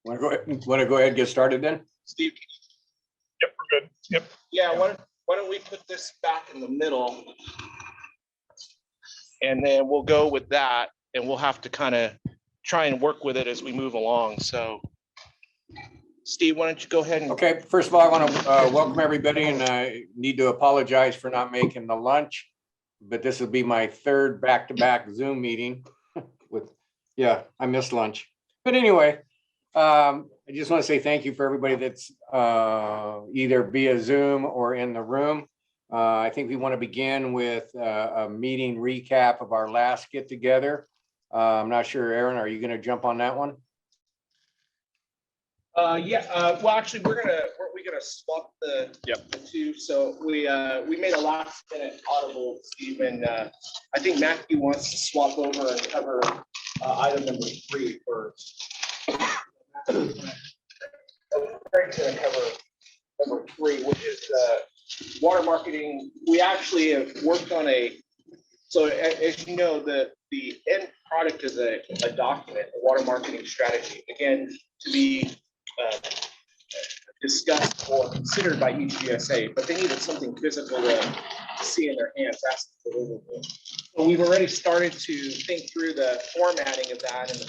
Want to go ahead and get started then? Steve? Yep, we're good. Yep. Yeah, why don't we put this back in the middle? And then we'll go with that, and we'll have to kind of try and work with it as we move along. So Steve, why don't you go ahead and. Okay, first of all, I want to welcome everybody, and I need to apologize for not making the lunch, but this will be my third back-to-back Zoom meeting with, yeah, I missed lunch. But anyway, I just want to say thank you for everybody that's either via Zoom or in the room. I think we want to begin with a meeting recap of our last get together. I'm not sure, Aaron, are you going to jump on that one? Well, actually, we're gonna swap the two. So we made a last minute audible, Steve, and I think Matthew wants to swap over and cover item number 3 first. Craig's gonna cover number 3, which is water marketing. We actually have worked on so as you know, the end product is a document, a water marketing strategy, again, to be discussed or considered by each GSA, but they needed something physical to see in their hands. That's the deliverable. So we've already started to think through the formatting of that, and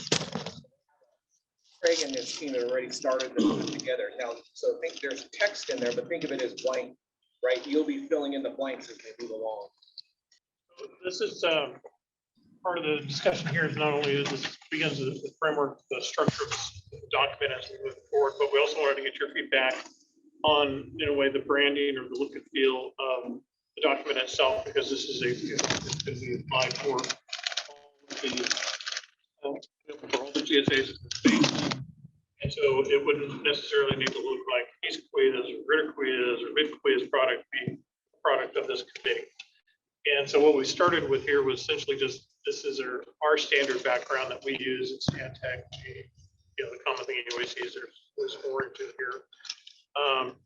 Craig and his team have already started to put it together. Now, so think there's text in there, but think of it as blank, right? You'll be filling in the blanks as we move along. This is part of the discussion here is not only this begins with the framework, the structure of the document as we move forward, but we also wanted to get your feedback on, in a way, the branding or the look and feel of the document itself, because this is it's going to be applied for all the GSAs. And so it wouldn't necessarily need to look like East Kaweah's or Greater Kaweah's or mid-kaweah's product being a product of this committee. And so what we started with here was essentially just, this is our standard background that we use at Stantec. The common thing you always see is there's origin here.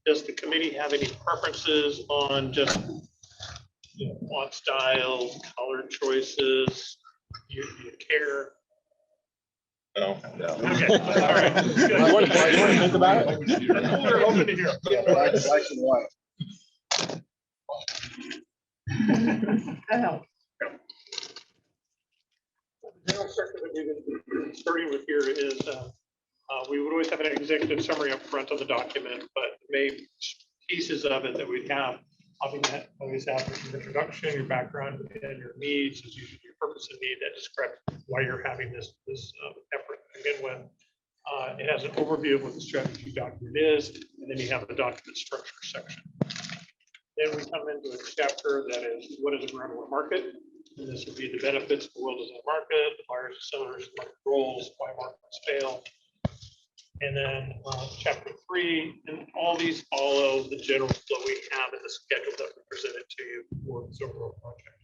Does the committee have any preferences on just font styles, color choices? You care? No. Okay. All right. You want to think about it? We're open to hear. Black and white. That helps. The general structure that we've been starting with here is we would always have an executive summary up front of the document, but the main pieces of it that we have always have your introduction, your background, and your needs is usually your purpose and need that describes why you're having this effort to begin with. It has an overview of what the strategy document is, and then you have the document structure section. Then we come into a chapter that is what is a groundwater market, and this would be the benefits, the world is in the market, the buyers and sellers, market roles, why markets fail. And then chapter 3, and all these follow the general flow we have in the schedule that we presented to you for this overall project.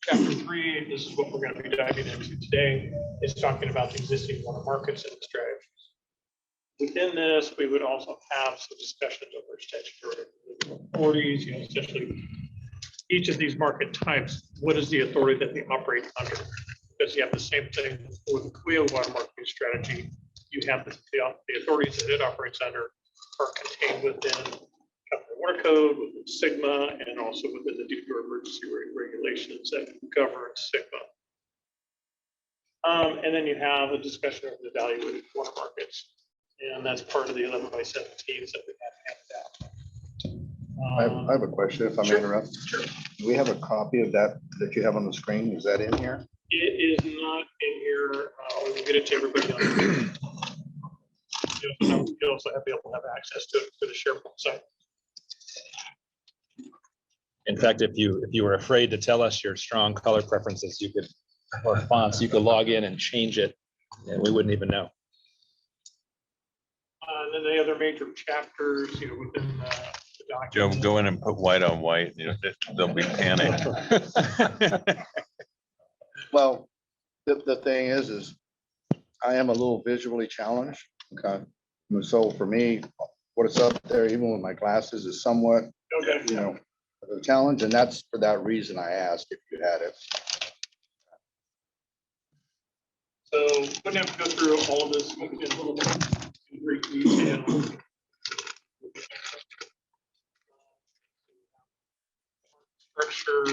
Chapter 3, this is what we're going to be diving into today. It's talking about the existing water markets and the strategies. Within this, we would also have some discussions over statutory authorities, essentially each of these market types, what is the authority that they operate under? Because you have the same thing for the Kaweah water marketing strategy. You have the authorities that it operates under are contained within California Water Code, within Sigma, and also within the Deep River Emergency Regulations that govern Sigma. And then you have a discussion of the evaluated water markets. And that's part of the 11 by 17s that we have handed out. I have a question, if I may interrupt. Sure. Do we have a copy of that you have on the screen? Is that in here? It is not in here. We will get it to everybody else. You also have to be able to have access to it to the SharePoint site. In fact, if you were afraid to tell us your strong color preferences, you could, or fonts, you could log in and change it, and we wouldn't even know. And then the other major chapters, within the document. Go in and put white on white. They'll be panic. Well, the thing is I am a little visually challenged. Okay. And so for me, what's up there, even with my glasses, is somewhat, Okay. a challenge. And that's for that reason I asked if you had it. So wouldn't have to go through all of this in a little bit in great detail. Structure.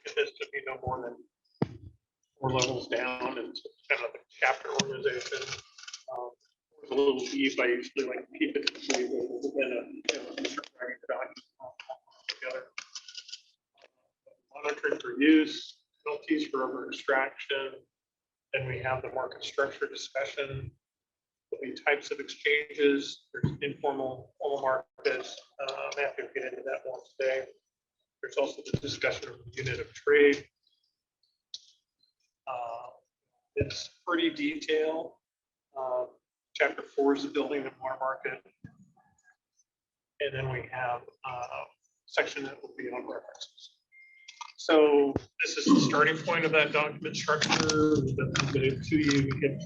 Get this to be no more than 4 levels down and kind of the chapter organization. It's a little deep. I usually like to keep it within a together. Monitoring for use, penalties for over extraction. Then we have the market structure discussion. There'll be types of exchanges. There's informal, formal markets. I'm happy to get into that more today. There's also the discussion of the unit of trade. It's pretty detailed. Chapter 4 is the building and water market. And then we have a section that will be on references. So this is the starting point of that document structure that I'm going to you. You can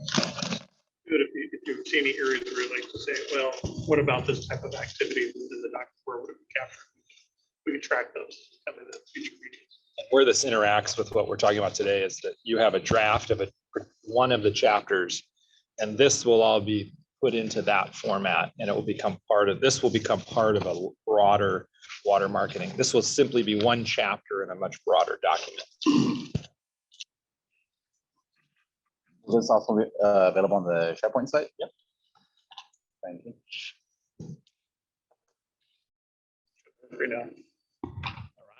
if you see any areas where you'd like to say, well, what about this type of activity within the document, where would it be captured? We can track those in the future meetings. Where this interacts with what we're talking about today is that you have a draft of one of the chapters, and this will all be put into that format, and it will become part of a broader water marketing. This will simply be one chapter in a much broader document. Is this also available on the SharePoint site? Yep. Thank you. Right now. All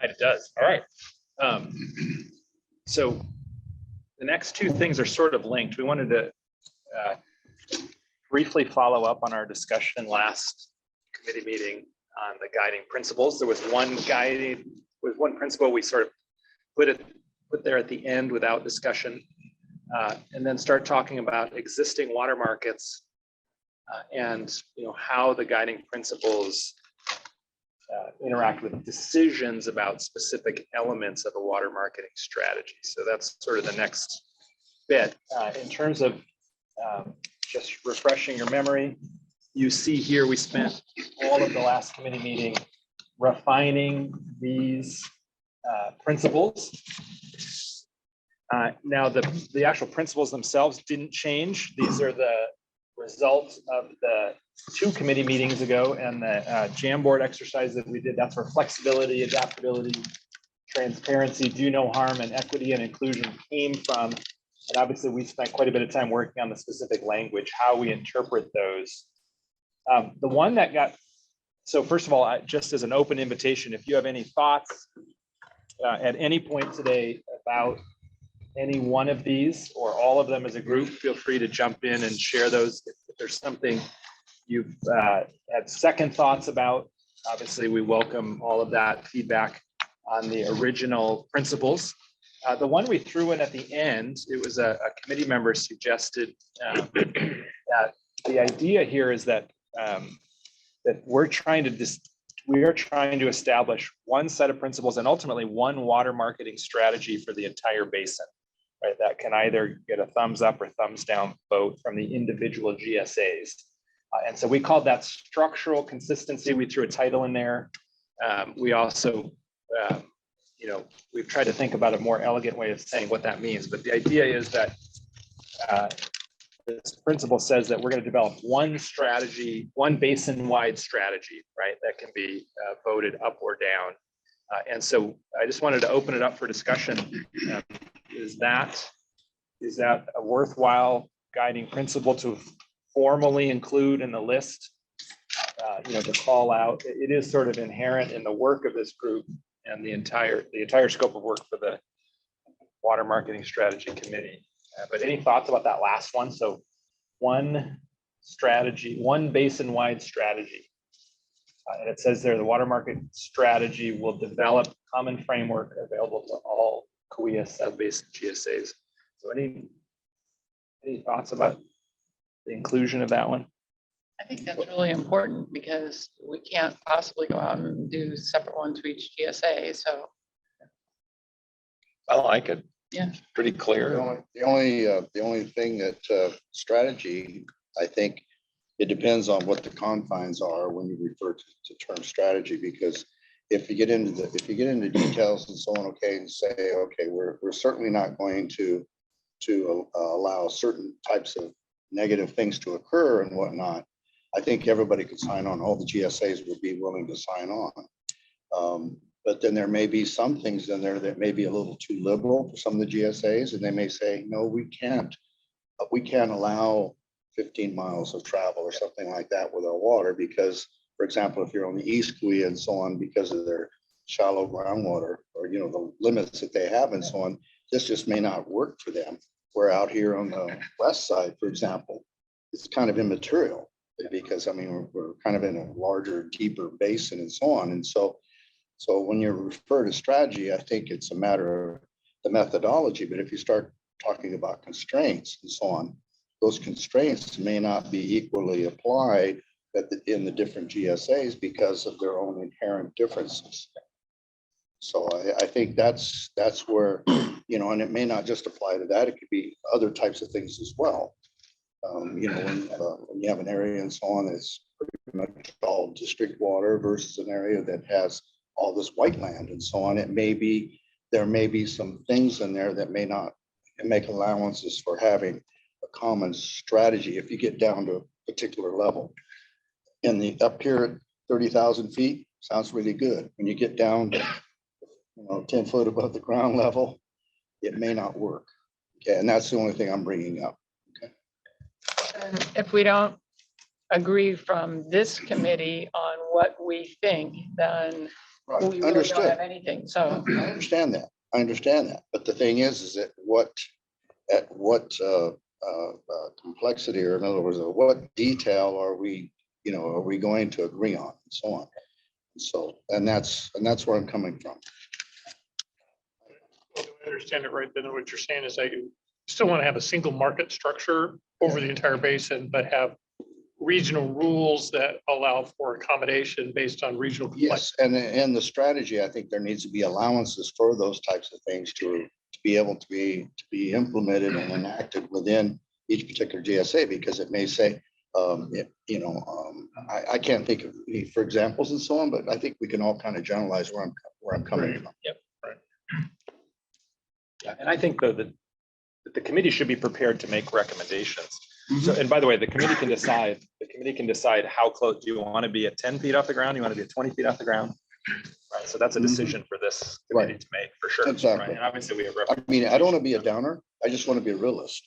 right, it does. All right. So the next two things are sort of linked. We wanted to briefly follow up on our discussion last committee meeting on the guiding principles. There was one principle we sort of put there at the end without discussion, and then start talking about existing water markets and how the guiding principles interact with decisions about specific elements of a water marketing strategy. So that's sort of the next bit. In terms of just refreshing your memory, you see here we spent all of the last committee meeting refining these principles. Now the actual principles themselves didn't change. These are the results of the 2 committee meetings ago and the Jamboard exercise that we did. That's where flexibility, adaptability, transparency, do no harm, and equity and inclusion came from. And obviously we spent quite a bit of time working on the specific language, how we interpret those. The one that got, so first of all, just as an open invitation, if you have any thoughts at any point today about any one of these or all of them as a group, feel free to jump in and share those. If there's something you've had second thoughts about, obviously we welcome all of that feedback on the original principles. The one we threw in at the end, it was a committee member suggested that the idea here is that we are trying to establish one set of principles and ultimately one water marketing strategy for the entire basin. Right, that can either get a thumbs up or thumbs down vote from the individual GSAs. And so we called that structural consistency. We threw a title in there. We also, we've tried to think about a more elegant way of saying what that means. But the idea is that this principle says that we're going to develop one strategy, one basin-wide strategy, right, that can be voted up or down. And so I just wanted to open it up for discussion. Is that a worthwhile guiding principle to formally include in the list? To call out. It is sort of inherent in the work of this group and the entire scope of work for the Water Marketing Strategy Committee. But any thoughts about that last one? So one strategy, one basin-wide strategy. And it says there, the water market strategy will develop common framework available to all kaweah sub-basin GSAs. So any thoughts about the inclusion of that one? I think that's really important because we can't possibly go out and do separate ones for each GSA. So I like it. Yeah. Pretty clear. The only thing that strategy, I think it depends on what the confines are when you refer to term strategy, because if you get into details and so on, okay, and say, okay, we're certainly not going to allow certain types of negative things to occur and whatnot, I think everybody could sign on. All the GSAs would be willing to sign on. But then there may be some things in there that may be a little too liberal for some of the GSAs, and they may say, no, we can't allow 15 miles of travel or something like that with our water because, for example, if you're on the East Kaweah and so on, because of their shallow groundwater or, you know, the limits that they have and so on, this just may not work for them. We're out here on the west side, for example, it's kind of immaterial because, I mean, we're kind of in a larger, deeper basin and so on. And so when you refer to strategy, I think it's a matter of the methodology, but if you start talking about constraints and so on, those constraints may not be equally applied in the different GSAs because of their own inherent differences. So I think that's where, you know, and it may not just apply to that, it could be other types of things as well. You know, when you have an area and so on, that's pretty much all district water versus an area that has all this white land and so on, there may be some things in there that may not make allowances for having a common strategy if you get down to a particular level. In the up here at 30,000 feet, sounds really good. When you get down to, you know, 10 foot above the ground level, it may not work. Okay, and that's the only thing I'm bringing up. Okay. And if we don't agree from this committee on what we think, then we really don't Understood. have anything. So I understand that. I understand that. But the thing is that at what complexity, or in other words, what detail are we going to agree on and so on. And that's where I'm coming from. Well, I understand it right then. What you're saying is that you still want to have a single market structure over the entire basin, but have regional rules that allow for accommodation based on regional complexity. Yes, and the strategy, I think there needs to be allowances for those types of things to be able to be implemented and enacted within each particular GSA, because it may say, I can't think of any for examples and so on, but I think we can all kind of generalize where I'm coming from. Yep. Right. Yeah, and I think though that the committee should be prepared to make recommendations. So, and by the way, the committee can decide how close do you want to be at 10 feet off the ground? You want to be at 20 feet off the ground? Right. So that's a decision for this committee to make for sure. Exactly. Right? And obviously we have. I mean, I don't want to be a downer. I just want to be a realist.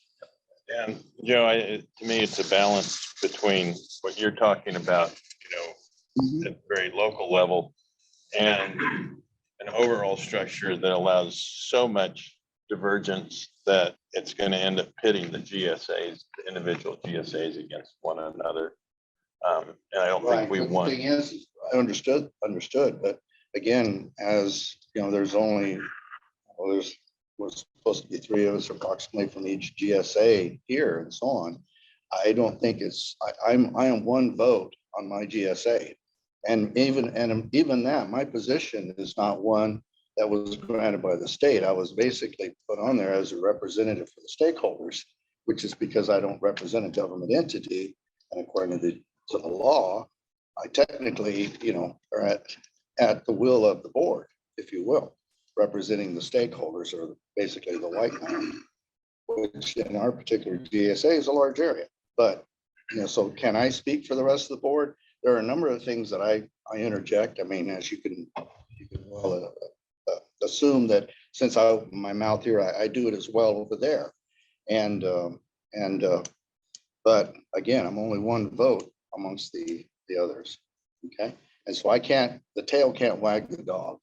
And Joe, to me, it's a balance between what you're talking about, you know, at very local level, and an overall structure that allows so much divergence that it's going to end up pitting the GSAs, the individual GSAs against one another. And I don't think we want. The thing is, I understood, but again, as you know, there's supposed to be 3 of us approximately from each GSA here and so on. I don't think I am one vote on my GSA. And even that, my position is not one that was granted by the state. I was basically put on there as a representative for the stakeholders, which is because I don't represent a government entity. And according to the law, I technically, are at the will of the board, if you will, representing the stakeholders, or basically the white man, which in our particular GSA is a large area. But, so can I speak for the rest of the board? There are a number of things that I interject. I mean, as you can well assume that since I open my mouth here, I do it as well over there. But again, I'm only one vote amongst the others. Okay. And so the tail can't wag the dog.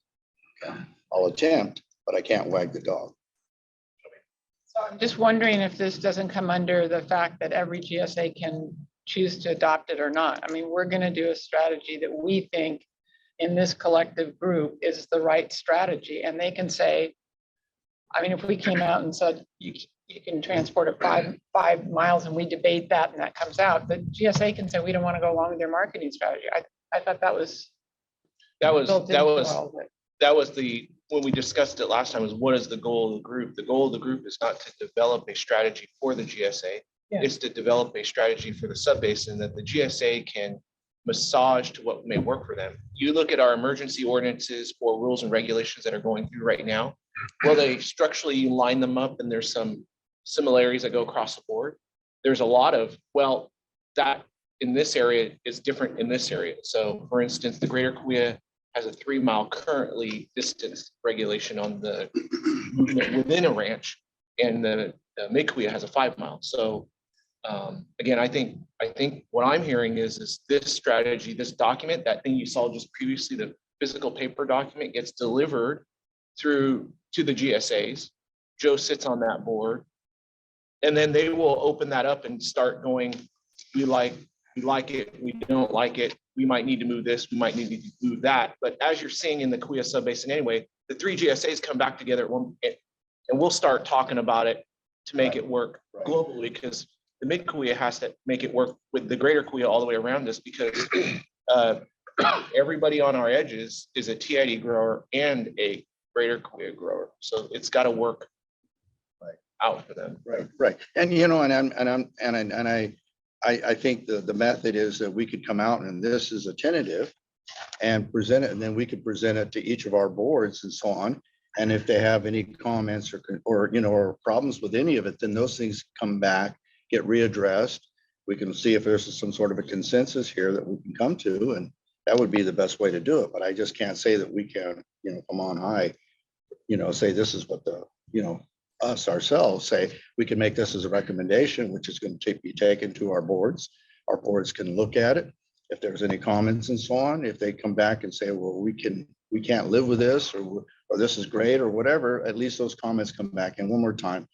Okay. I'll attempt, but I can't wag the dog. So I'm just wondering if this doesn't come under the fact that every GSA can choose to adopt it or not. I mean, we're going to do a strategy that we think in this collective group is the right strategy. And they can say, I mean, if we came out and said, you can transport it 5 miles and we debate that and that comes out, the GSA can say, we don't want to go along with their marketing strategy. I thought that was when we discussed it last time, was what is the goal of the group? The goal of the group is not to develop a strategy for the GSA. Yeah. It's to develop a strategy for the subbasin that the GSA can massage to what may work for them. You look at our emergency ordinances or rules and regulations that are going through right now. Well, they structurally, you line them up and there's some similarities that go across the board. There's a lot of, well, that in this area is different in this area. So for instance, the Greater Kaweah has a 3-mile currently distance regulation on the movement within a ranch, and the mid-kaweah has a 5-mile. So again, I think what I'm hearing is this strategy, this document, that thing you saw just previously, the physical paper document gets delivered through to the GSAs. Joe sits on that board, and then they will open that up and start going, we like it, we don't like it, we might need to move this, we might need to move that. But as you're seeing in the Kaweah Subbasin anyway, the 3 GSAs come back together at one, and we'll start talking about it to make it work globally, because the mid-kaweah has to make it work with the Greater Kaweah all the way around us, because everybody on our edges is a TID grower and a Greater Kaweah grower. So it's got to work out for them. Right. And, you know, I think the method is that we could come out, and this is a tentative, and present it, and then we could present it to each of our boards and so on. And if they have any comments or you know, or problems with any of it, then those things come back, get readdressed. We can see if there's some sort of a consensus here that we can come to, and that would be the best way to do it. But I just can't say that we can, you know, come on high, you know, say this is what the, you know, us ourselves say. We can make this as a recommendation, which is going to be taken to our boards. Our boards can look at it. If there's any comments and so on, if they come back and say, well, we can't live with this, or this is great, or whatever, at least those comments come back and one more time,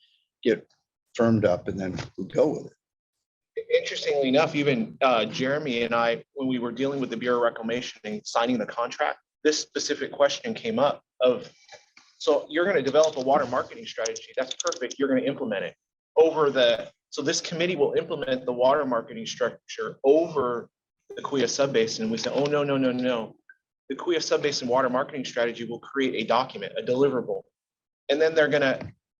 get firmed up, and then we go with it. Interestingly enough, even Jeremy and I, when we were dealing with the Bureau of Reclamation and signing the contract, this specific question came up of, so you're going to develop a water marketing strategy. That's perfect. You're going to implement it so this committee will implement the water marketing structure over the Kaweah Subbasin. We said, oh, no. The Kaweah Subbasin water marketing strategy will create a document, a deliverable. And then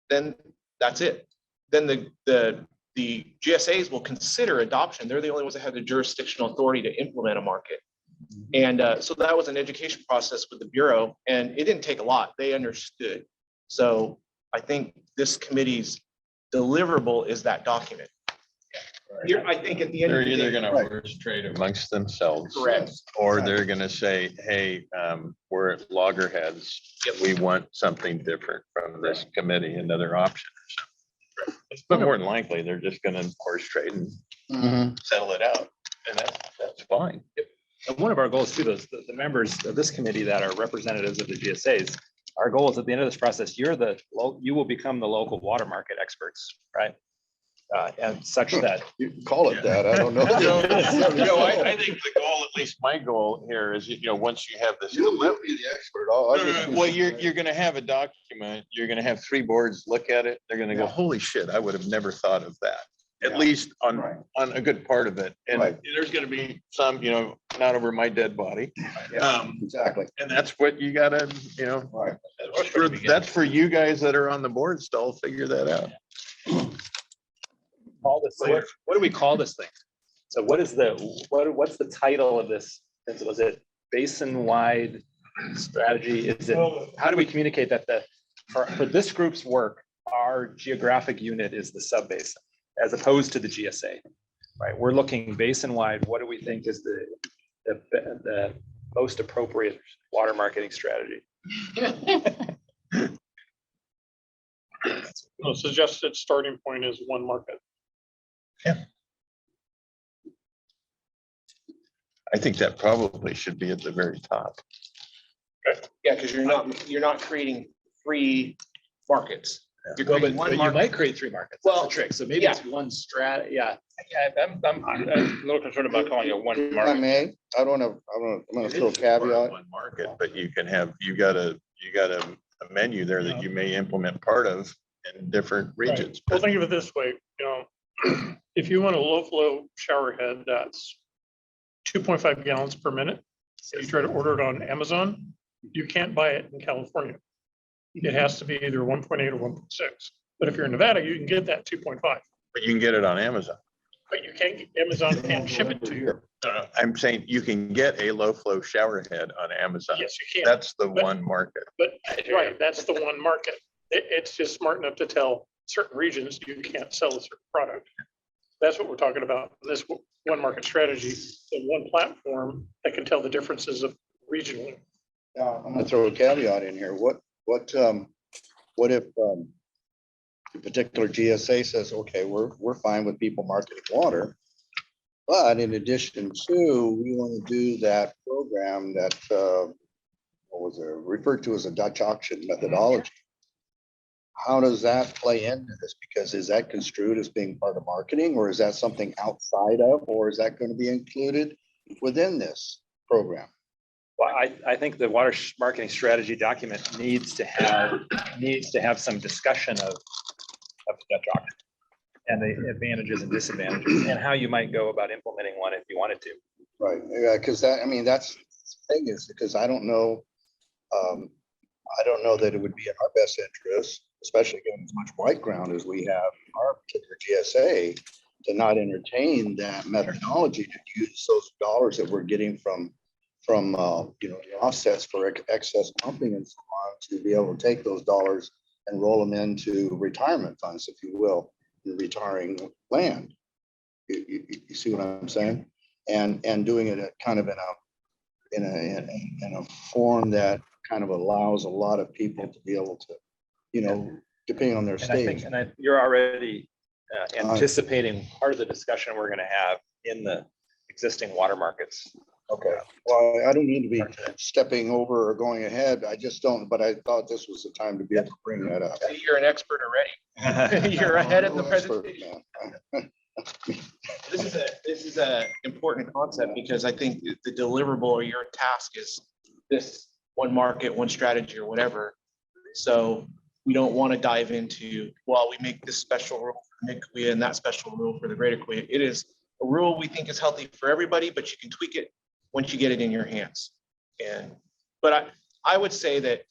then that's it. Then the GSAs will consider adoption. They're the only ones that have the jurisdictional authority to implement a market. And so that was an education process with the Bureau, and it didn't take a lot. They understood. So I think this committee's deliverable is that document. I think at the end They're of the either day, gonna horse trade amongst themselves. correct. Or they're gonna say, hey, we're at loggerheads. We want something different from this committee, another option. But more than likely, they're just gonna horse trade and settle it out. And that's fine. And one of our goals too, the members of this committee that are representatives of the GSAs, our goal is at the end of this process, you will become the local water market experts, right? And such that You can call it that. I don't know. I think the goal, at least my goal here is, you know, once you have this. You'll never be the expert. I'll just be- Well, you're gonna have a document, you're gonna have 3 boards look at it, they're gonna go, holy shit, I would have never thought of that. At Yeah. least on Right. a good part of it. And Right. there's gonna be some, you know, not over my dead body. Exactly. And that's what you gotta, you know, Right. that's for you guys that are on the board still, figure that out. what do we call this thing? So what's the title of this? Was it basin-wide strategy? How do we communicate that for this group's work, our geographic unit is the subbasin as opposed to the GSA, right? We're looking basin-wide. What do we think is the most appropriate water marketing strategy? The suggested starting point is 1 market. I think that probably should be at the very top. Yeah, because you're not creating 3 markets. You're creating one But you market. might create 3 markets. That's Well, the trick. So maybe yeah. it's one strat. Yeah. I'm a little concerned about calling it 1 If I market. may, I'm gonna throw a It is part of caveat. one market, but you got a menu there that you may implement part of in different regions. Well, think of it this way, you know, if you want a low flow shower head that's 2.5 gallons per minute, and you try to order it on Amazon, you can't buy it in California. It has to be either 1.8 or 1.6. But if you're in Nevada, you can get that 2.5. But you can get it on Amazon. But you can't, Amazon can't ship it to you. No, I'm saying you can get a low flow shower head on Amazon. Yes, you can. That's the But- one market. But, right, that's the one market. It's just smart enough to tell certain regions you can't sell a certain product. That's what we're talking about, this one market strategy, and one platform that can tell the differences of regionally. I'm gonna throw a caveat in here. What if a particular GSA says, okay, we're fine with people marketing water. But in addition to, we want to do that program that what was it referred to as a Dutch auction methodology. How does that play into this? Because is that construed as being part of marketing, or is that something outside of, or is that going to be included within this program? Well, I think the water marketing strategy document needs to have some discussion of the Dutch auction and the advantages and disadvantages and how you might go about implementing one if you wanted to. Right, yeah, because that, I mean, that's the thing is, because I don't know that it would be in our best interest, especially given as much white ground as we have in our particular GSA, to not entertain that methodology to use those dollars that we're getting from you know, the offsets for excess pumping and so on, to be able to take those dollars and roll them into retirement funds, if you will, in retiring land. You see what I'm saying? And doing it at kind of in a form that kind of allows a lot of people to be able to, you know, depending on their And I think, stage. you're already anticipating part of the discussion we're going to have in the existing water markets. Okay, well, I don't need to be stepping over or going ahead. I just don't, but I thought this was the time to be able to bring that up. You're an expert already. You're ahead of the presentation. Man. This is a important concept, because I think the deliverable or your task is this one market, one strategy, or whatever. So we don't want to dive into, well, we make this special rule for mid-kaweah and that special rule for the greater kaweah. It is a rule we think is healthy for everybody, but you can tweak it once you get it in your hands. But I would say that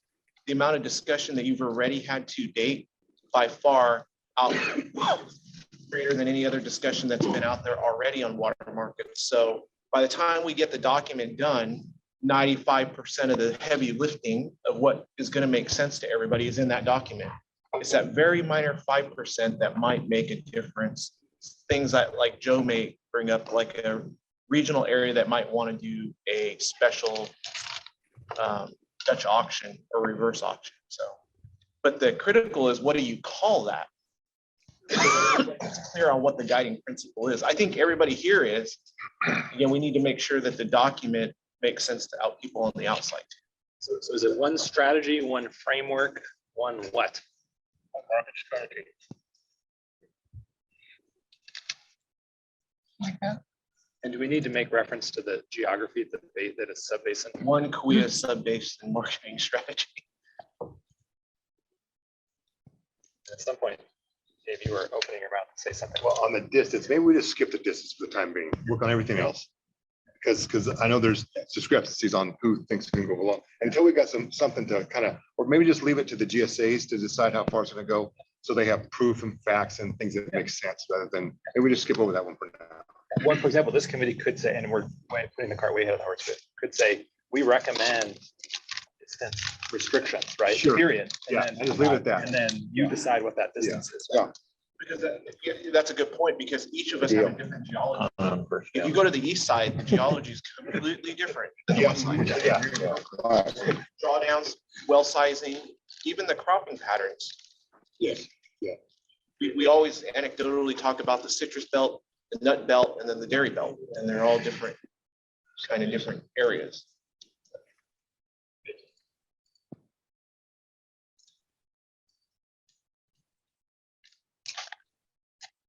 the amount of discussion that you've already had to date, by far out greater than any other discussion that's been out there already on water markets. So by the time we get the document done, 95% of the heavy lifting of what is going to make sense to everybody is in that document. It's that very minor 5% that might make a difference. Things that, like Joe may bring up, like a regional area that might want to do a special Dutch auction or reverse auction. So, but the critical is, what do you call that? It's clear on what the guiding principle is. I think everybody here is, again, we need to make sure that the document makes sense to people on the outside. So is it one strategy, one framework, one what? A market strategy. Like that? And do we need to make reference to the geography that is subbasin? One kaweah sub-basin marketing strategy. At some point, Dave, you were opening your mouth to say something. Well, on the distance, maybe we just skip the distance for the time being, work on everything else. Because I know there's discrepancies on who thinks it can go along. Until we got something to kind of, or maybe just leave it to the GSAs to decide how far it's gonna go. So they have proof and facts and things that make sense, rather than, maybe we just skip over that one for now. One, for example, this committee could say, and we're putting the cart way ahead of the horse, could say, we recommend distance restrictions, right? Sure. Period. Yeah, and just leave it at that. And then you decide what that distance is. Yeah. Because that's a good point, because each of us have a different geology. If you go to the east side, the geology is completely different than the west side. Yeah. All right. Drawdowns, well sizing, even the cropping patterns. Yes. We always anecdotally talk about the citrus belt, the nut belt, and then the dairy belt, and they're all different, kind of different areas.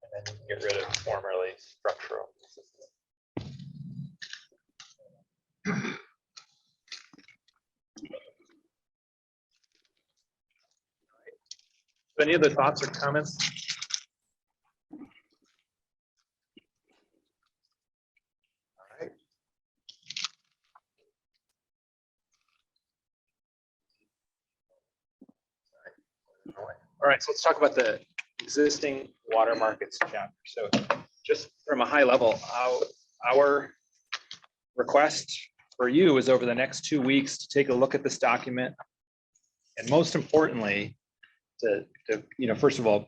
And then you can get rid of formerly structural. Any other thoughts or comments? All right, so let's talk about the existing water markets chapter. So just from a high level, our request for you is over the next 2 weeks to take a look at this document. And most importantly, to first of all,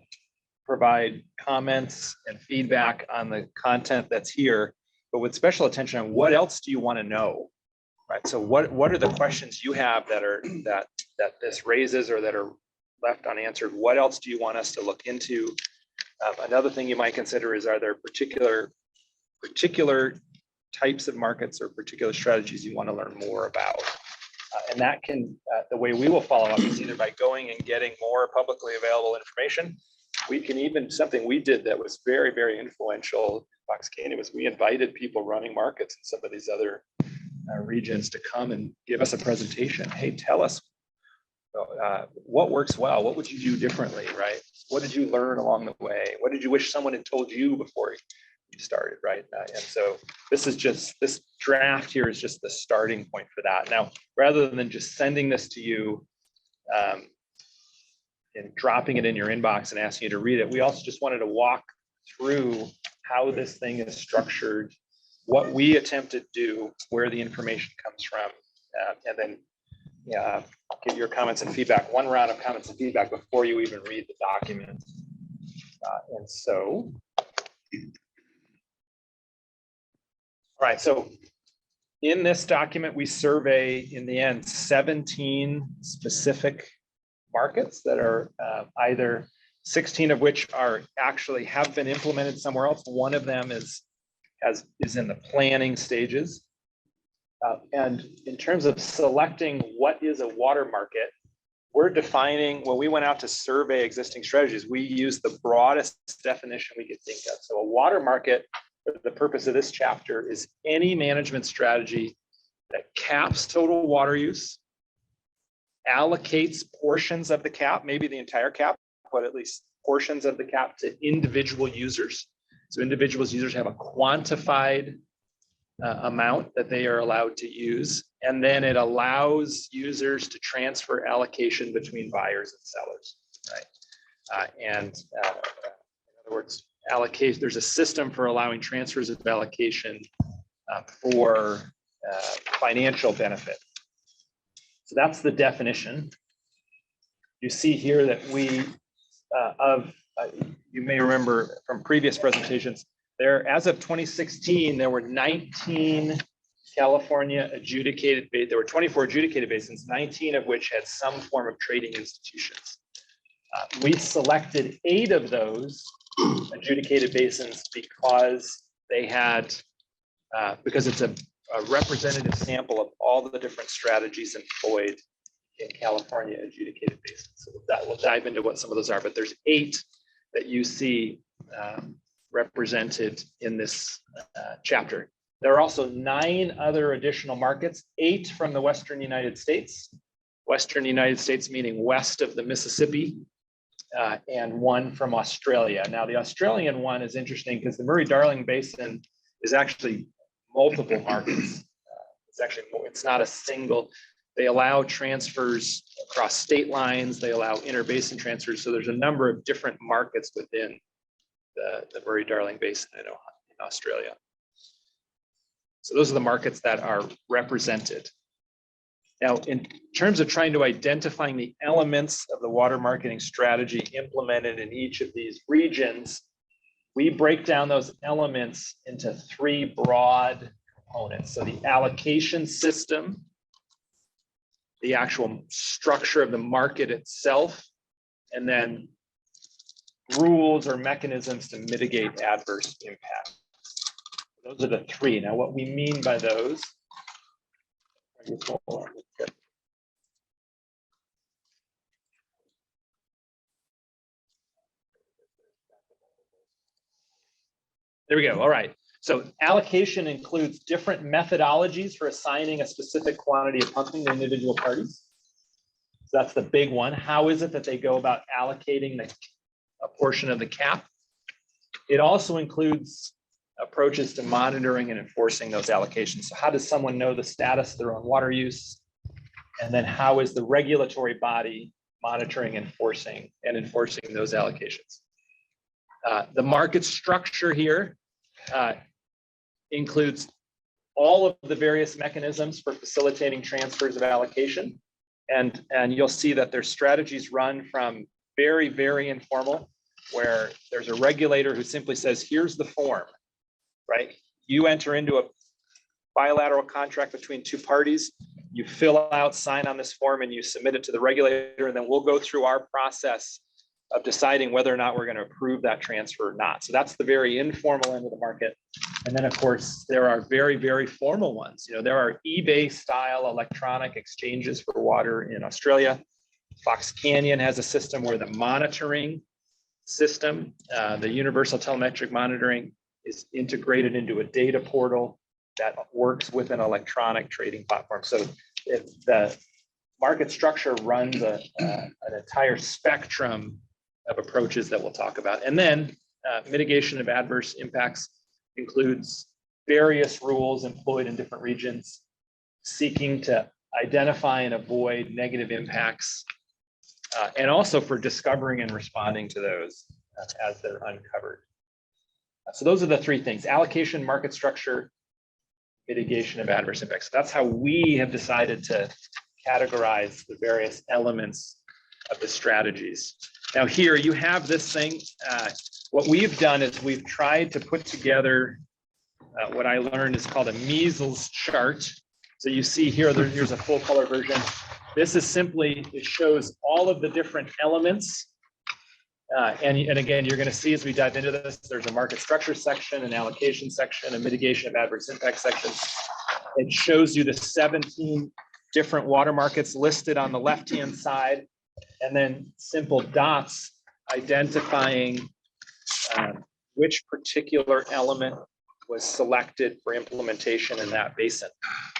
provide comments and feedback on the content that's here, but with special attention on what else do you want to know, right? So what are the questions you have that this raises or that are left unanswered? What else do you want us to look into? Another thing you might consider is, are there particular types of markets or particular strategies you want to learn more about? And that can, the way we will follow up is either by going and getting more publicly available information. We can even, something we did that was very, very influential in Fox Canyon was we invited people running markets in some of these other regions to come and give us a presentation. Hey, tell us what works well. What would you do differently, right? What did you learn along the way? What did you wish someone had told you before you started, right? And so this draft here is just the starting point for that. Now, rather than just sending this to you and dropping it in your inbox and asking you to read it, we also just wanted to walk through how this thing is structured, what we attempt to do, where the information comes from, and then get your comments and feedback, one round of comments and feedback before you even read the document. And so, all right, so in this document, we survey in the end 17 specific markets that are either 16 of which are actually have been implemented somewhere else. One of them is in the planning stages. And in terms of selecting what is a water market, we're defining, when we went out to survey existing strategies, we used the broadest definition we could think of. So a water market, for the purpose of this chapter, is any management strategy that caps total water use, allocates portions of the cap, maybe the entire cap, but at least portions of the cap to individual users. So individual users have a quantified amount that they are allowed to use. And then it allows users to transfer allocation between buyers and sellers, right? In other words, allocation, there's a system for allowing transfers of allocation for financial benefit. So that's the definition. You see here that we, you may remember from previous presentations, there, as of 2016, there were 19 California adjudicated, there were 24 adjudicated basins, 19 of which had some form of trading institutions. We selected 8 of those adjudicated basins because they had, because it's a representative sample of all the different strategies employed in California adjudicated basins. So we'll dive into what some of those are, but there's 8 that you see represented in this chapter. There are also 9 other additional markets, 8 from the Western United States. Western United States meaning west of the Mississippi, and 1 from Australia. Now the Australian one is interesting because the Murray-Darling Basin is actually multiple markets. It's not a single. They allow transfers across state lines. They allow interbasin transfers. So there's a number of different markets within the Murray-Darling Basin in Australia. So those are the markets that are represented. Now, in terms of trying to identifying the elements of the water marketing strategy implemented in each of these regions, we break down those elements into 3 broad components. So the allocation system, the actual structure of the market itself, and then rules or mechanisms to mitigate adverse impacts. Those are the 3. Now, what we mean by those, there we go. All right. So allocation includes different methodologies for assigning a specific quantity of pumping to individual parties. So that's the big one. How is it that they go about allocating a portion of the cap? It also includes approaches to monitoring and enforcing those allocations. So how does someone know the status of their own water use? And then how is the regulatory body monitoring, enforcing those allocations? The market structure here includes all of the various mechanisms for facilitating transfers of allocation. And you'll see that their strategies run from very, very informal, where there's a regulator who simply says, here's the form, right? You enter into a bilateral contract between two parties, you fill out, sign on this form, and you submit it to the regulator, and then we'll go through our process of deciding whether or not we're going to approve that transfer or not. So that's the very informal end of the market. And then, of course, there are very, very formal ones. You know, there are eBay style electronic exchanges for water in Australia. Fox Canyon has a system where the monitoring system, the universal telemetric monitoring, is integrated into a data portal that works with an electronic trading platform. So the market structure runs an entire spectrum of approaches that we'll talk about. And then mitigation of adverse impacts includes various rules employed in different regions, seeking to identify and avoid negative impacts, and also for discovering and responding to those as they're uncovered. So those are the three things: allocation, market structure, mitigation of adverse impacts. That's how we have decided to categorize the various elements of the strategies. Now here you have this thing. What we've done is we've tried to put together what I learned is called a measles chart. So you see here, here's a full color version. This is simply, it shows all of the different elements. And again, you're going to see as we dive into this, there's a market structure section, an allocation section, a mitigation of adverse impact section. It shows you the 17 different water markets listed on the left-hand side, and then simple dots identifying which particular element was selected for implementation in that basin.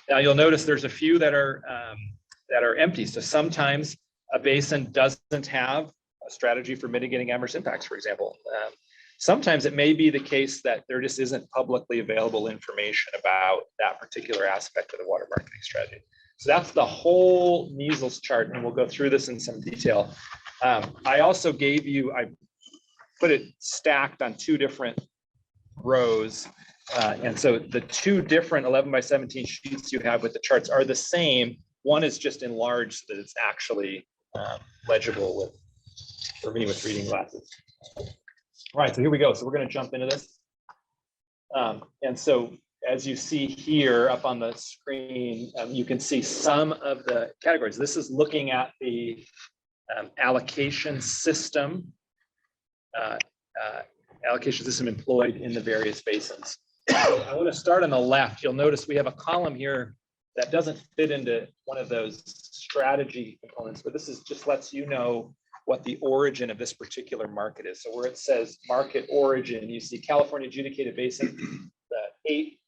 Now you'll notice there's a few that are empty. So sometimes a basin doesn't have a strategy for mitigating adverse impacts, for example. Sometimes it may be the case that there just isn't publicly available information about that particular aspect of the water marketing strategy. So that's the whole measles chart, and we'll go through this in some detail. I also gave you, I put it stacked on two different rows. And so the two different 11 by 17 sheets you have with the charts are the same. One is just enlarged so that it's actually legible for me with reading glasses. All right, so here we go. So we're going to jump into this. And so as you see here up on the screen, you can see some of the categories. This is looking at the allocation system, employed in the various basins. I want to start on the left. You'll notice we have a column here that doesn't fit into one of those strategy components, but this is just lets you know what the origin of this particular market is. So where it says market origin, you see California adjudicated basin. The 8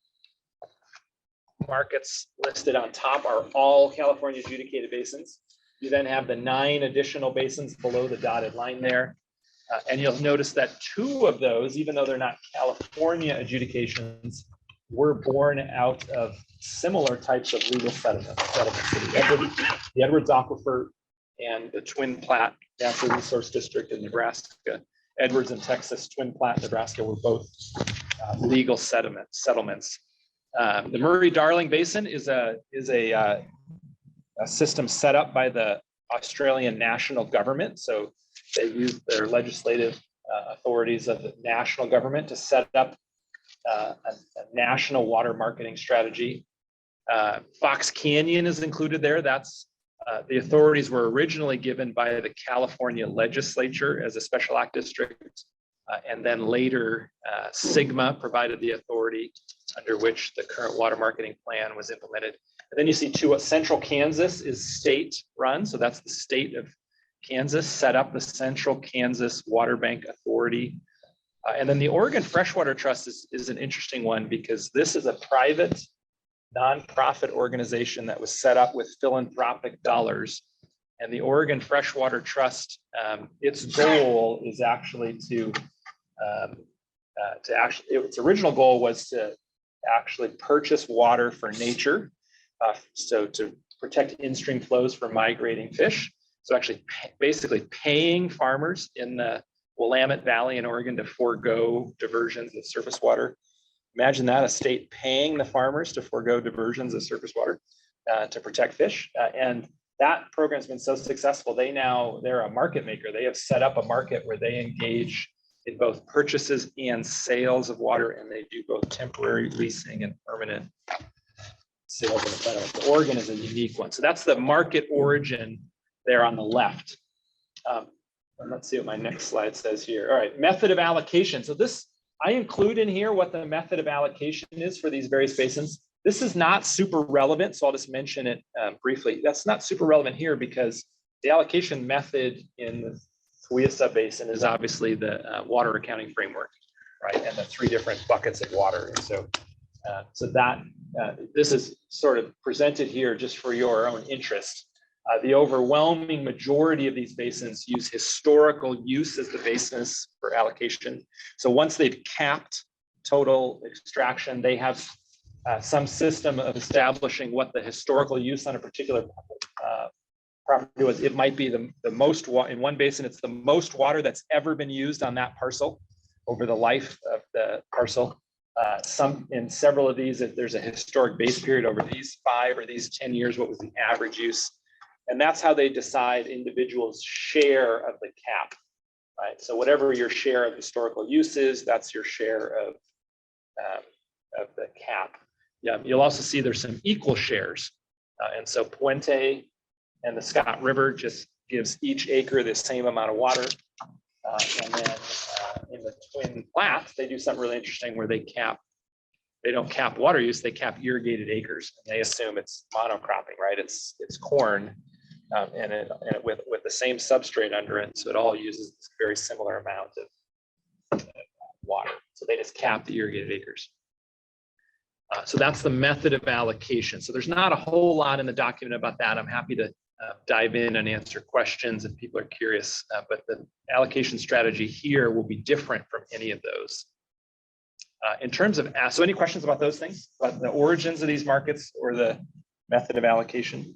markets listed on top are all California adjudicated basins. You then have the 9 additional basins below the dotted line there. And you'll notice that 2 of those, even though they're not California adjudications, were born out of similar types of legal settlements. So the Edwards Aquifer and the Twin Platte Natural Resource District in Nebraska. Edwards in Texas, Twin Platte, Nebraska were both legal settlements. The Murray-Darling Basin is a system set up by the Australian national government. So they use their legislative authorities of the national government to set up a national water marketing strategy. Fox Canyon is included there. That's the authorities were originally given by the California legislature as a special act district. And then later Sigma provided the authority under which the current water marketing plan was implemented. And then you see 2, Central Kansas is state run. So that's the state of Kansas set up the Central Kansas Water Bank Authority. And then the Oregon Freshwater Trust is an interesting one because this is a private nonprofit organization that was set up with philanthropic dollars. And the Oregon Freshwater Trust, its goal is actually its original goal was to actually purchase water for nature. So to protect in-stream flows for migrating fish. So actually basically paying farmers in the Willamette Valley in Oregon to forego diversions of surface water. Imagine that, a state paying the farmers to forego diversions of surface water to protect fish. And that program's been so successful, they're a market maker. They have set up a market where they engage in both purchases and sales of water, and they do both temporary leasing and permanent sales of entitlements. Oregon is a unique one. So that's the market origin there on the left. And let's see what my next slide says here. All right, method of allocation. So this, I include in here what the method of allocation is for these various basins. This is not super relevant, so I'll just mention it briefly. That's not super relevant here because the allocation method in the Kaweah Subbasin is obviously the water accounting framework, right? And the 3 different buckets of water. And so, this is sort of presented here just for your own interest. The overwhelming majority of these basins use historical use as the basis for allocation. So once they've capped total extraction, they have some system of establishing what the historical use on a particular property was. It might be the most water in one basin. It's the most water that's ever been used on that parcel over the life of the parcel. In several of these, if there's a historic base period over these 5 or these 10 years, what was the average use? And that's how they decide individuals' share of the cap, right? So whatever your share of historical use is, that's your share of the cap. Yeah, you'll also see there's some equal shares. And so Puente and the Scott River just gives each acre the same amount of water. And then in the Twin Flats, they do something really interesting where they don't cap water use, they cap irrigated acres. And they assume it's monocropping, right? It's corn. And with the same substrate under it, so it all uses this very similar amount of water. So they just cap the irrigated acres. So that's the method of allocation. So there's not a whole lot in the document about that. I'm happy to dive in and answer questions if people are curious. But the allocation strategy here will be different from any of those. In terms of, so any questions about those things, about the origins of these markets or the method of allocation?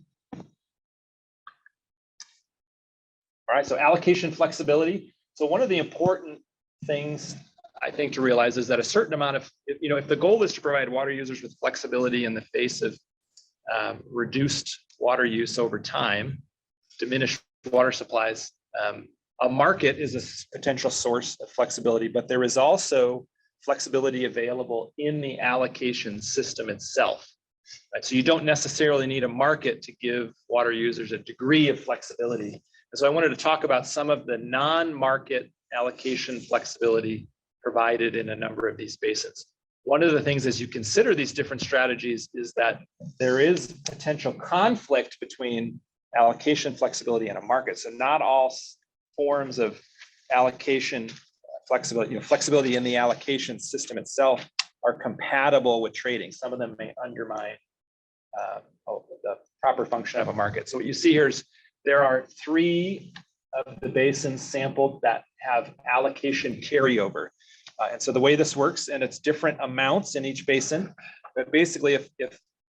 All right, so allocation flexibility. So one of the important things I think to realize is that a certain amount of, if the goal is to provide water users with flexibility in the face of reduced water use over time, diminished water supplies, a market is a potential source of flexibility, but there is also flexibility available in the allocation system itself. Right? So you don't necessarily need a market to give water users a degree of flexibility. And so I wanted to talk about some of the non-market allocation flexibility provided in a number of these basins. One of the things as you consider these different strategies is that there is potential conflict between allocation flexibility and a market. So not all forms of allocation flexibility, flexibility in the allocation system itself are compatible with trading. Some of them may undermine the proper function of a market. So what you see here is there are 3 of the basins sampled that have allocation carryover. And so the way this works, and it's different amounts in each basin, but basically if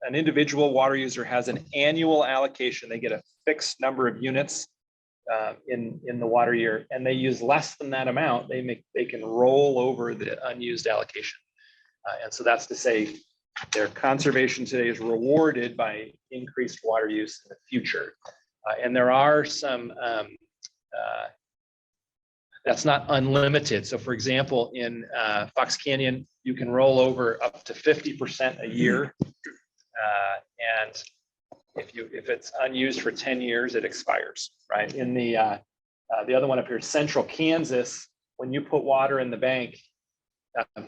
an individual water user has an annual allocation, they get a fixed number of units in the water year, and they use less than that amount, they can roll over the unused allocation. And so that's to say their conservation today is rewarded by increased water use in the future. And there are some, that's not unlimited. So for example, in Fox Canyon, you can roll over up to 50% a year. And if it's unused for 10 years, it expires, right? In the other one up here, Central Kansas, when you put water in the bank,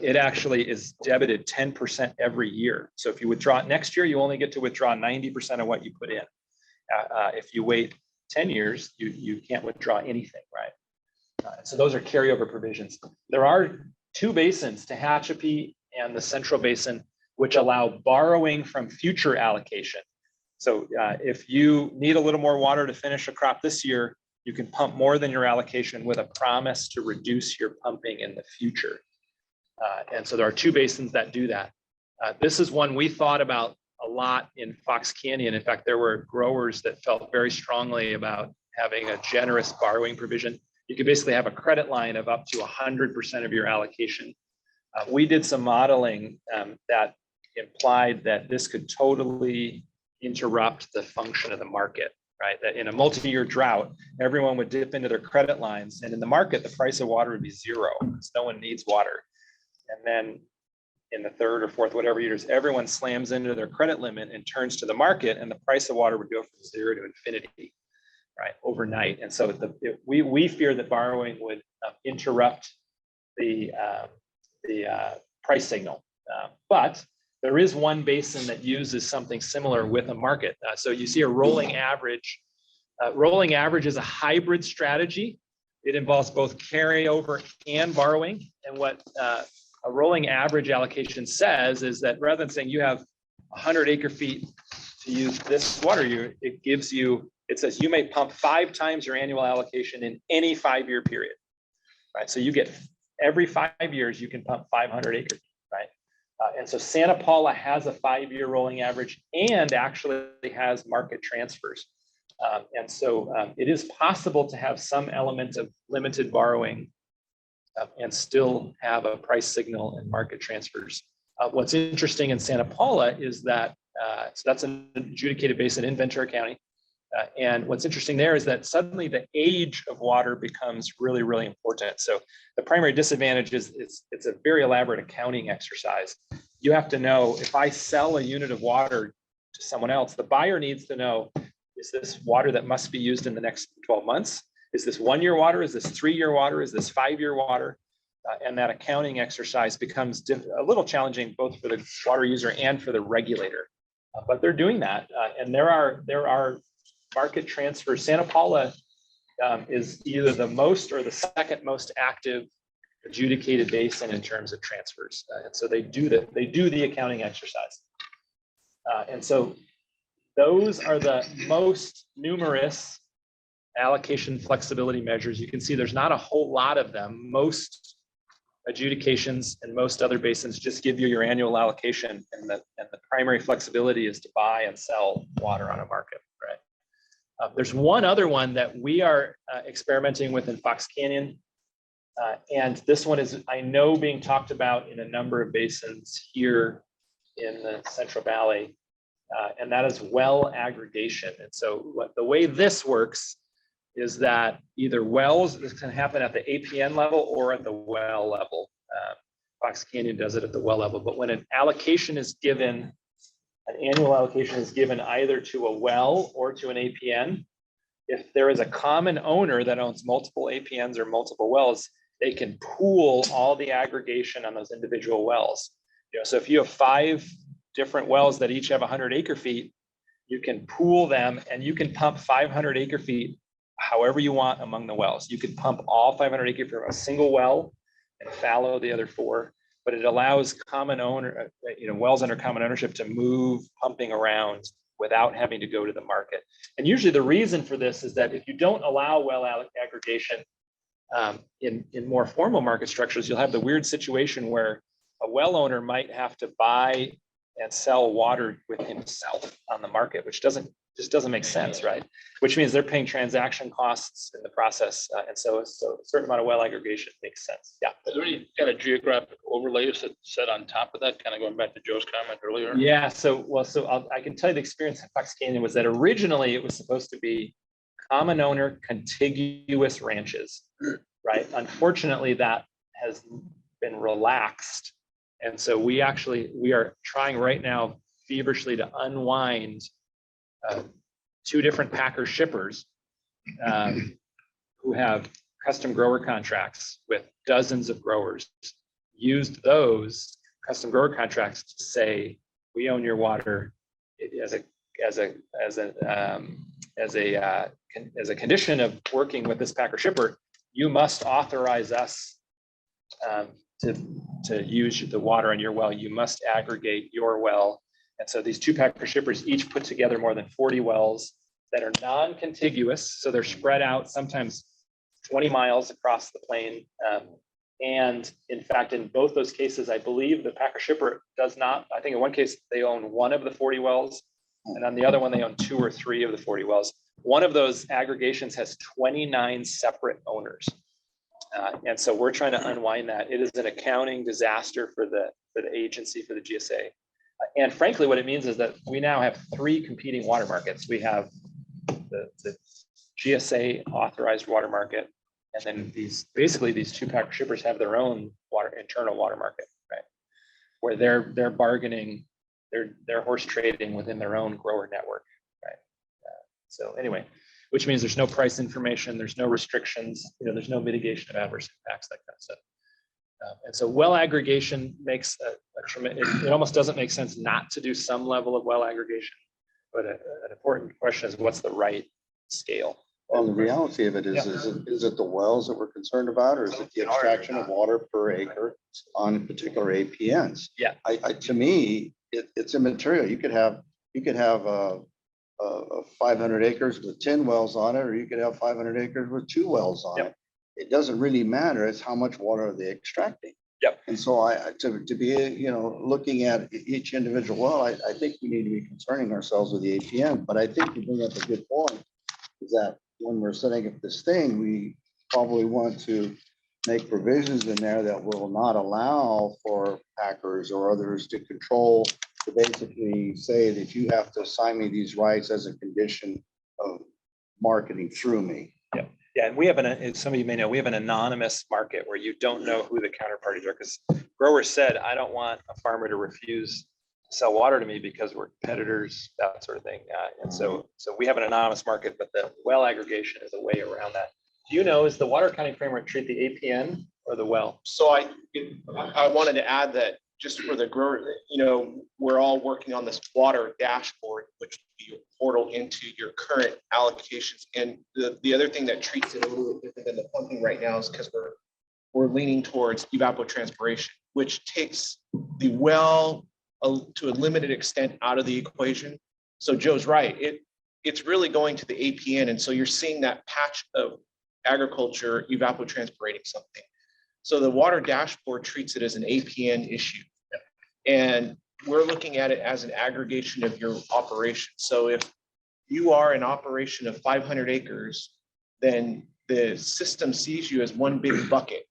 it actually is debited 10% every year. So if you withdraw it next year, you only get to withdraw 90% of what you put in. If you wait 10 years, you can't withdraw anything, right? So those are carryover provisions. There are 2 basins, Tehachapi and the Central Basin, which allow borrowing from future allocation. So if you need a little more water to finish a crop this year, you can pump more than your allocation with a promise to reduce your pumping in the future. And so there are 2 basins that do that. This is one we thought about a lot in Fox Canyon. In fact, there were growers that felt very strongly about having a generous borrowing provision. You could basically have a credit line of up to 100% of your allocation We did some modeling that implied that this could totally interrupt the function of the market, right? That in a multi-year drought, everyone would dip into their credit lines, and in the market, the price of water would be zero because no one needs water. And then in the third or fourth, whatever years, everyone slams into their credit limit and turns to the market, and the price of water would go from zero to infinity, right, overnight. And so we fear that borrowing would interrupt the price signal. But there is one basin that uses something similar with a market. So you see a rolling average. Rolling average is a hybrid strategy. It involves both carryover and borrowing. And what a rolling average allocation says is that rather than saying you have 100 acre-feet to use this water, it says you may pump 5 times your annual allocation in any 5-year period, right? So you get every 5 years, you can pump 500 acre-feet, right? And so Santa Paula has a 5-year rolling average and actually has market transfers. And so it is possible to have some element of limited borrowing and still have a price signal and market transfers. What's interesting in Santa Paula is that, so that's an adjudicated basin in Ventura County. And what's interesting there is that suddenly the age of water becomes really, really important. So the primary disadvantage is it's a very elaborate accounting exercise. You have to know, if I sell a unit of water to someone else, the buyer needs to know, is this water that must be used in the next 12 months? Is this 1-year water? Is this 3-year water? Is this 5-year water? And that accounting exercise becomes a little challenging both for the water user and for the regulator. But they're doing that. And there are market transfers. Santa Paula is either the most or the second most active adjudicated basin in terms of transfers. And so they do the accounting exercise. And so those are the most numerous allocation flexibility measures. You can see there's not a whole lot of them. Most adjudications and most other basins just give you your annual allocation, and the primary flexibility is to buy and sell water on a market, right? There's one other one that we are experimenting with in Fox Canyon. And this one is, I know, being talked about in a number of basins here in the Central Valley, and that is well aggregation. And so the way this works is that either wells, this can happen at the APN level or at the well level. Fox Canyon does it at the well level, but when an allocation is given, an annual allocation is given either to a well or to an APN, if there is a common owner that owns multiple APNs or multiple wells, they can pool all the aggregation on those individual wells. So if you have 5 different wells that each have 100 acre-feet, you can pool them and you can pump 500 acre-feet however you want among the wells. You could pump all 500 acre from a single well and fallow the other 4, but it allows common owner, wells under common ownership to move pumping around without having to go to the market. And usually the reason for this is that if you don't allow well aggregation in more formal market structures, you'll have the weird situation where a well owner might have to buy and sell water with himself on the market, which just doesn't make sense, right? Which means they're paying transaction costs in the process. And so a certain amount of well aggregation makes sense. Yeah. Is there any kind of geographic overlays that set on top of that, kind of going back to Joe's comment earlier? Yeah, I can tell you the experience at Fox Canyon was that originally it was supposed to be common owner contiguous ranches, right? Unfortunately, that has been relaxed. And so we are trying right now feverishly to unwind 2 different packer shippers who have custom grower contracts with dozens of growers, used those custom grower contracts to say, we own your water as a condition of working with this packer shipper. You must authorize us to use the water on your well. You must aggregate your well. And so these 2 packer shippers each put together more than 40 wells that are non-contiguous. So they're spread out sometimes 20 miles across the plain. And in fact, in both those cases, I believe the packer shipper does not, I think in one case, they own 1 of the 40 wells. And on the other one, they own 2 or 3 of the 40 wells. One of those aggregations has 29 separate owners. And so we're trying to unwind that. It is an accounting disaster for the agency, for the GSA. And frankly, what it means is that we now have 3 competing water markets. We have the GSA authorized water market, and then basically these 2 packer shippers have their own internal water market, right? Where they're bargaining, they're horse trading within their own grower network, right? So anyway, which means there's no price information, there's no restrictions, there's no mitigation of adverse impacts, that kind of stuff. And so well aggregation makes a tremendous, it almost doesn't make sense not to do some level of well aggregation, but an important question is what's the right scale? Well, the reality of it is it the wells that we're concerned about, or is it the extraction of water per acre on particular APNs? Yeah. To me, it's immaterial. You could have 500 acres with 10 wells on it, or you could have 500 acres with 2 wells on it. It doesn't really matter. It's how much water are they extracting. Yep. And so to be, looking at each individual well, I think we need to be concerning ourselves with the APN. But I think you bring up a good point, is that when we're setting up this thing, we probably want to make provisions in there that will not allow for packers or others to control, to basically say that you have to assign me these rights as a condition of marketing through me. Yeah, and we have as some of you may know, we have an anonymous market where you don't know who the counterparties are, because growers said, I don't want a farmer to refuse to sell water to me because we're competitors, that sort of thing. And so we have an anonymous market, but the well aggregation is a way around that. Do you know, is the water accounting framework treat the APN or the well? So I wanted to add that just for the grower, we're all working on this water dashboard, which will be your portal into your current allocations. And the other thing that treats it a little bit different than the pumping right now is because we're leaning towards evapotranspiration, which takes the well to a limited extent out of the equation. So Joe's right. It's really going to the APN. And so you're seeing that patch of agriculture evapotranspirating something. So the water dashboard treats it as an APN issue. And we're looking at it as an aggregation of your operation. So if you are an operation of 500 acres, then the system sees you as one big bucket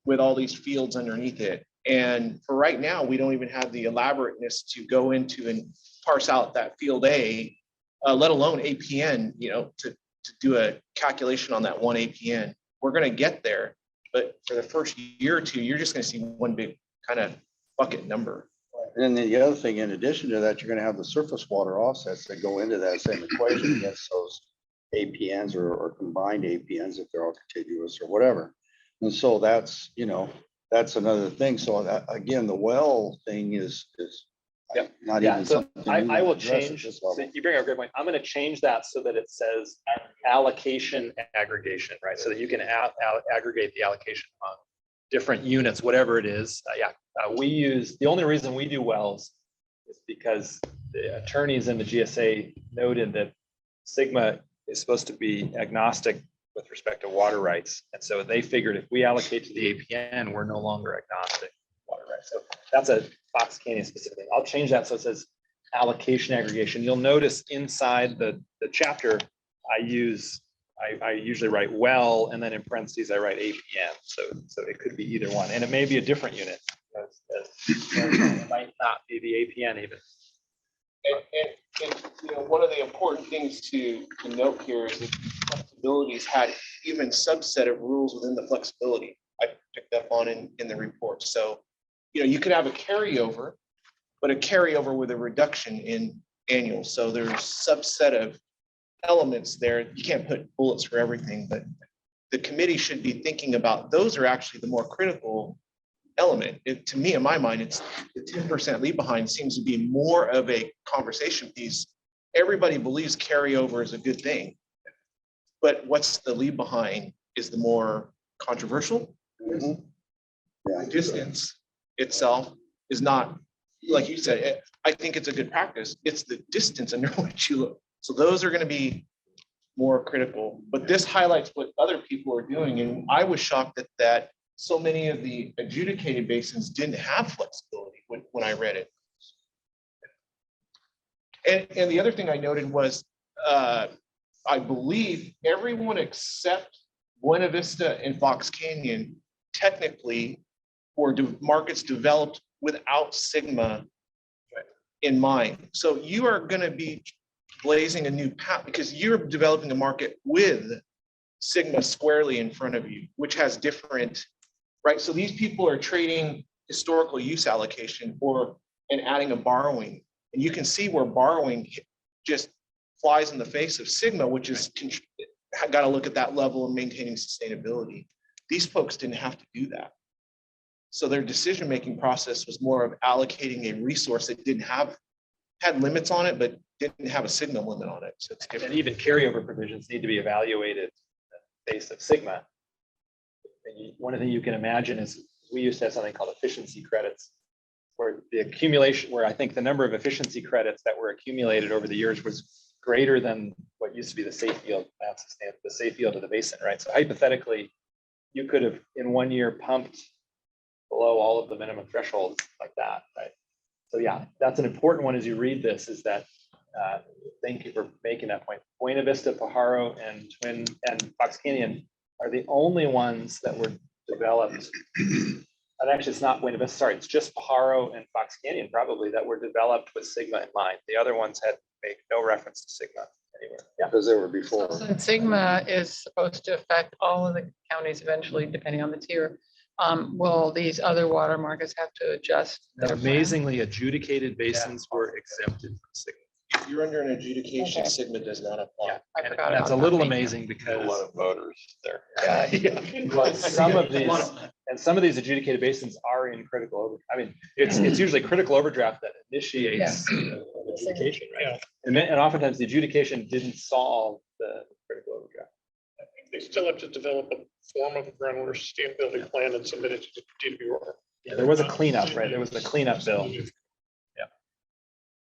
with all these fields underneath it. And for right now, we don't even have the elaborateness to go into and parse out that field A, let alone APN, to do a calculation on that one APN. We're going to get there. But for the first year or 2, you're just going to see one big kind of bucket number. And then the other thing, in addition to that, you're going to have the surface water offsets that go into that same equation against those APNs or combined APNs if they're all contiguous or whatever. And so that's another thing. So that, again, the well thing is not even something. I will change. So you bring up a great point. I'm going to change that so that it says allocation aggregation, right? So that you can aggregate the allocation on different units, whatever it is. The only reason we do wells is because the attorneys in the GSA noted that Sigma is supposed to be agnostic with respect to water rights. And so they figured if we allocate to the APN, we're no longer agnostic water rights. So that's a Fox Canyon specific thing. I'll change that so it says allocation aggregation. You'll notice inside the chapter, I usually write well, and then in parentheses, I write APN. So it could be either one, and it may be a different unit. It might not be the APN even. And one of the important things to note here is that flexibilities had even subset of rules within the flexibility. I picked up on in the report. So, you could have a carryover, but a carryover with a reduction in annual. So there's subset of elements there. You can't put bullets for everything, but the committee should be thinking about those are actually the more critical element. To me, in my mind, it's the 10% leave behind seems to be more of a conversation piece. Everybody believes carryover is a good thing, but what's the leave behind is the more controversial. Mhm. Yeah. Distance itself is not, like you said, I think it's a good practice. It's the distance under which you look. So those are going to be more critical, but this highlights what other people are doing. And I was shocked that so many of the adjudicated basins didn't have flexibility when I read it. And the other thing I noted was, I believe everyone except Buena Vista and Fox Canyon technically were markets developed without Sigma in mind. So you are going to be blazing a new path because you're developing a market with Sigma squarely in front of you, which has different, right? So these people are trading historical use allocation and adding a borrowing. And you can see where borrowing just flies in the face of Sigma, which is got to look at that level of maintaining sustainability. These folks didn't have to do that. So their decision-making process was more of allocating a resource that had limits on it, but didn't have a Sigma limit on it. So it's different. And even carryover provisions need to be evaluated in the face of Sigma. And one of the things you can imagine is we used to have something called efficiency credits, where the accumulation, where I think the number of efficiency credits that were accumulated over the years was greater than what used to be the safe yield, the safe yield of the basin, right? So hypothetically, you could have in 1 year pumped below all of the minimum thresholds like that, right? So yeah, that's an important one as you read this, is that, thank you for making that point. Buena Vista, Pajaro, and Fox Canyon are the only ones that were developed. And actually, it's not Buena Vista, sorry, it's just Pajaro and Fox Canyon probably that were developed with Sigma in mind. The other ones had made no reference to Sigma anywhere. Yeah. Because they were before. Since Sigma is supposed to affect all of the counties eventually, depending on the tier, will these other water markets have to adjust their plan? Amazingly, adjudicated basins were exempted from Sigma. If you're under an adjudication, Okay. Sigma does not apply. Yeah, I and forgot that's a about little that. amazing A because lot of voters there. but some of these adjudicated basins are in critical over. I mean, it's usually critical overdraft that initiates adjudication, right? And oftentimes the adjudication didn't solve the critical overdraft. They still have to develop a form of a groundwater sustainability plan and submit it to DWR. Yeah, there was a cleanup, right? There was a cleanup bill.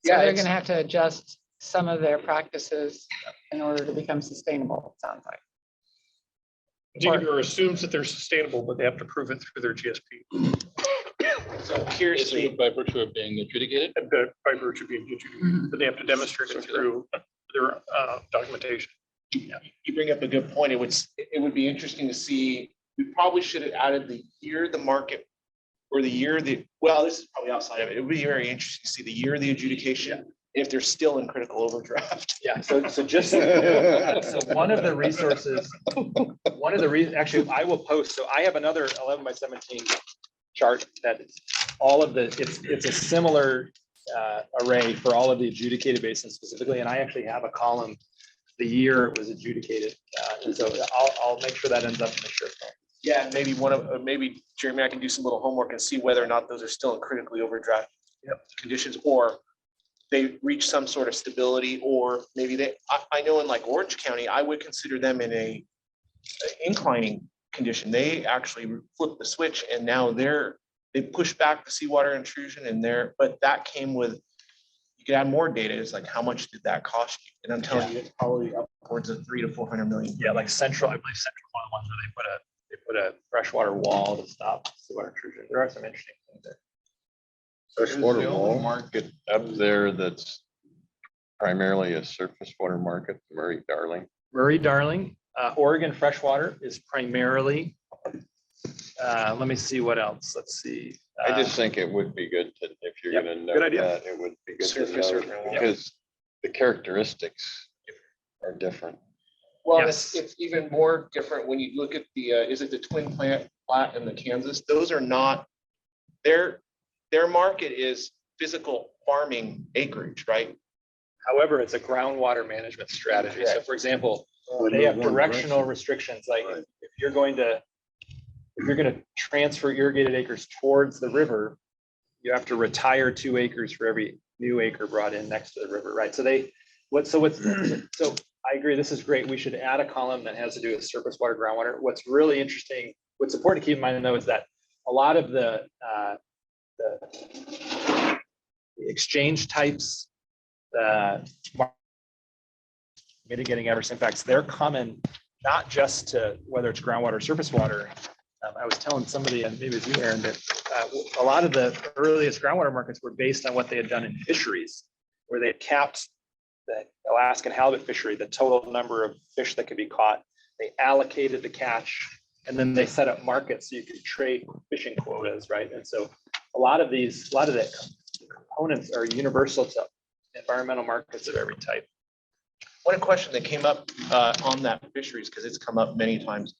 So Yeah, they're it's- gonna have to adjust some of their practices in order to become sustainable, it sounds like. DWR assumes that they're sustainable, but they have to prove it through their GSP. So Is curiously, it by virtue of being adjudicated? And by virtue of being adjudicated, but they have to demonstrate it through their documentation. you bring up a good point. It would be interesting to see, we probably should have added the year the market or the year well, this is probably outside of it. It would be very interesting to see the year of the adjudication, if they're still in critical overdraft. Yeah, so just, so one of the resources, actually, I will post, so I have another 11x17 chart that all of it's a similar array for all of the adjudicated basins specifically, and I actually have a column, the year it was adjudicated, and so I'll make sure that ends up in the shirt. Yeah, maybe maybe Jeremy, I can do some little homework and see whether or not those are still in critically overdraft conditions, or they reach some sort of stability, or maybe I know in like Orange County, I would consider them in a inclining condition. They actually flipped the switch and now they push back the seawater intrusion but that came with, you could add more data. It's like, how much did that cost you? And I'm telling you, it's probably upwards of $300 to $400 million. Yeah, like Central, I believe Central, one of the ones where they put a freshwater wall to stop seawater intrusion. There are some interesting things there. Freshwater Is the wall. only market up there that's primarily a surface water market, Murray-Darling. Murray-Darling, Oregon freshwater is primarily, let me see what else. Let's see. I just think it would be good to, if you're Yep, gonna good know idea. that, it would be good to Surface know, or- because the characteristics are different. Well, Yes. it's even more different when you look at is it the Twin Plant Flat and the Kansas? Those are not, their market is physical farming acreage, right? However, it's a groundwater management strategy. So for example, they have directional restrictions, like Right. if you're going to transfer irrigated acres towards the river, you have to retire 2 acres for every new acre brought in next to the river, right? So I agree, this is great. We should add a column that has to do with surface water, groundwater. What's really interesting, what's important to keep in mind though, is that a lot of the exchange types, the mitigating adverse impacts, they're common not just to whether it's groundwater or surface water. I was telling somebody, and maybe it's you, Aaron, that a lot of the earliest groundwater markets were based on what they had done in fisheries, where they had capped the Alaskan halibut fishery, the total number of fish that could be caught they allocated the catch, and then they set up markets so you could trade fishing quotas, right? And so a lot of the components are universal to environmental markets of every type. One question that came up on that fisheries, because it's come up many times,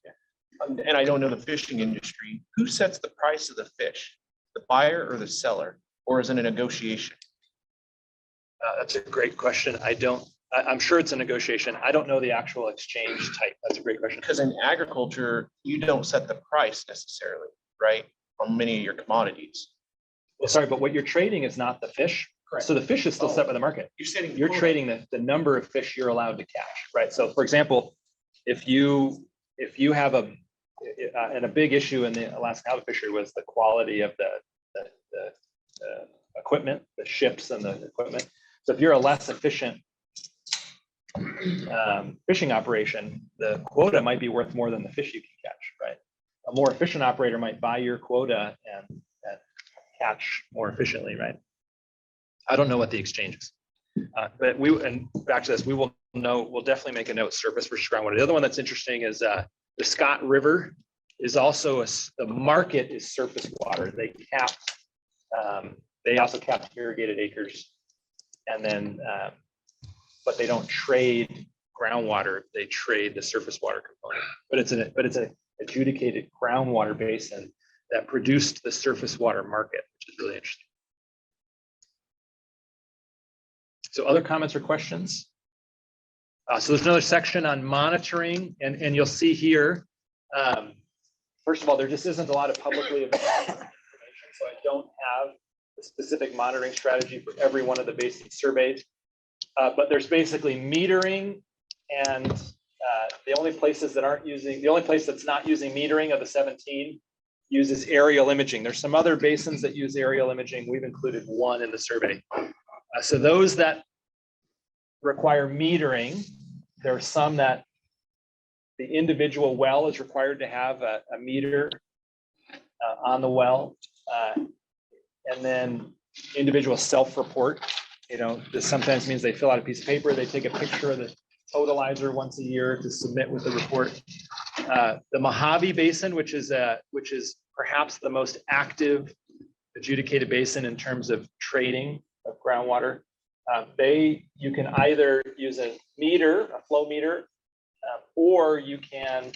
and I don't know the fishing industry, who sets the price of the fish? The buyer or the seller, or is it a negotiation? That's a great question. I'm sure it's a negotiation. I don't know the actual exchange type. That's a great question. Because in agriculture, you don't set the price necessarily, right? On many of your commodities. Well, sorry, but what you're trading is not the fish. Correct. So the fish is still set by the market. You're setting. You're trading the number of fish you're allowed to catch, right? So for example, if you have and a big issue in the Alaska halibut fishery was the quality of the equipment, the ships and the equipment. So if you're a less efficient fishing operation, the quota might be worth more than the fish you can catch, right? A more efficient operator might buy your quota and catch more efficiently, right? I don't know what the exchange is, but and back to this, we'll definitely make a note surface versus groundwater. The other one that's interesting is the Scott River is also the market is surface water. They also cap irrigated acres, and then but they don't trade groundwater. They trade the surface water component. But it's an adjudicated groundwater basin that produced the surface water market, which is really interesting. So other comments or questions? So there's another section on monitoring, and you'll see here, first of all, there just isn't a lot of publicly available information, so I don't have a specific monitoring strategy for every one of the basins surveyed. But there's basically metering, and the only place that's not using metering of the 17 uses aerial imaging. There's some other basins that use aerial imaging. We've included one in the survey. So those that require metering, there are some that the individual well is required to have a meter on the well, and then individual self-report. This sometimes means they fill out a piece of paper, they take a picture of the totalizer once a year to submit with the report. The Mojave Basin, which is perhaps the most active adjudicated basin in terms of trading of groundwater, you can either use a flow meter, or you can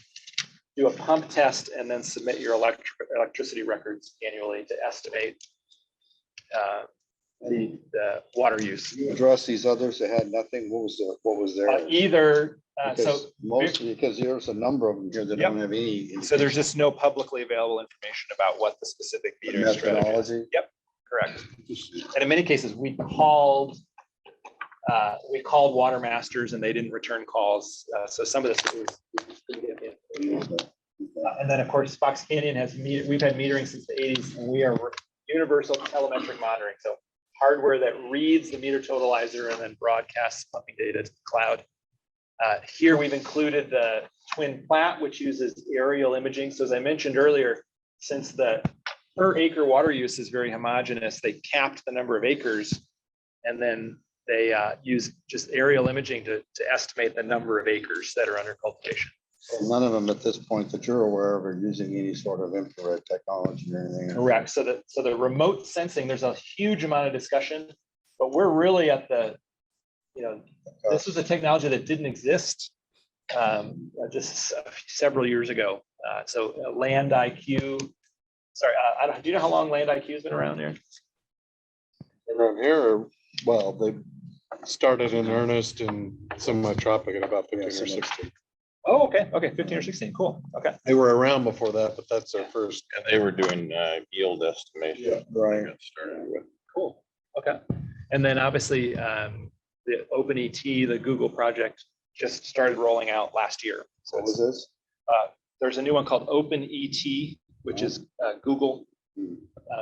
do a pump test and then submit your electricity records annually to estimate the water use. You address these others that had nothing. What was there? Because there's a number of them here that don't have any. So there's just no publicly available information about what the specific metering strategy is. Methodology. Yep, correct. And in many cases, we called water masters and they didn't return calls. So some of this is and then of course Fox Canyon we've had metering since the 80s, and we are universal telemetric monitoring. So hardware that reads the meter totalizer and then broadcasts pumping data to the cloud. Here we've included the Twin Plat, which uses aerial imaging. So as I mentioned earlier, since the per acre water use is very homogeneous, they capped the number of acres, and then they use just aerial imaging to estimate the number of acres that are under cultivation. So none of them at this point that you're aware of are using any sort of infrared technology or anything. Correct. So the remote sensing, there's a huge amount of discussion, but we're really at this was a technology that didn't exist just several years ago. So Land IQ, sorry, do you know how long Land IQ has been around here? Around here, well, they started in earnest in semi-tropic at about 15 or 16. Oh, okay, 15 or 16, cool, okay. They were around before that, but that's their first. And they were doing yield estimation. Yeah, right. Got started with. Cool, okay. And then obviously the OpenET, the Google project, just started rolling out last year. So What was this? there's a new one called OpenET, which is Google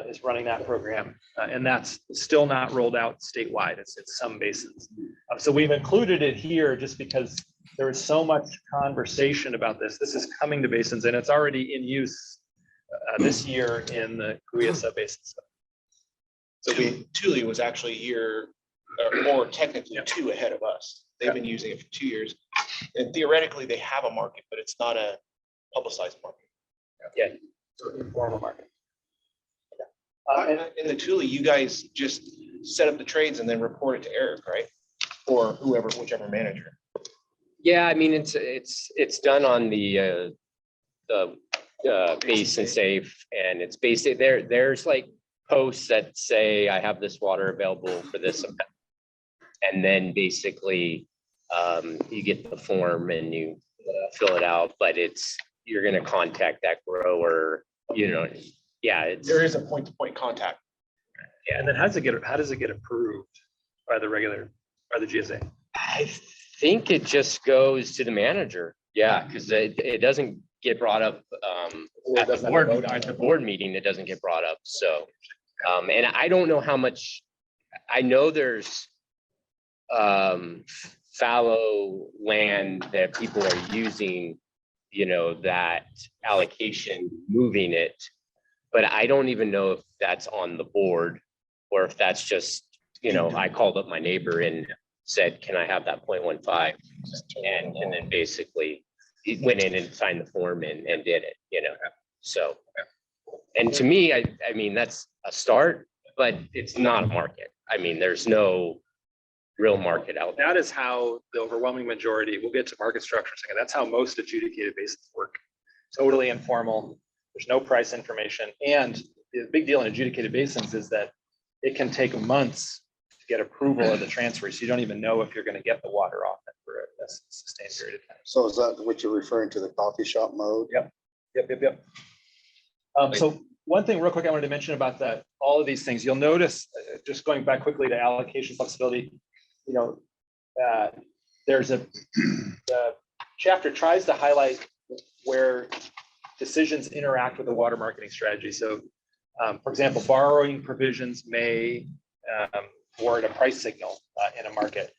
is running that program, and that's still not rolled out statewide. It's some basins. So we've included it here just because there is so much conversation about this. This is coming to basins, and it's already in use this year in the Kaweah Subbasin. So Thule was actually here or technically 2 ahead of us. They've been using it for 2 years. And theoretically, they have a market, but it's not a publicized market. So informal market. In the Thule, you guys just set up the trades and then report it to Eric, right? Or whoever, whichever manager. Yeah, I mean, it's done on the basin safe, and it's basic. There's like posts that say I have this water available for this event. And then basically you get the form and you fill it out, but you're gonna contact that grower, There is a point-to-point contact. Yeah, and then how does it get approved by the GSA? I think it just goes to the manager. Yeah, because it doesn't get brought up at the board meeting. It doesn't get brought up. So, and I don't know how much. I know there's fallow land that people are using, that allocation, moving it, but I don't even know if that's on the board or if that's just, I called up my neighbor and said, can I have that 0.15? And then basically he went in and signed the form and did it, so. And to me, I mean, that's a start, but it's not a market. I mean, there's no real market out there. That is how the overwhelming majority, we'll get to market structure in a second. That's how most adjudicated basins work. Totally informal. There's no price information. And the big deal in adjudicated basins is that it can take months to get approval of the transfer. So you don't even know if you're going to get the water off it for a sustained period of time. So is that what you're referring to, the coffee shop mode? Yep. So one thing real quick I wanted to mention about all of these things, you'll notice, just going back quickly to allocation flexibility, there's the chapter tries to highlight where decisions interact with the water marketing strategy. So, for example, borrowing provisions may thwart a price signal in a market.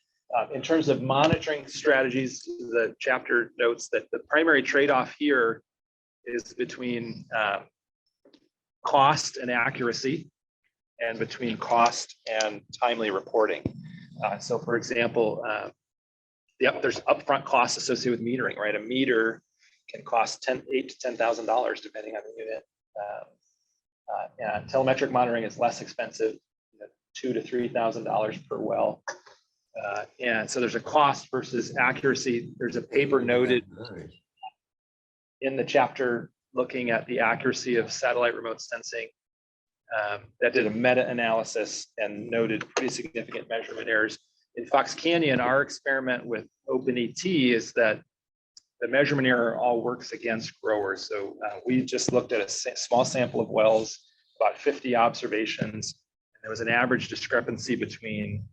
In terms of monitoring strategies, the chapter notes that the primary trade-off here is between cost and accuracy, and between cost and timely reporting. So for example, there's upfront costs associated with metering, right? A meter can cost $8,000 to $10,000 depending on the unit. Telemetric monitoring is less expensive, $2,000 to $3,000 per well. And so there's a cost versus accuracy. There's a paper noted in the chapter looking at the accuracy of satellite remote sensing that did a meta-analysis and noted pretty significant measurement errors. In Fox Canyon, our experiment with OpenET is that the measurement error all works against growers. So we just looked at a small sample of wells, about 50 observations, and there was an average discrepancy between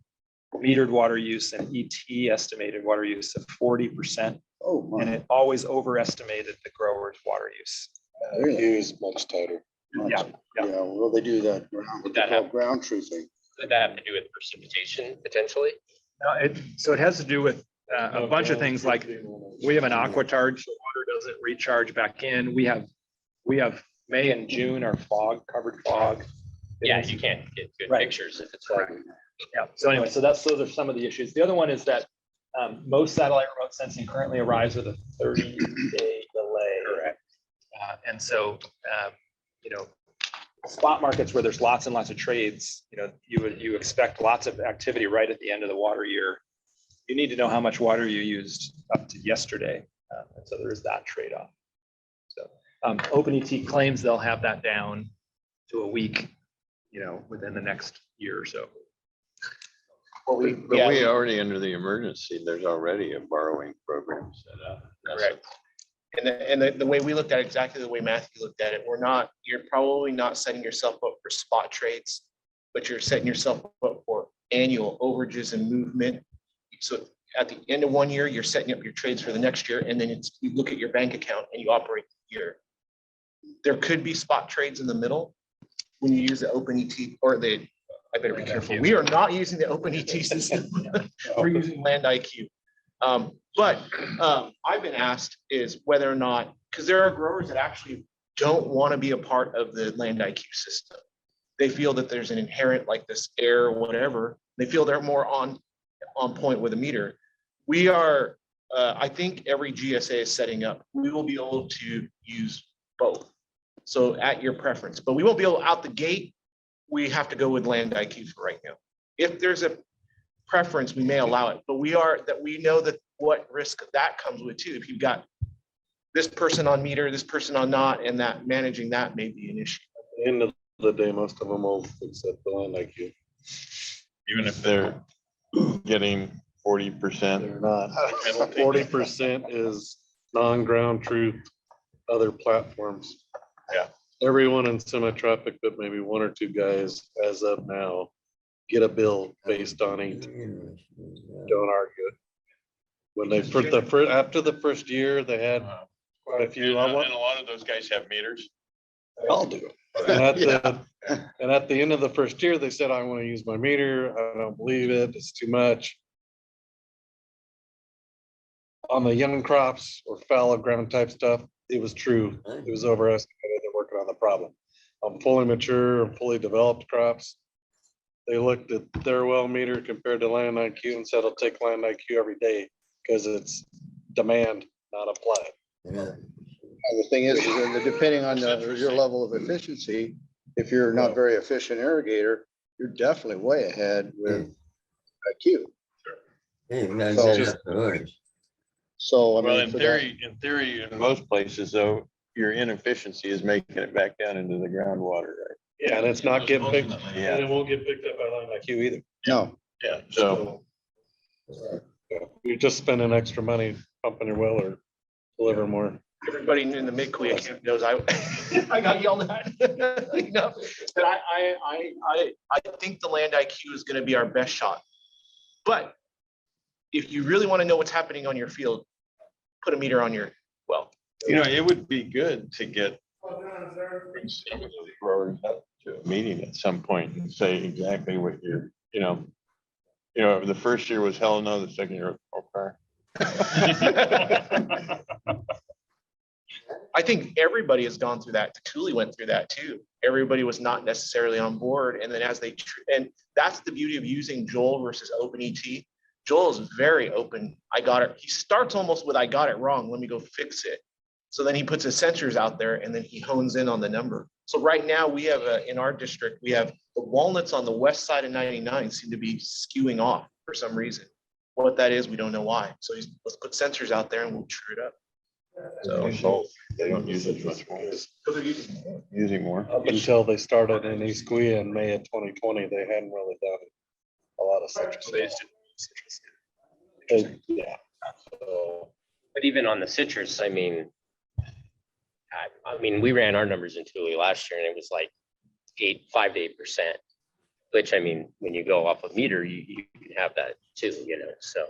metered water use and ET estimated water use of 40%. Oh, And it always overestimated the grower's water use. Is much tighter. Yeah. Well, they do that ground truthing. Would that have to do with precipitation potentially? So it has to do with a bunch of things, like we have an aqua charge, so water doesn't recharge back in. We have May and June are covered fog. Yeah, you can't get good Right. pictures if it's fog. Yeah, so anyway, those are some of the issues. The other one is that most satellite remote sensing currently arrives with a 30-day delay. Correct. And so, spot markets where there's lots and lots of trades, you expect lots of activity right at the end of the water year. You need to know how much water you used up to yesterday. And so there is that trade-off. So OpenET claims they'll have that down to a week, within the next year or so. But we already, under the emergency, there's already a borrowing program set up. Correct. And the way we looked at it, exactly the way Matthew looked at it, you're probably not setting yourself up for spot trades, but you're setting yourself up for annual overages and movement. So at the end of one year, you're setting up your trades for the next year, and then you look at your bank account and you operate the year. There could be spot trades in the middle when you use the OpenET I better be careful. We are not using the OpenET system. We're using Land IQ. But I've been asked is whether or not, because there are growers that actually don't want to be a part of the Land IQ system. They feel that there's an inherent, like this error or whatever, They feel they're more on point with a meter. We are, I think every GSA is setting up, we will be able to use both. So at your preference, but we won't be able out the gate. We have to go with Land IQ for right now. If there's a preference, we may allow it, but we know that what risk that comes with too. If you've got this person on meter, this person on not, and that managing that may be an issue. At the end of the day, most of them will accept the land IQ. Even if they're getting 40%. They're not. 40% is non-ground truth, other platforms. Yeah. Everyone in semi-tropic, but maybe one or two guys as of now, get a bill based on it. Don't argue it. When they put after the first year, they had quite a few. And a lot of those guys have meters. They all do. And at the end of the first year, they said, I want to use my meter. I don't believe it. It's too much. On the young crops or fallow ground type stuff, it was true. It was overestimated. They're working on the problem. On fully mature and fully developed crops, they looked at their well meter compared to land IQ and said, I'll take land IQ every day because it's demand, not applied. And the thing is that depending on your level of efficiency, if you're not very efficient irrigator, you're definitely way ahead with IQ. So, I Well, mean, in for that- theory, in most places though, your inefficiency is making it back down into the groundwater, right? Yeah, and it's not getting picked, and Yeah, it won't get picked up by land IQ either. no, yeah, so, You're just spending extra money pumping your well or deliver more. Everybody in the mid-kaweah camp knows I got yelled at. You know, but I think the land IQ is going to be our best shot. But if you really want to know what's happening on your field, put a meter on your well. it would be good to get some of those growers up to a meeting at some point and say exactly what you're, the first year was hell no, the second year was okay. I think everybody has gone through that. Cooley went through that too. Everybody was not necessarily on board. And then and that's the beauty of using Joel versus OpenET. Joel is very open. I got it. He starts almost with, I got it wrong. Let me go fix it. So then he puts his sensors out there and then he hones in on the number. So right now we have in our district, we have the walnuts on the west side of 99 seem to be skewing off for some reason. What that is, we don't know why. So let's put sensors out there and we'll true it up. So they don't use it much more. Using more. Up until they started in East Kaweah in May of 2020, they hadn't really done a lot of citrus. Yeah. So, But even on the citrus, I mean, we ran our numbers in Thule last year and it was like 5 to 8%, which I mean, when you go off a meter, you can have that too, so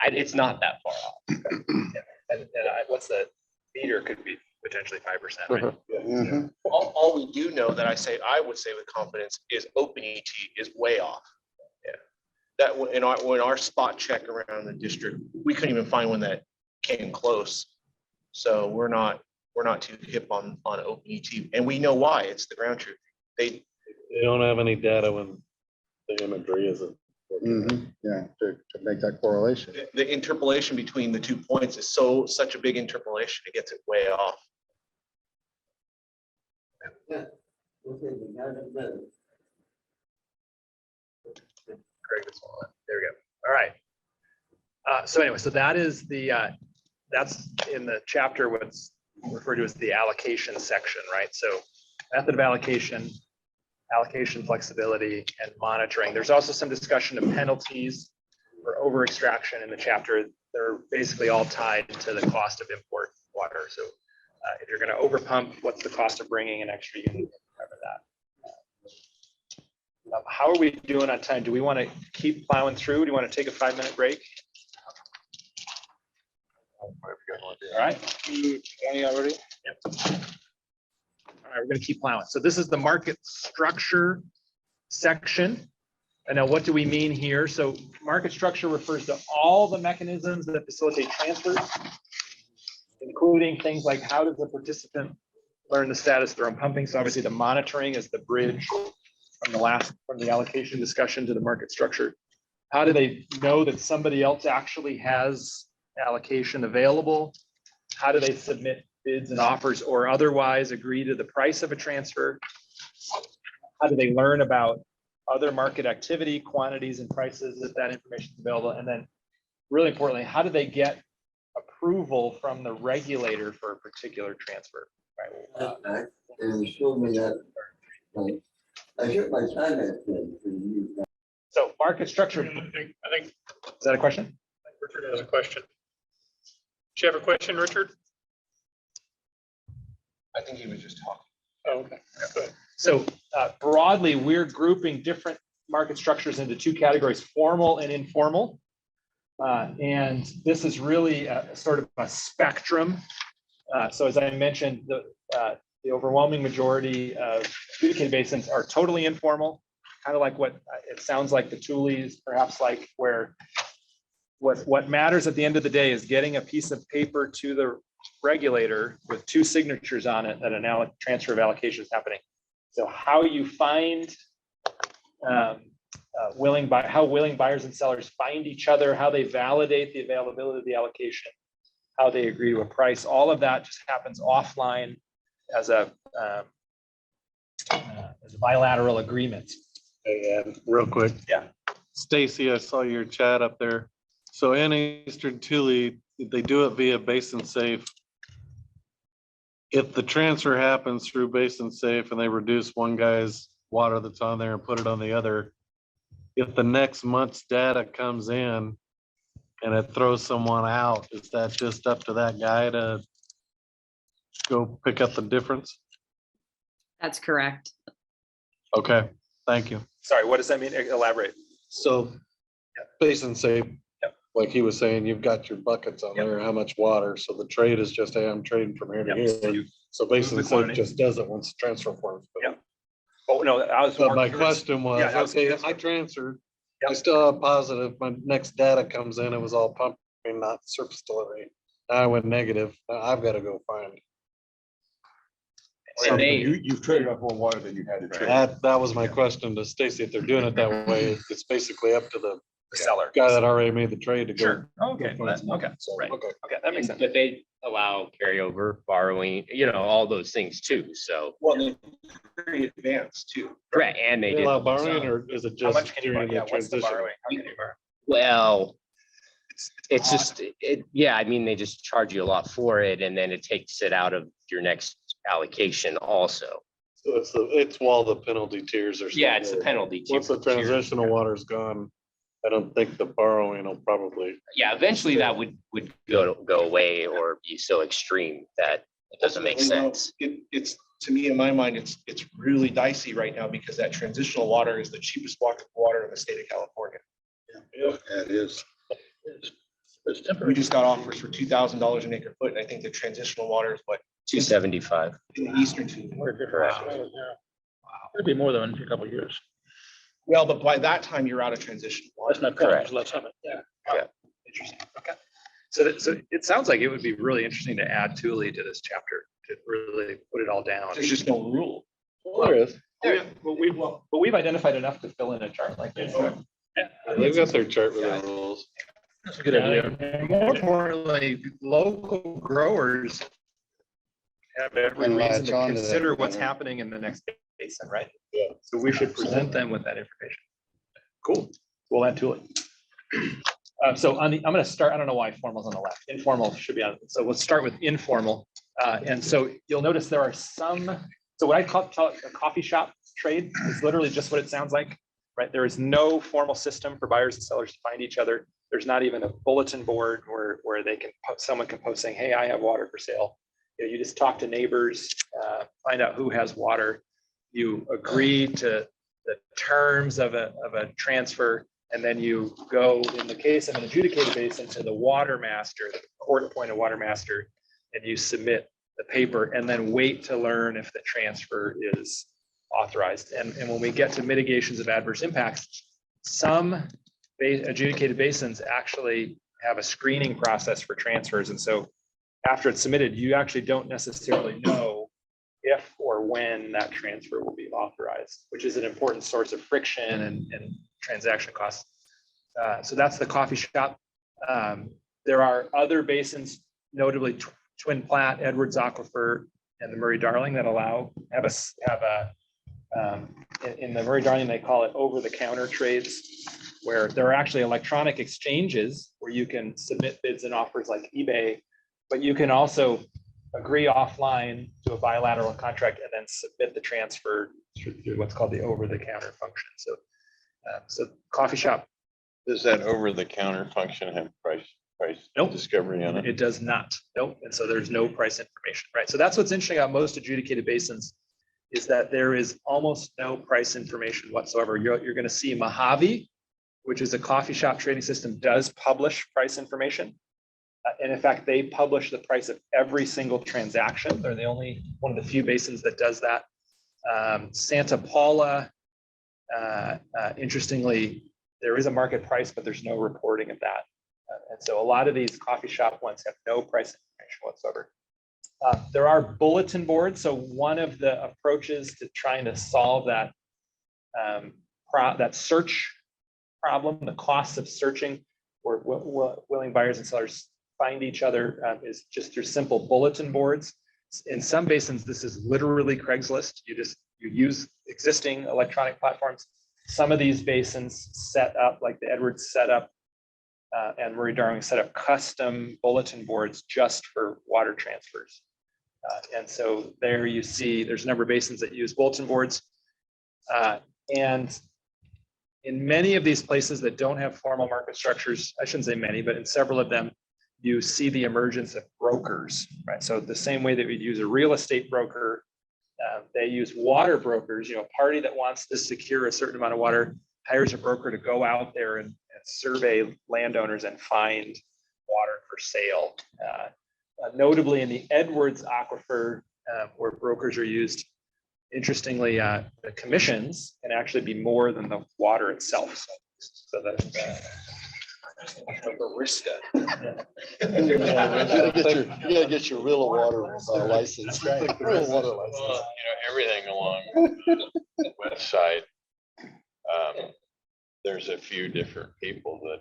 it's not that far off. And what's the meter could be potentially 5%, right? mhm. All we do know that I would say with confidence is OpenET is way off. Yeah. That in our spot check around the district, we couldn't even find one that came close. So we're not too hip on OpenET, and we know why. It's the ground truth. they don't have any data when the imagery isn't. Mhm. Yeah, to make that correlation. The interpolation between the 2 points is such a big interpolation, it gets it way off. Greg is on. There we go. All right. So anyway, so that is that's in the chapter what's referred to as the allocation section, right? So method of allocation flexibility, and monitoring. There's also some discussion of penalties for over extraction in the chapter. They're basically all tied to the cost of import water. So if you're going to overpump, what's the cost of bringing an extra unit? Cover that. How are we doing on time? Do we want to keep plowing through? Do you want to take a 5-minute break? All right. Already? Yep. All right, we're going to keep plowing. So this is the market structure section. And now what do we mean here? So market structure refers to all the mechanisms that facilitate transfers, including things like how does the participant learn the status of their own pumping? So obviously the monitoring is the bridge from the allocation discussion to the market structure How do they know that somebody else actually has allocation available? How do they submit bids and offers or otherwise agree to the price of a transfer? How do they learn about other market activity, quantities and prices if that information is available? And then really importantly, how do they get approval from the regulator for a particular transfer? Right. And show me that. I took my time at it. So market structure, I think is that a question? Richard has a question. Do you have a question, Richard? I think he was just talking. Oh, okay. Good. So broadly, we're grouping different market structures into two categories, formal and informal. And this is really a sort of a spectrum. So as I mentioned, the overwhelming majority of adjudicated basins are totally informal, kind of like what it sounds like the Thule's, perhaps like where what matters at the end of the day is getting a piece of paper to the regulator with two signatures on it that a transfer of allocation is happening. So how you find how willing buyers and sellers find each other, how they validate the availability of the allocation, how they agree to a price, all of that just happens offline as a bilateral agreement. And real quick. Yeah. Stacy, I saw your chat up there. So in Eastern Thule, they do it via Basin Safe. If the transfer happens through Basin Safe and they reduce one guy's water that's on there and put it on the other, if the next month's data comes in and it throws someone out, is that just up to that guy to go pick up the difference? That's correct. Okay, thank you. Sorry, what does that mean? Elaborate. So Basin Safe, Yep. like he was saying, you've got your buckets on Yep. there, how much water. So the trade is just, hey, I'm trading from here to Yep. So here. you So Basin the Safe quantity. just does it once the transfer forms. Yep. Oh, no, I was. But more my curious. question was, Yeah, I was okay, curious. I transferred, I Yep. still have positive, my next data comes in, it was all pumping, not surface delivery. Now I went negative, now I've got to go find. And they- You've traded up more water than you had to trade. That was my question to Stacy, if they're doing it that way, it's basically up to the The seller. guy that already made the trade to go. Sure. Okay. go find some. Okay. So, Right. okay. Okay. That makes sense. But they allow carryover, borrowing, all those things too. So, Well, they very advanced too. correct, and they They did. allow borrowing, or is it How just much can you borrow? during Yeah, the what's the transition? borrowing? How can you borrow? Well, it's just, yeah, I mean, they just charge you a lot for it and then it takes it out of your next allocation also. So it's while the penalty tiers are. Yeah, it's the penalty. Once the transitional water's gone, I don't think the borrowing will probably. Yeah, eventually that would go away or be so extreme that it doesn't make sense. It's, to me, in my mind, it's really dicey right now because that transitional water is the cheapest water in the state of California. Yeah, it is. It's temporary. We just got offers for $2,000 an acre foot, and I think the transitional water is what, 275. in the eastern two. Correct. It'd be more than a couple of years. Well, but by that time, you're out of transition. That's my point. Correct. Let's have it. Yeah. Interesting. Okay. So it sounds like it would be really interesting to add Thule to this chapter to really put it all down. There's just no rule. Well, there is. Yeah, but we've identified enough to fill in a chart like this. They've got their chart with their rules. That's a good idea. And more importantly, local growers have every And reason latch to on to that consider what's better. happening in the next basin, right? Yeah. So we should present them with that information. Cool. We'll add to it. So I'm going to start, I don't know why formal's on the left. Informal should be on. So let's start with informal. And so you'll notice there are some, so what I call a coffee shop trade is literally just what it sounds like, right? There is no formal system for buyers and sellers to find each other. There's not even a bulletin board where they can, someone can post saying, hey, I have water for sale. You just talk to neighbors, find out who has water. You agree to the terms of a transfer, and then you go, in the case of an adjudicated basin, to the water master, the court-appointed water master, and you submit the paper, and then wait to learn if the transfer is authorized. And when we get to mitigations of adverse impacts, some adjudicated basins actually have a screening process for transfers, and so after it's submitted, you actually don't necessarily know if or when that transfer will be authorized, which is an important source of friction and transaction costs. So that's the coffee shop. There are other basins, notably Twin Platte, Edwards Aquifer, and the Murray Darling that in the Murray Darling, they call it over-the-counter trades, where there are actually electronic exchanges where you can submit bids and offers like eBay, but you can also agree offline to a bilateral contract and then submit the transfer through what's called the over-the-counter function. So coffee shop. Does that over-the-counter function have price Nope. discovery on it? It does not. Nope. And so there's no price information, right? So that's what's interesting about most adjudicated basins is that there is almost no price information whatsoever. You're going to see Mojave, which is a coffee shop trading system, does publish price information. And in fact, they publish the price of every single transaction. They're the only one of the few basins that does that. Santa Paula, interestingly, there is a market price, but there's no reporting of that. And so a lot of these coffee shop ones have no price information whatsoever. There are bulletin boards. So one of the approaches to trying to solve that that search problem, the costs of searching, where willing buyers and sellers find each other, is just through simple bulletin boards. In some basins, this is literally Craigslist. You use existing electronic platforms. Some of these basins set up, like the Edwards set up, and Murray Darling set up custom bulletin boards just for water transfers. And so there you see there's a number of basins that use bulletin boards. And in many of these places that don't have formal market structures, I shouldn't say many, but in several of them, you see the emergence of brokers, right? So the same way that we'd use a real estate broker, they use water brokers. A party that wants to secure a certain amount of water hires a broker to go out there and survey landowners and find water for sale. Notably in the Edwards Aquifer, where brokers are used, interestingly, the commissions can actually be more than the water itself. So that barista. You gotta get your real water license. Real water license. Well, everything along the west side, there's a few different people that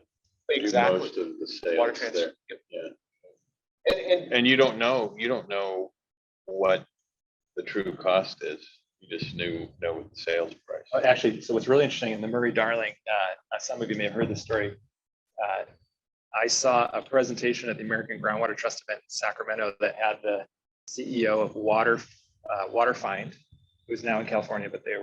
do most of the sales Water transfer. there. Yeah. And you don't know what the true cost is. You just know the sales price. Actually, so what's really interesting in the Murray Darling, some of you may have heard this story. I saw a presentation at the American Groundwater Trust event in Sacramento that had the CEO of Waterfind, who's now in California, but they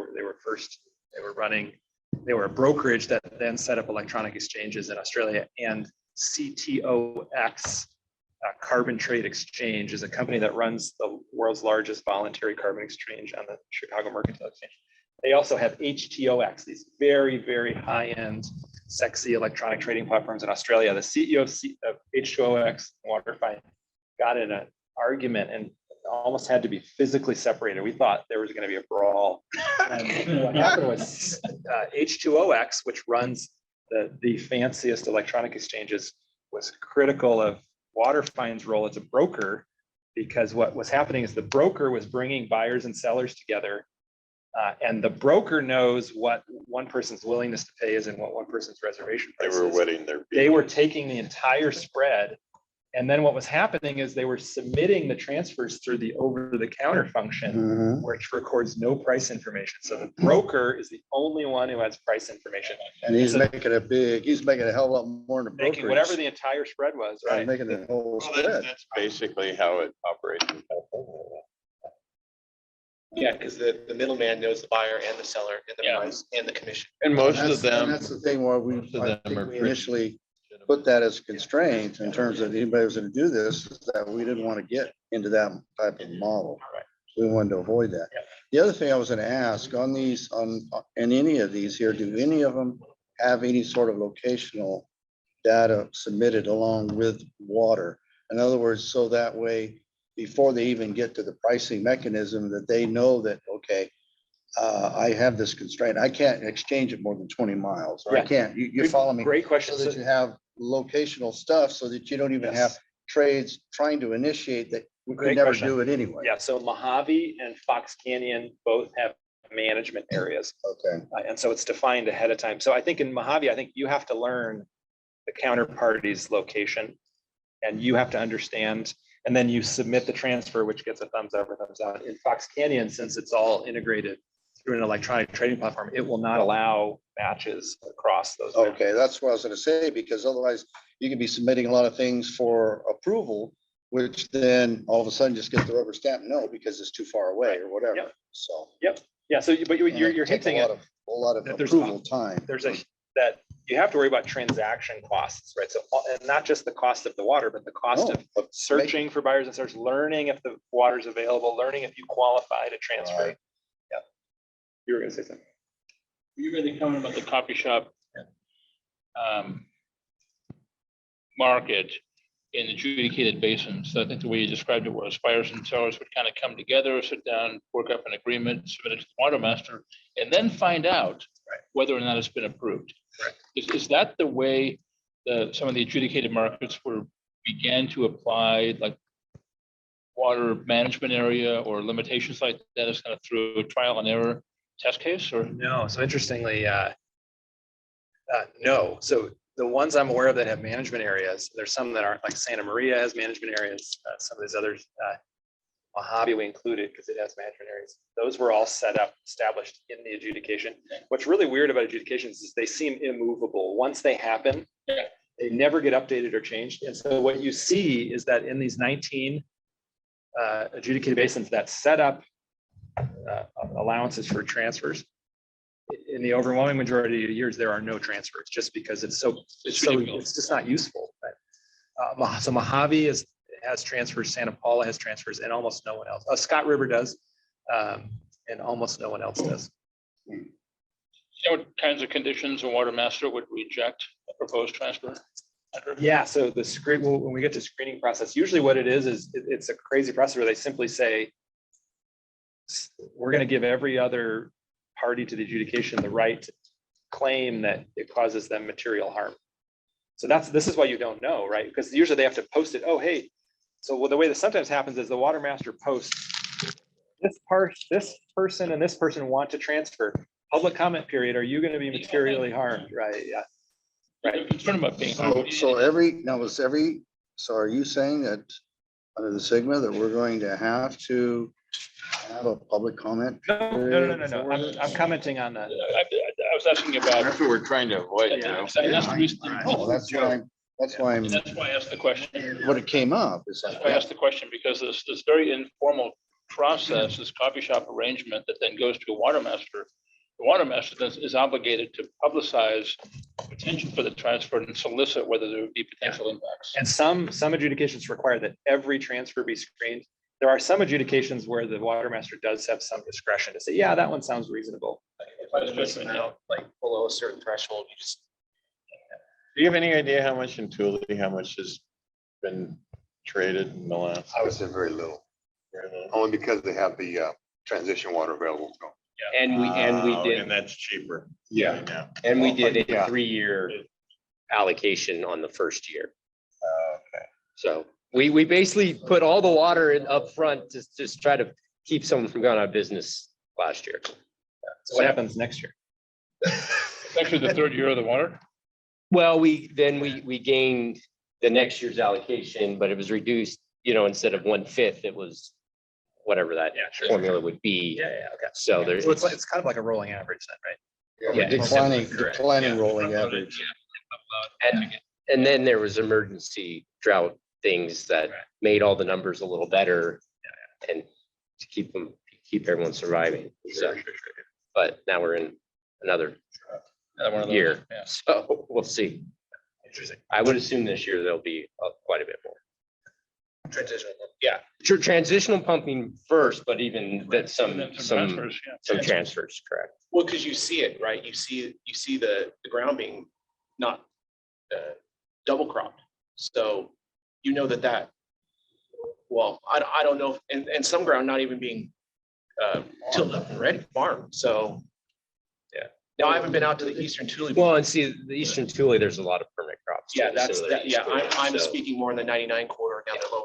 were a brokerage that then set up electronic exchanges in Australia, and CTOX, Carbon Trade Exchange, is a company that runs the world's largest voluntary carbon exchange on the Chicago Mercantile Exchange. They also have HTOX, these very, very high-end, sexy electronic trading platforms in Australia. The CEO of H2OX, Waterfind, got in an argument and almost had to be physically separated. We thought there was going to be a brawl. And what happened was H2OX, which runs the fanciest electronic exchanges, was critical of Waterfind's role as a broker, because what was happening is the broker was bringing buyers and sellers together. And the broker knows what one person's willingness to pay is and what one person's reservation price is. They were wetting their beak. They were taking the entire spread. And then what was happening is they were submitting the transfers through the over-the-counter function, which records no price information. So the broker is the only one who has price information. And he's making a hell of a lot more than a brokerage. Making whatever the entire spread was, right? Making the whole spread. That's basically how it operates in California. Yeah, because the middleman knows the buyer and the seller and the price and the commission. And most And of them. that's the thing where most of them are we pretty initially put that as a constraint in terms of anybody was going to do this, is that we didn't want to get into that type of model. We wanted to avoid that. The other thing I was going to ask on these, in any of these here, do any of them have any sort of locational data submitted along with water? In other words, so that way, before they even get to the pricing mechanism, that they know that, okay, I have this constraint. I can't exchange it more than 20 miles, or I can't. You follow me? Great question. So that you have locational stuff so that you don't even have trades trying to initiate that we could never do it anyway. Yeah, so Mojave and Fox Canyon both have management areas. Okay. And so it's defined ahead of time. So I think in Mojave, I think you have to learn the counterparty's location and you have to understand, and then you submit the transfer, which gets a thumbs up or thumbs down. In Fox Canyon, since it's all integrated through an electronic trading platform, it will not allow matches across those. boundaries. Okay, that's what I was gonna say, because otherwise you could be submitting a lot of things for approval, which then all of a sudden just get the rubber stamp, no, because it's too far away or whatever, Yep. so. Yep. Yeah. So, but you're Take hinting a at lot of A lot of that there's approval time. there's a that you have to worry about transaction costs, right? So, and not just the cost of the water, but the cost of but searching for buyers and sellers, learning if the water's available, learning if you qualify to transfer. Right. Yeah. You were gonna say something. You made the comment about the coffee shop market in adjudicated basins. So I think the way you described it was buyers and sellers would kind of come together, sit down, work up an agreement, submit it to the water master, and then find out whether or not it's been approved. Is that the way some of the adjudicated markets began to apply, like water management area or limitations like that, is kind of through a trial and error test case, or? No. So interestingly, no. So the ones I'm aware of that have management areas, there's some that aren't, like Santa Maria has management areas. Some of these others, Mojave we included because it has management areas. Those were all set up, established in the adjudication. What's really weird about adjudications is they seem immovable. Once they happen, they never get updated or changed. And so what you see is that in these 19 adjudicated basins that set up allowances for transfers, in the overwhelming majority of years, there are no transfers just because it's just not useful. Right? So Mojave has transfers, Santa Paula has transfers, and almost no one else. Scott River does, and almost no one else does. You know what kinds of conditions a water master would reject a proposed transfer? Yeah, so the screen, when we get to screening process, usually what it is it's a crazy process where they simply say, we're going to give every other party to the adjudication the right to claim that it causes them material harm. So this is why you don't know, right? Because usually they have to post it. Oh, hey. So the way that sometimes happens is the water master posts this person and this person want to transfer. Public comment period. Are you going to be materially harmed? Right. Yeah. Right. Concerned about being. So so are you saying that under the Sigma that we're going to have to have a public comment? No. I'm commenting on that. I was asking about. That's what we're trying to avoid, you know? Oh, that's why I asked the question. what it came up is like. I asked the question because this very informal process, this coffee shop arrangement that then goes to a water master. The water master is obligated to publicize potential for the transfer and solicit whether there would be potential impacts. And some adjudications require that every transfer be screened. There are some adjudications where the water master does have some discretion to say, yeah, that one sounds reasonable. If I was missing out, like below a certain threshold, you just. Do you have any idea how much in Thule, how much has been traded in the last? I would say very little, only because they have the transition water available. And we did, And that's cheaper. Yeah. Now. and we did a Yeah. 3-year allocation on the first year. Okay. So we basically put all the water in up front to just try to keep someone from going out of business last year. So what happens next year? It's actually the third year of the water. Well, we gained the next year's allocation, but it was reduced, instead of 1/5, it was whatever that formula would be. Yeah. Okay. So there's. So it's kind of like a rolling average then, right? Yeah, Declining rolling average. And then there was emergency drought things that made all the numbers a little better and to keep everyone surviving. So, but now we're in another One of those, year, yeah. so we'll see. Interesting. I would assume this year there'll be quite a bit more. Transitional. Yeah, transitional pumping first, but even that some transfers, yeah. some transfers, correct. Well, because you see it, right? You see the ground being not double cropped. So you know that, well, I don't know, and some ground not even being ready farm. So yeah. Now I haven't been out to the Eastern Thule. Well, and see the Eastern Thule, there's a lot of permanent crops. Yeah, too, that's similar that. to Yeah, East I'm Thule, so- speaking more in the 99 quarter down below.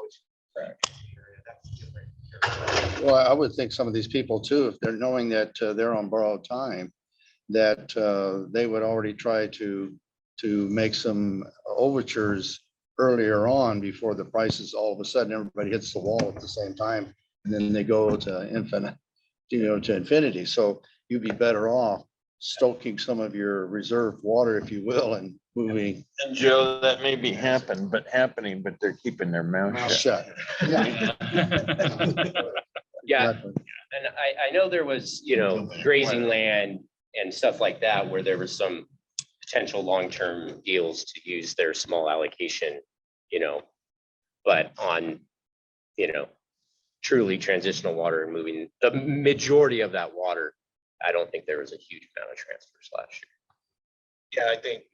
Well, I would think some of these people too, if they're knowing that they're on borrowed time, that they would already try to make some overtures earlier on before the prices, all of a sudden, everybody hits the wall at the same time. And then they go to infinite, to infinity. So you'd be better off stoking some of your reserve water, if you will, and moving. And Joe, that may be happening, but they're keeping their mouth shut. Shut. Yeah, Exactly. and I know there was, grazing land and stuff like that, where there was some potential long-term deals to use their small allocation, but on, truly transitional water and moving the majority of that water, I don't think there was a huge amount of transfers last year. Yeah, I think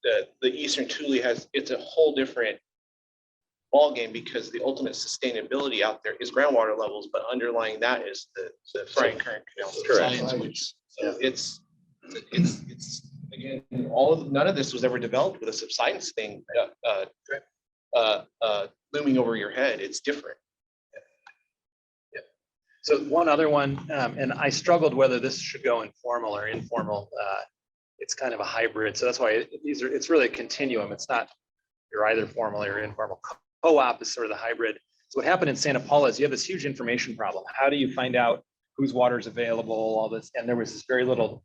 the Eastern Tule it's a whole different ballgame, because the ultimate sustainability out there is groundwater levels, but underlying that is the frying current canal science, which it's again, none of this was ever developed with a subsidence thing looming over your head. It's different. So one other one, and I struggled whether this should go informal or informal. It's kind of a hybrid. So that's why it's really a continuum. It's not, you're either formal or informal. Co-op is sort of the hybrid. So what happened in Santa Paula is you have this huge information problem. How do you find out whose water is available, all this? And there was this very little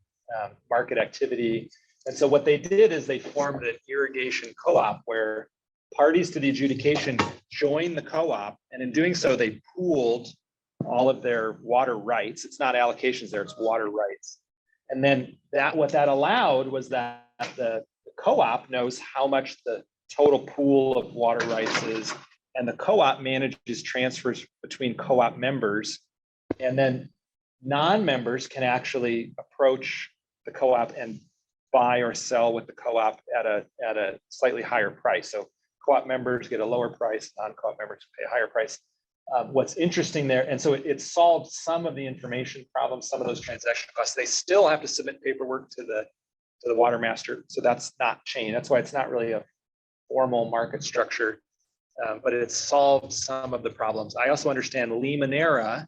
market activity. And so what they did is they formed an irrigation co-op where parties to the adjudication joined the co-op. And in doing so, they pooled all of their water rights. It's not allocations there, it's water rights. And then what that allowed was that the co-op knows how much the total pool of water rights is, and the co-op manages transfers between co-op members. And then non-members can actually approach the co-op and buy or sell with the co-op at a slightly higher price. So co-op members get a lower price, non-co-op members pay a higher price. What's interesting there, and so it solved some of the information problems, some of those transaction costs. They still have to submit paperwork to the water master, so that's not changed. That's why it's not really a formal market structure, but it solved some of the problems. I also understand Limonera,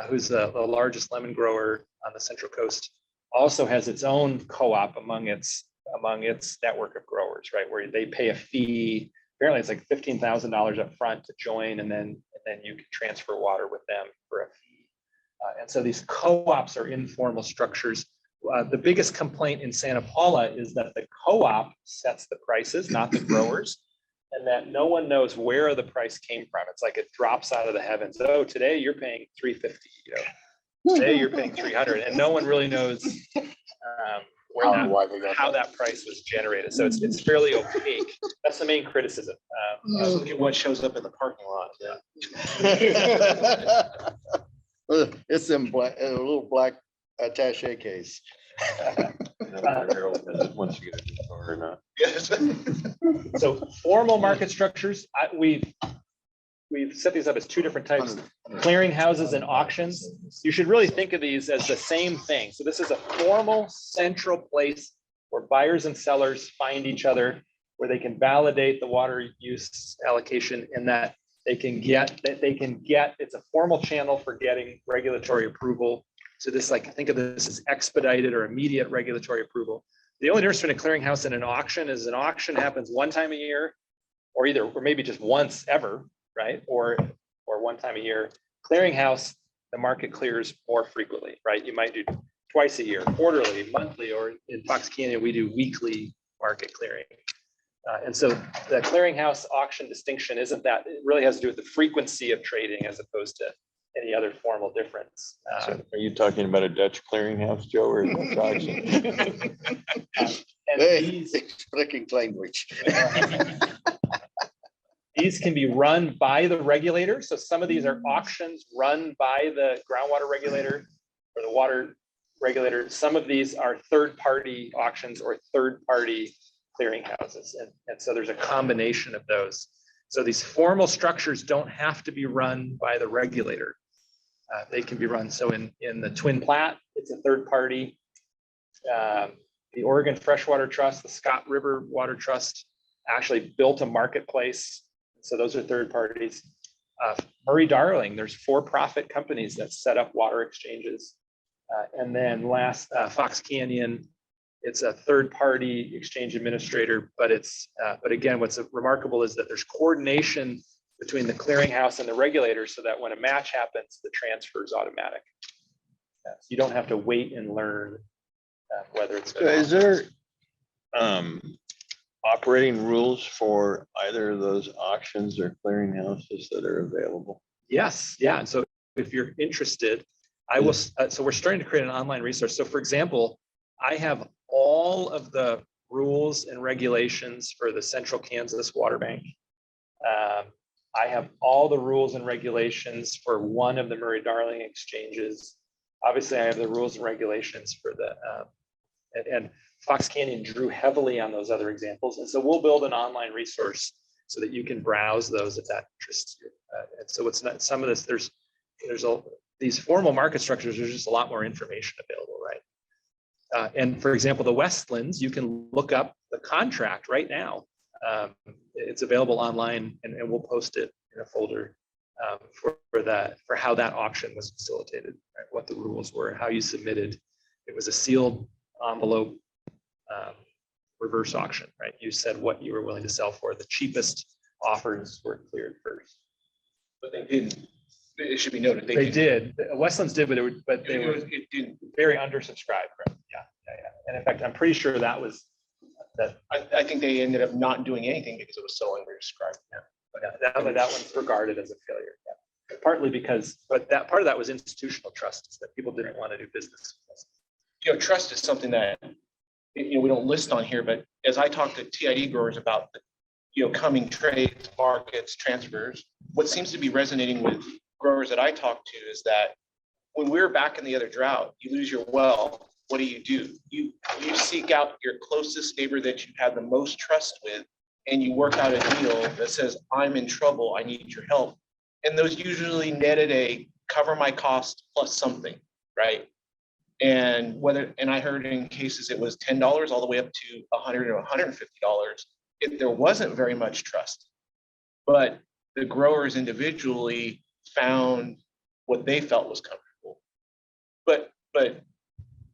who's the largest lemon grower on the Central Coast, also has its own co-op among its network of growers, right? Where they pay a fee. Apparently, it's like $15,000 up front to join, and then you can transfer water with them for a fee. And so these co-ops are informal structures. The biggest complaint in Santa Paula is that the co-op sets the prices, not the growers, and that no one knows where the price came from. It's like it drops out of the heavens. Oh, today you're paying $350. Today you're paying $300, and no one really knows how that price was generated. So it's fairly opaque. That's the main criticism. Look at what shows up in the parking lot. It's in a little black attache case. Once you get it or not. Yes. So formal market structures, we've set these up as two different types: clearing houses and auctions. You should really think of these as the same thing. So this is a formal central place where buyers and sellers find each other, where they can validate the water use allocation, and that they can get it's a formal channel for getting regulatory approval. So this, like, think of this as expedited or immediate regulatory approval. The only difference between a clearinghouse and an auction is an auction happens one time a year, or maybe just once ever, right? Or one time a year. Clearinghouse, the market clears more frequently, right? You might do twice a year, quarterly, monthly, or in Fox Canyon, we do weekly market clearing. And so the clearinghouse auction distinction isn't that, it really has to do with the frequency of trading as opposed to any other formal difference. So are you talking about a Dutch clearinghouse, Joe, or a Dutch auction? Hey, speaking language. These can be run by the regulator. So some of these are auctions run by the groundwater regulator or the water regulator. Some of these are third-party auctions or third-party clearinghouses. And so there's a combination of those. So these formal structures don't have to be run by the regulator. They can be run. So in the Twin Platte, it's a third party. The Oregon Freshwater Trust, the Scott River Water Trust actually built a marketplace. So those are third parties. Murray Darling, there's for-profit companies that set up water exchanges. And then Fox Canyon, it's a third-party exchange administrator, but again, what's remarkable is that there's coordination between the clearinghouse and the regulators so that when a match happens, the transfer is automatic. So you don't have to wait and learn whether it's. So is there operating rules for either of those auctions or clearinghouses that are available? Yes, yeah. And so if you're interested, I will, so we're starting to create an online resource. So for example, I have all of the rules and regulations for the Central Kansas Water Bank. I have all the rules and regulations for one of the Murray Darling exchanges. Obviously, I have the rules and regulations for the, and Fox Canyon drew heavily on those other examples. And so we'll build an online resource so that you can browse those if that interests you. And so it's not, some of this, there's these formal market structures, there's just a lot more information available, right? And for example, the Westlands, you can look up the contract right now. It's available online, and we'll post it in a folder for how that auction was facilitated, right? What the rules were, how you submitted. It was a sealed envelope reverse auction, right? You said what you were willing to sell for. The cheapest offers were cleared first. But they didn't. It should be noted. They did. Westlands did, but they were It didn't. very undersubscribed. Right? Yeah. And in fact, I'm pretty sure that was that. I think they ended up not doing anything because it was so undersubscribed. Yeah. That one's regarded as a failure. Yeah. Partly because, but that part of that was institutional trust, is that people didn't want to do business with us. You know, trust is something that, you know, we don't list on here, but as I talk to TID growers about the, you know, coming trades, markets, transfers, what seems to be resonating with growers that I talk to is that when we're back in the other drought, you lose your well, what do? You seek out your closest neighbor that you have the most trust with, and you work out a deal that says, I'm in trouble, I need your help. And those usually netted a cover my cost plus something, right? And I heard in cases it was $10 all the way up to $100 or $150 if there wasn't very much trust. But the growers individually found what they felt was comfortable. But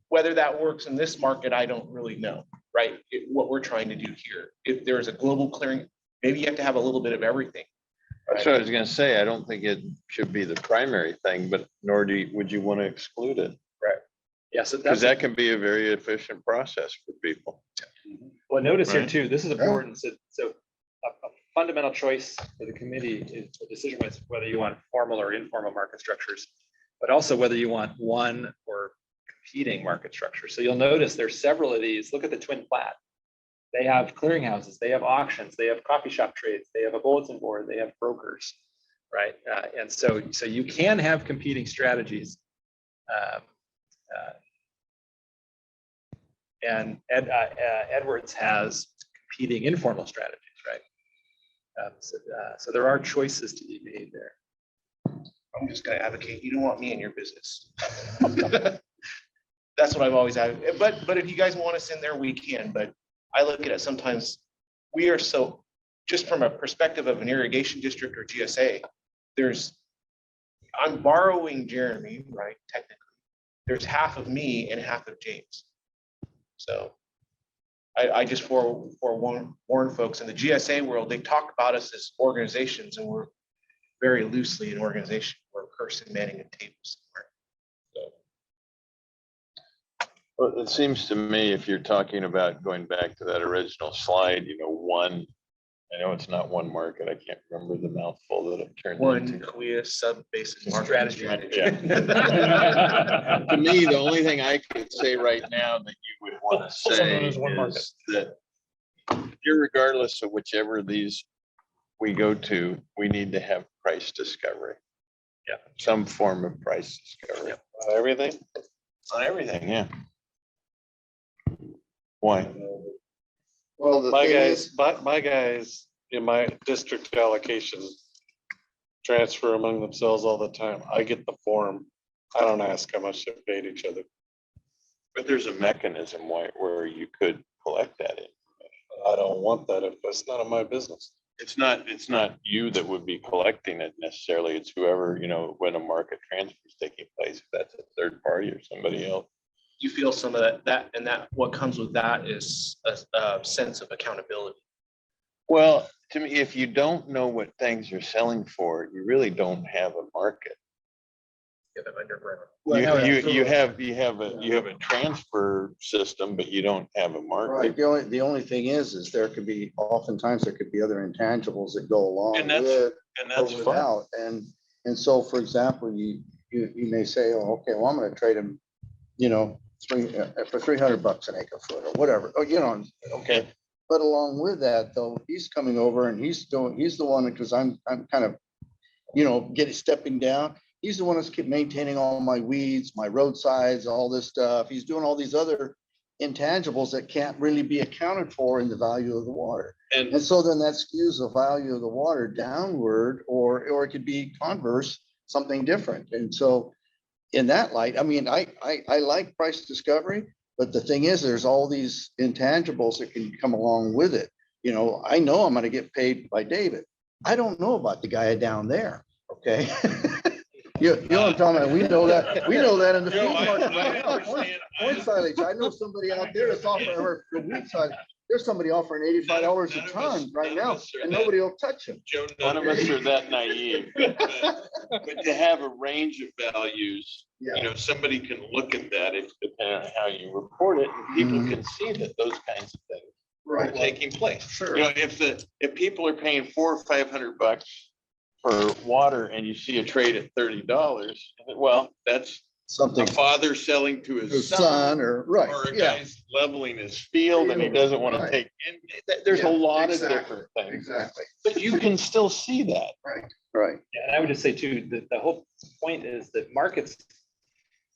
whether that works in this market, I don't really know, right? What we're trying to do here. If there's a global clearing, maybe you have to have a little bit of everything. Right? That's what I was gonna say. I don't think it should be the primary thing, but nor would you want to exclude it. Right. Yeah, so because that can be a very efficient process for people. Well, notice here too, this is important. So a fundamental choice for the committee is the decision was whether you want formal or informal market structures, but also whether you want one or competing market structures. So you'll notice there's several of these. Look at the Twin Plat. They have clearinghouses, they have auctions, they have coffee shop trades, they have a bulletin board, they have brokers, right? And so you can have competing strategies. And Edwards has competing informal strategies, right? So there are choices to be made there. I'm just going to advocate, you don't want me in your business. That's what I've always advocated. But if you guys want us in there, we can. But I look at it sometimes, we are so, just from a perspective of an irrigation district or GSA, I'm borrowing Jeremy, right? Technically, there's half of me and half of James. So I just warn folks in the GSA world, they talk about us as organizations, and we're very loosely an organization. We're a person manning a table somewhere. So. Well, it seems to me, if you're talking about going back to that original slide, I know it's not one market. I can't remember the mouthful that it turned into. Mid-kaweah Subbasin market strategy. Yeah. To me, the only thing I could say right now that you would want to say is that irregardless of whichever of these we go to, we need to have price discovery. Yeah. Some form of price discovery. Yeah. On everything? On everything, yeah. Why? Well, the My thing guys, is, my guys in my district allocation transfer among themselves all the time. I get the form. I don't ask how much they paid each other. But there's a mechanism where you could collect that in. I don't want that if it's none of my business. it's not you that would be collecting it necessarily. It's whoever, you know, when a market transfer is taking place, if that's a third party or somebody else. You feel some of that, and that what comes with that is a sense of accountability. Well, to me, if you don't know what things are selling for, you really don't have a market. Get them underground. You have a transfer system, but you don't have a market. Right, the only thing is there could be, oftentimes there could be other intangibles that go along And that's- with And that's or fine. without. And so, for example, you may say, oh, okay, well, I'm gonna trade him, you know, for $300 an acre foot or whatever, or, you know, Okay. but along with that, though, he's coming over and he's the one, because I'm kind of, you know, stepping down. He's the one that's keep maintaining all my weeds, my roadsides, all this stuff. He's doing all these other intangibles that can't really be accounted for in the value of the water. And so then that skews the value of the water downward, or it could be converse, something different. And so in that light, I mean, I like price discovery, but the thing is, there's all these intangibles that can come along with it. You know, I know I'm going to get paid by David. I don't know about the guy down there. Okay. You know what I'm talking about? We know that in the field market right now. Point silage. I know somebody out there that's offering for wheat silage. There's somebody offering $85 a ton right now, and nobody will touch him. Joe, none of us are that naive. But to have a range of values, you know, somebody can look at that if depending on how you report it, and people can see that those kinds of things are taking place. Sure. You know, if people are paying $400 or $500 for water and you see a trade at $30, well, that's Something a father selling to his his son, son or right. or a Yeah. guy's leveling his field and he doesn't want to Right. take in. There's a lot of different things. Exactly. But you can still see that. Right. Yeah, and I would just say too, that the whole point is that markets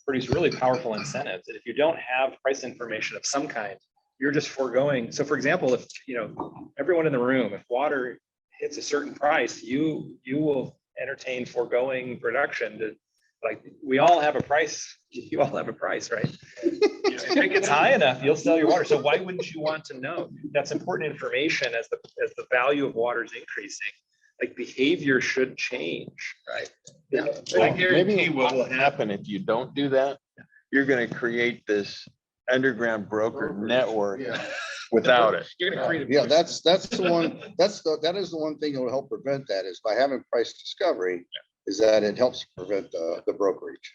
produce really powerful incentives. And if you don't have price information of some kind, you're just foregoing. So for example, if, you know, everyone in the room, if water hits a certain price, you will entertain foregoing production to, like, we all have a price. You all have a price, right? If it gets high enough, you'll sell your water. So why wouldn't you want to know? That's important information as the value of water is increasing. Like, behavior should change, right? Yeah. I guarantee what will happen if you don't do that, you're gonna create this underground broker network without it. You're gonna create. Yeah, that's the one, that is the one thing that will help prevent that, is by having price discovery, is that it helps prevent the brokerage.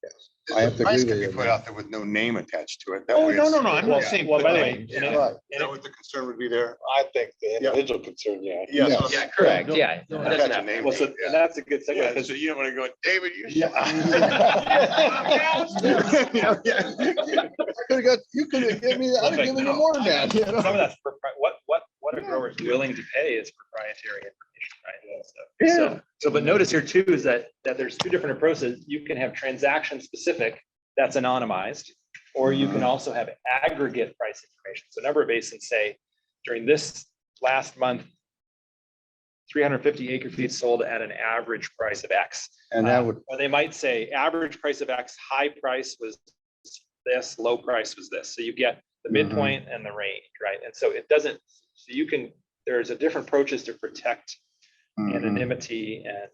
Yes. I have to Price agree could with be you. put out there with no name attached to it. That Oh, way no, it's- I'm not saying. Well, put by the names. way, Right. Is that what the concern would be there? I think the individual concern, yeah. Yes. Yes. Yeah, Correct, yeah. It Attach doesn't a have- name Well, so, to it, and that's a good segue, Yeah, because so you don't want to go, David, you. You could have given me that. I'd have given you more than that. You know? some of that's, what a grower is willing to pay is proprietary information, right? So, but notice here too, is that there's two different approaches. You can have transaction specific, that's anonymized, or you can also have aggregate price information. So a number of basins say, during this last month, 350 acre feet sold at an average price of X. And that would, Or they might say average price of X, high price was this, low price was this. So you get the midpoint and the range, right? And so it doesn't, so you can, there's a different approaches to protect anonymity, and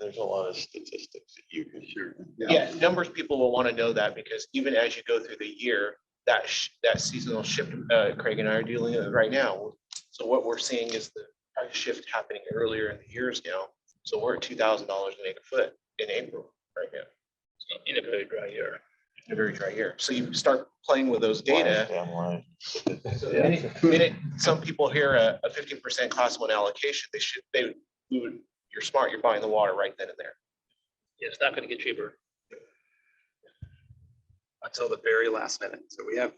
There's a lot of statistics that you can share. Yeah, numbers, people will want to know that, because even as you go through the year, that seasonal shift, Craig and I are dealing with right now. So what we're seeing is the price shift happening earlier in the years now. So we're at $2,000 an acre foot in April right now. So in a very dry year. In a very dry year. So you start playing with those data. Damn right. Some people hear a 15% cost one allocation, you're smart, you're buying the water right then and there. Yeah, it's not gonna get cheaper. until the very last minute. So we have,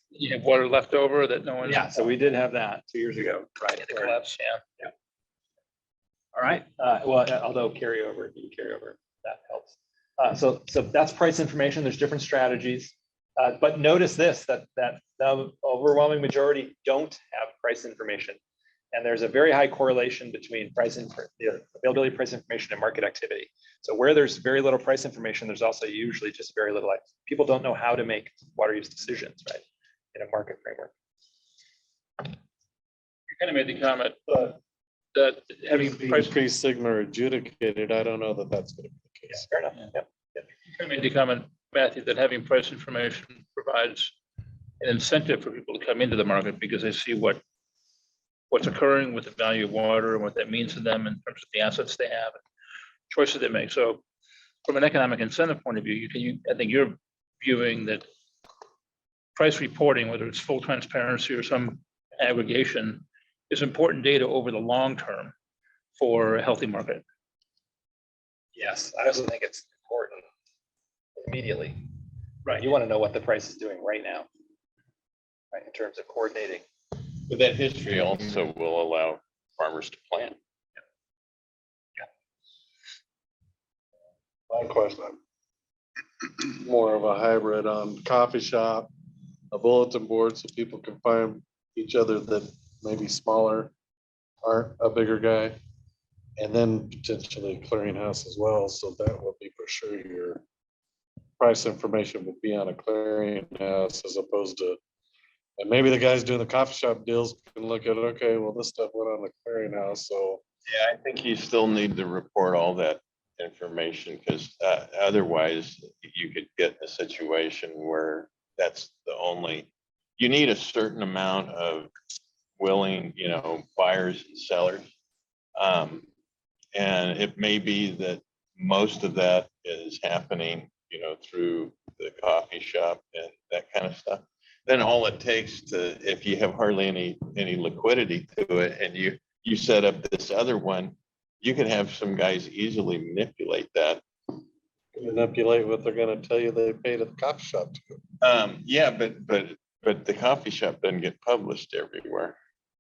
You have water left over that no one. yeah, so we did have that 2 years ago. Right. The collapse, yeah. All right, well, although carryover, you carry over, that helps. So that's price information. There's different strategies. But notice this, that the overwhelming majority don't have price information. And there's a very high correlation between the availability of price information and market activity. So where there's very little price information, there's also usually just very little, people don't know how to make water use decisions, right? In a market framework. You kind of made the comment that having price. Pre-sigma or adjudicated, I don't know that that's gonna be the case. Fair enough. Yeah. I made the comment, Matthew, that having price information provides an incentive for people to come into the market because they see what's occurring with the value of water and what that means to them in terms of the assets they have, and choices they make. So from an economic incentive point of view, I think you're viewing that price reporting, whether it's full transparency or some aggregation, is important data over the long term for a healthy market. Yes, I also think it's important immediately. Right. You want to know what the price is doing right now, right, in terms of coordinating. But that history also will allow farmers to plan. My question, more of a hybrid on coffee shop, a bulletin board so people can find each other that may be smaller, aren't a bigger guy. And then potentially a clearinghouse as well. So that would be for sure your price information would be on a clearinghouse as opposed to, and maybe the guys doing the coffee shop deals can look at, okay, well, this stuff went on the clearinghouse. So Yeah, I think you still need to report all that information because otherwise you could get in a situation where that's the only, you need a certain amount of willing, buyers and sellers. And it may be that most of that is happening, through the coffee shop and that kind of stuff. Then all it takes to, if you have hardly any liquidity to it and you set up this other one, you can have some guys easily manipulate that. manipulate what they're gonna tell you they paid at the coffee shop to. Yeah, but the coffee shop doesn't get published everywhere.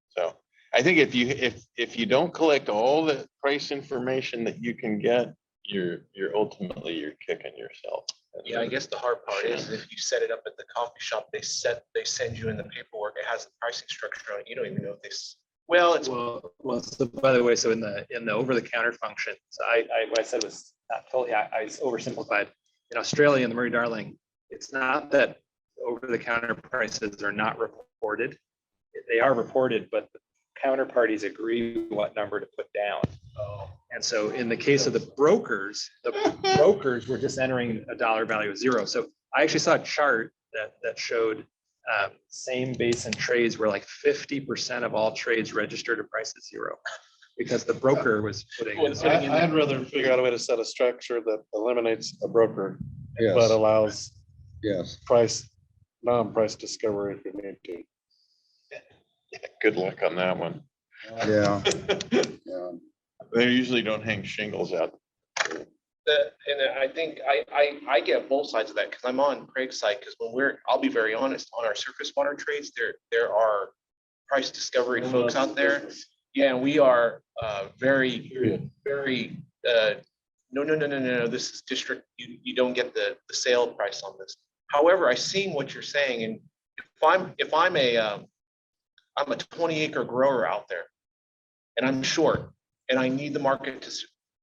So I think if you don't collect all the price information that you can get, you're ultimately kicking yourself. Yeah, I guess the hard part is if you set it up at the coffee shop, they send you in the paperwork, it has the pricing structure on it, you don't even know if this. Well, it's. Well, so by the way, so in the over-the-counter function, so what I said was not totally, I oversimplified. In Australia, in the Murray Darling, it's not that over-the-counter prices are not reported. They are reported, but the counterparties agree what number to put down. And so in the case of the brokers were just entering a dollar value of zero. So I actually saw a chart that showed same basin trades where like 50% of all trades registered a price of zero because the broker was putting. I'd rather figure out a way to set a structure that eliminates a broker, Yes. but allows Yes. non-price discovery if we need to. Good luck on that one. Yeah. Yeah. They usually don't hang shingles out. And I think I get both sides of that because I'm on Craig's side because I'll be very honest, on our surface water trades, there are price discovery folks out there. Yeah, and we are very, no, this is district, you don't get the sale price on this. However, I seen what you're saying, and if I'm a 20-acre grower out there and I'm short and I need the market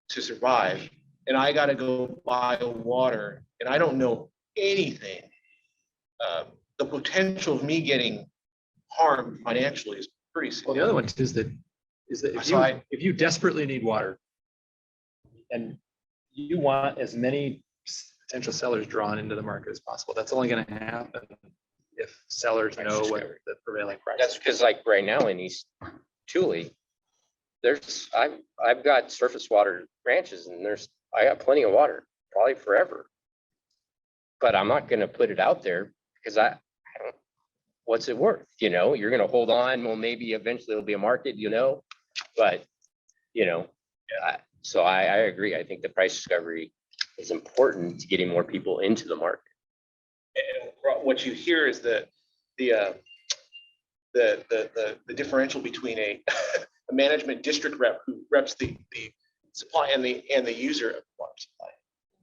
to survive, and I got to go buy water, and I don't know anything. The potential of me getting harmed financially is pretty significant. Well, the other one is that if you desperately need water and you want as many potential sellers drawn into the market as possible, that's only going to happen if sellers know what the prevailing price. That's because like right now in East Thule, I've got surface water ranches and I got plenty of water, probably forever. But I'm not gonna put it out there because I don't, what's it worth? You're gonna hold on, well, maybe eventually it'll be a market, but so I agree. I think the price discovery is important to getting more people into the market. And what you hear is the differential between a management district rep who reps the supply and the user of water supply.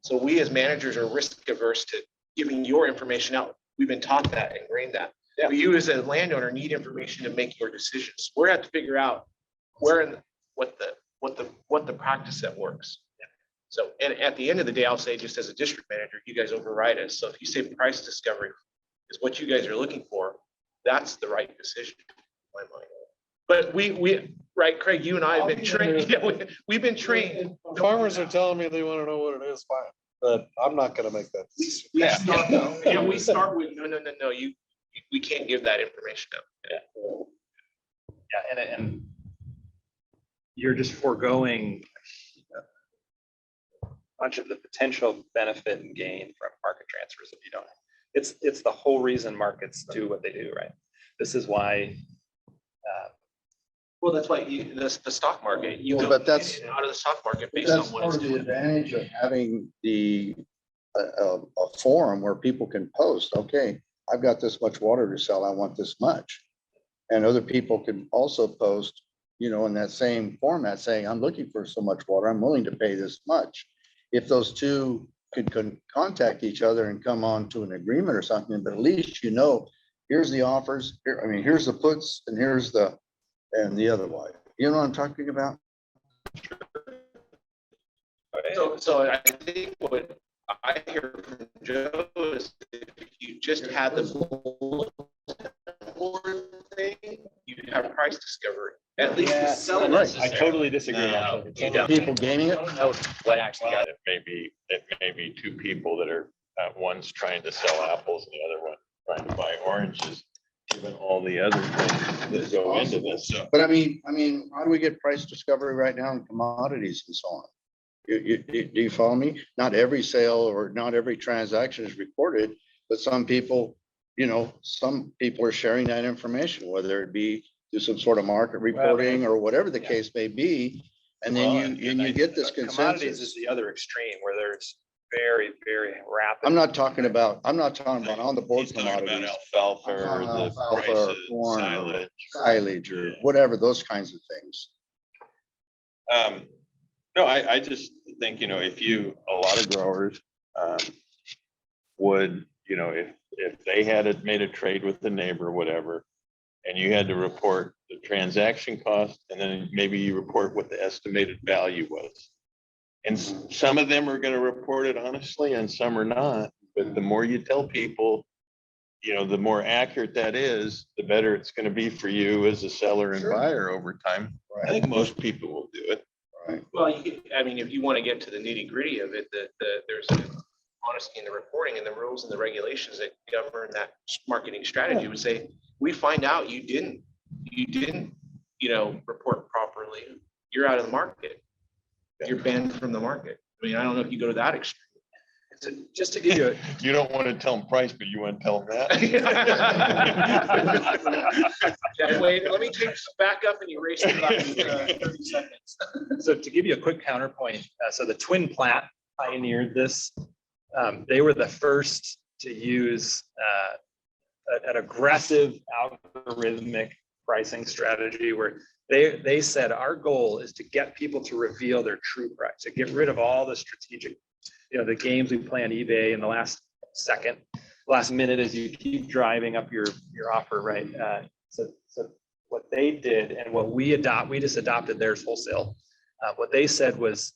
So we as managers are risk averse to giving your information out. We've been taught that and ingrained that. Yeah. But you as a landowner need information to make your decisions. We're have to figure out what the practice that works. Yeah. So, and at the end of the day, I'll say just as a district manager, you guys override us. So if you say price discovery is what you guys are looking for, that's the right decision in my mind. But right, Craig, you and I have been trained, we've been trained. Farmers are telling me they want to know what it is, fine, but I'm not gonna make that decision. Yeah, we start with, no, we can't give that information out. Yeah, and you're just foregoing a bunch of the potential benefit and gain from market transfers if you don't. It's the whole reason markets do what they do, right? This is why. Well, that's why the stock market, you Well, go but that's- in and out of the stock market based on That's what part it's of the doing. advantage of having a forum where people can post, okay, I've got this much water to sell, I want this much. And other people can also post, in that same format saying, I'm looking for so much water, I'm willing to pay this much. If those two could contact each other and come on to an agreement or something, but at least here's the offers, here's the puts and here's the other way. You know what I'm talking about? So I think what I hear from Joe is if you just had the thing, you'd have price discovery, at least the seller. Right. I totally disagree. No, You don't. People gaining it? What actually got it? It may be two people that are, one's trying to sell apples and the other one trying to buy oranges, given all the other things that go into this. So But I mean, how do we get price discovery right now in commodities and so on? Do you follow me? Not every sale or not every transaction is recorded, but some people are sharing that information, whether it be through some sort of market reporting or whatever the case may be. And then you get this Commodities is consensus. the other extreme where there's very, very rapid. I'm not talking about on the board he's talking about commodities. alfalfa or the Alfalfa or prices, corn or silage. silage or whatever, those kinds of things. No, I just think, if a lot of growers would, if they had made a trade with the neighbor or whatever, and you had to report the transaction cost, and then maybe you report what the estimated value was. And some of them are going to report it honestly and some are not, but the more you tell people, the more accurate that is, the better it's going to be for you as a seller and buyer over time. I think most people will do it. Right. Well, if you want to get to the nitty gritty of it, there's an honesty in the reporting and the rules and the regulations that govern that marketing strategy would say, we find out you didn't, report properly, you're out of the market. You're banned from the market. I don't know if you go to that extreme. Just to give you, You don't want to tell them price, but you want to tell them that. Yeah, wait, let me take some back up and erase it about 30 seconds. so to give you a quick counterpoint, so the Twin Plat pioneered this. They were the first to use an aggressive algorithmic pricing strategy where they said our goal is to get people to reveal their true price, to get rid of all the strategic, the games we play on eBay in the last minute as you keep driving up your offer, right? So what they did and what we just adopted theirs wholesale. What they said was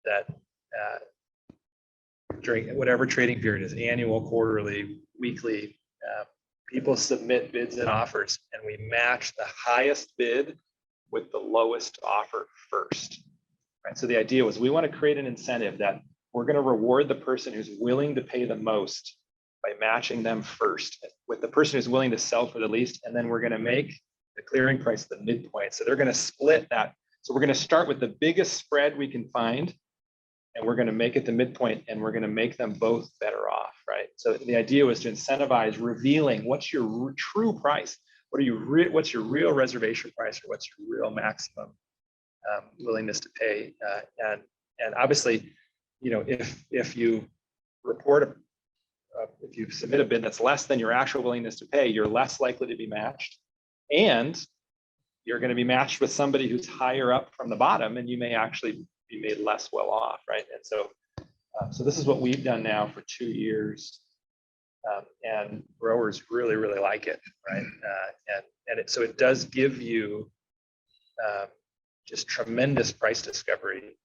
that during whatever trading period is annual, quarterly, weekly, people submit bids and offers and we match the highest bid with the lowest offer first, right? So the idea was we want to create an incentive that we're going to reward the person who's willing to pay the most by matching them first with the person who's willing to sell for the least. And then we're going to make the clearing price the midpoint. So they're going to split that. So we're going to start with the biggest spread we can find and we're going to make it the midpoint and we're going to make them both better off, right? So the idea was to incentivize revealing what's your true price. What's your real reservation price or what's your real maximum willingness to pay? And obviously, if you report if you submit a bid that's less than your actual willingness to pay, you're less likely to be matched, and you're going to be matched with somebody who's higher up from the bottom, and you may actually be made less well off, right? And so this is what we've done now for 2 years. And growers really, really like it, right? So it does give you just tremendous price discovery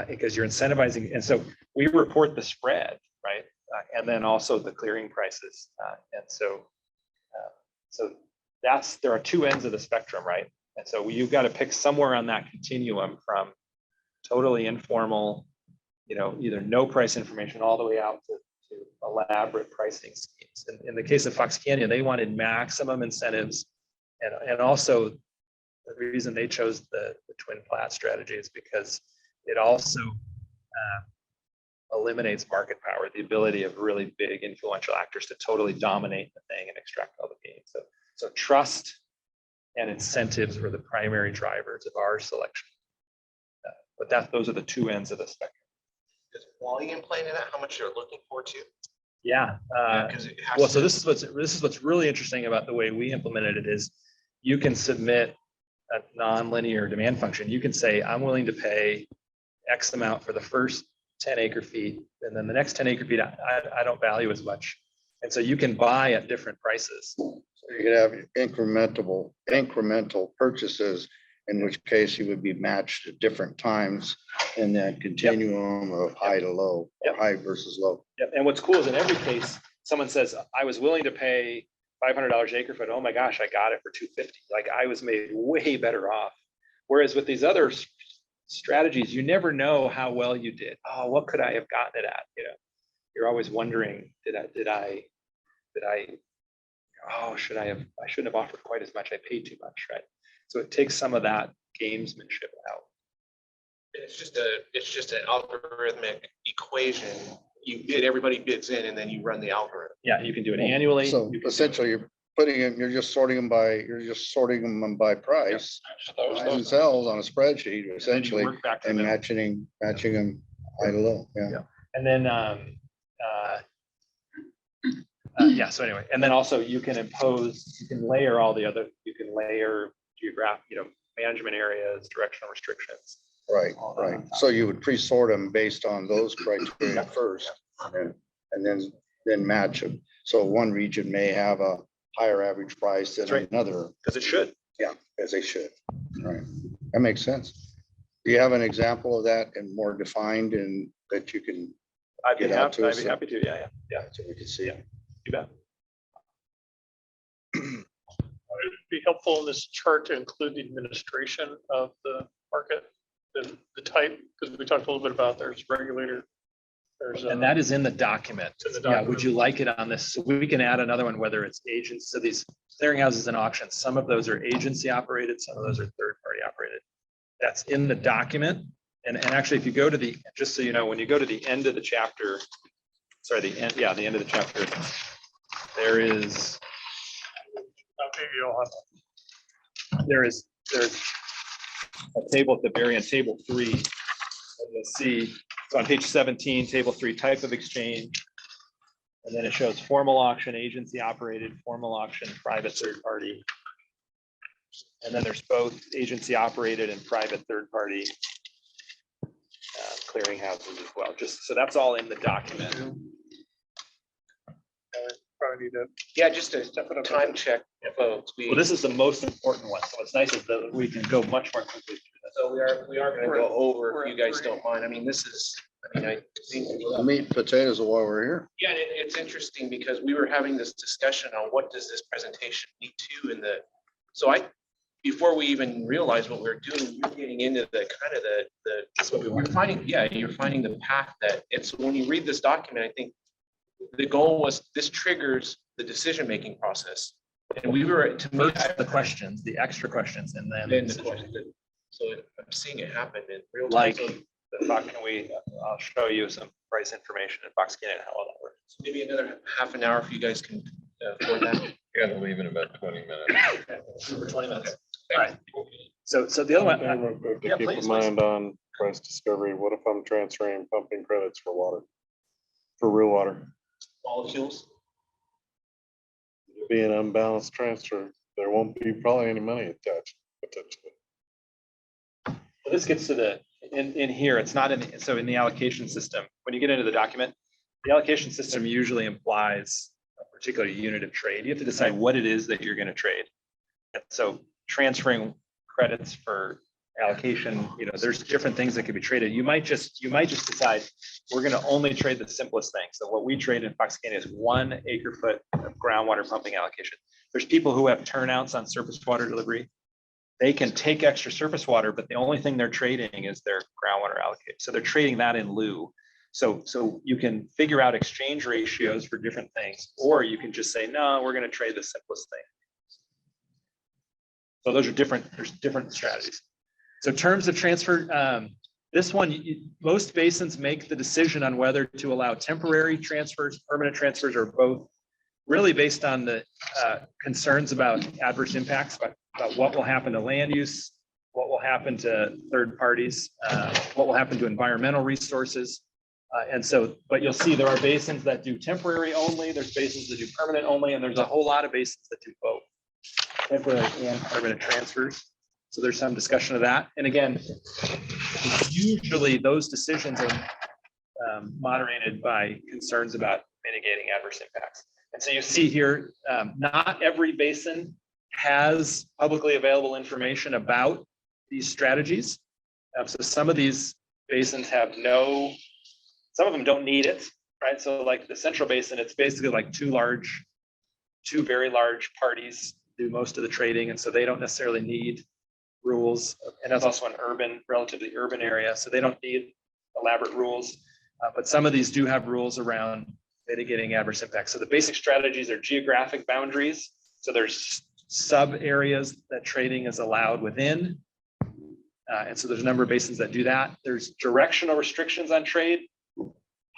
because you're incentivizing. And so we report the spread, right? And then also the clearing prices. So there are two ends of the spectrum, right? And so you've got to pick somewhere on that continuum from totally informal, either no price information all the way out to elaborate pricing schemes. In the case of Fox Canyon, they wanted maximum incentives. And also the reason they chose the twin plat strategy is because it also eliminates market power, the ability of really big influential actors to totally dominate the thing and extract all the gains. So trust and incentives were the primary drivers of our selection. But those are the two ends of the spectrum. Is volume playing in that? How much you're looking for too? Yeah. Well, so this is what's really interesting about the way we implemented it is you can submit a non-linear demand function. You can say, I'm willing to pay X amount for the first 10 acre feet, and then the next 10 acre feet, I don't value as much. And so you can buy at different prices. So you could have incremental purchases, in which case you would be matched at different times in that continuum of high to low, or high versus low. Yep. And what's cool is in every case, someone says, I was willing to pay $500 acre foot. Oh my gosh, I got it for $250. Like I was made way better off. Whereas with these other strategies, you never know how well you did. Oh, what could I have gotten it at? You're always wondering, I shouldn't have offered quite as much. I paid too much, right? So it takes some of that gamesmanship out. It's just an algorithmic equation. You bid, everybody bids in, and then you run the algorithm. Yeah, you can do it annually. So essentially, you're just sorting them by price, buys and sells on a spreadsheet, essentially, and matching them high to low. Yeah. And then, so anyway, and then also you can layer all the other, geographic, management areas, directional restrictions. Right. So you would pre-sort them based on those criteria first, and then match them. So one region may have a higher average price than another. Because it should. Yeah, as they should. Right. That makes sense. Do you have an example of that and more defined and that you can? I'd be happy to. Yeah. So we can see it. You bet. It'd be helpful in this chart to include the administration of the market, the type, because we talked a little bit about there's regulator. And that is in the document. Yeah, would you like it on this? So we can add another one, whether it's agents. So these clearinghouses and auctions, some of those are agency operated, some of those are third party operated. That's in the document. And actually, if you go to just so you know, when you go to the end of the chapter, the end of the chapter, there's a table at the very end, table 3, and you'll see it's on page 17, table 3, type of exchange, and then it shows formal auction, agency operated, formal auction, private third party, and then there's both agency operated and private third party clearinghouses as well. Just so that's all in the document. Probably need to. Yeah, just a time check, folks. Well, this is the most important one. So what's nice is that we can go much more quickly through this. So we are going to go over, if you guys don't mind. I mean, I think. The meat and potatoes of why we're here. Yeah, and it's interesting because we were having this discussion on what does this presentation lead to before we even realized what we were doing, you're getting into the kind of you're finding the path that it's when you read this document, I think the goal was this triggers the decision-making process. And we were the questions, the extra questions, and then the questions. So I'm seeing it happen in real time. Like, I'll show you some price information in Fox Canyon, how all that works. So maybe another half an hour if you guys can afford that. You gotta leave in about 20 minutes. For 20 minutes. All right. So the other one. To keep in mind on price discovery, what if I'm transferring pumping credits for water, for real water? Molecules. It'll be an unbalanced transfer. There won't be probably any money attached potentially. Well, this gets to in here, it's not in the allocation system. When you get into the document, the allocation system usually implies a particular unit of trade. You have to decide what it is that you're going to trade. And so transferring credits for allocation, there's different things that could be traded. You might just decide we're going to only trade the simplest thing. So what we trade in Fox Canyon is 1 acre foot of groundwater pumping allocation. There's people who have turnouts on surface water delivery. they can take extra surface water, but the only thing they're trading is their groundwater allocation. So they're trading that in lieu. So you can figure out exchange ratios for different things, or you can just say, no, we're going to trade the simplest thing. So those are different, there's different strategies. So terms of transfer, this one, most basins make the decision on whether to allow temporary transfers, permanent transfers, or both, really based on the concerns about adverse impacts, about what will happen to land use, what will happen to third parties, what will happen to environmental resources. And so, but you'll see there are basins that do temporary only, there's basins that do permanent only, and there's a whole lot of basins that do both temporary and permanent transfers. So there's some discussion of that. And again, usually those decisions are moderated by concerns about mitigating adverse impacts. And so you see here, not every basin has publicly available information about these strategies. So some of these basins have some of them don't need it, right? So like the Central Basin, it's basically like two very large parties do most of the trading. And so they don't necessarily need rules. And that's also an relatively urban area. So they don't need elaborate rules. But some of these do have rules around mitigating adverse impacts. So the basic strategies are geographic boundaries. So there's sub areas that trading is allowed within. And so there's a number of basins that do that. There's directional restrictions on trade.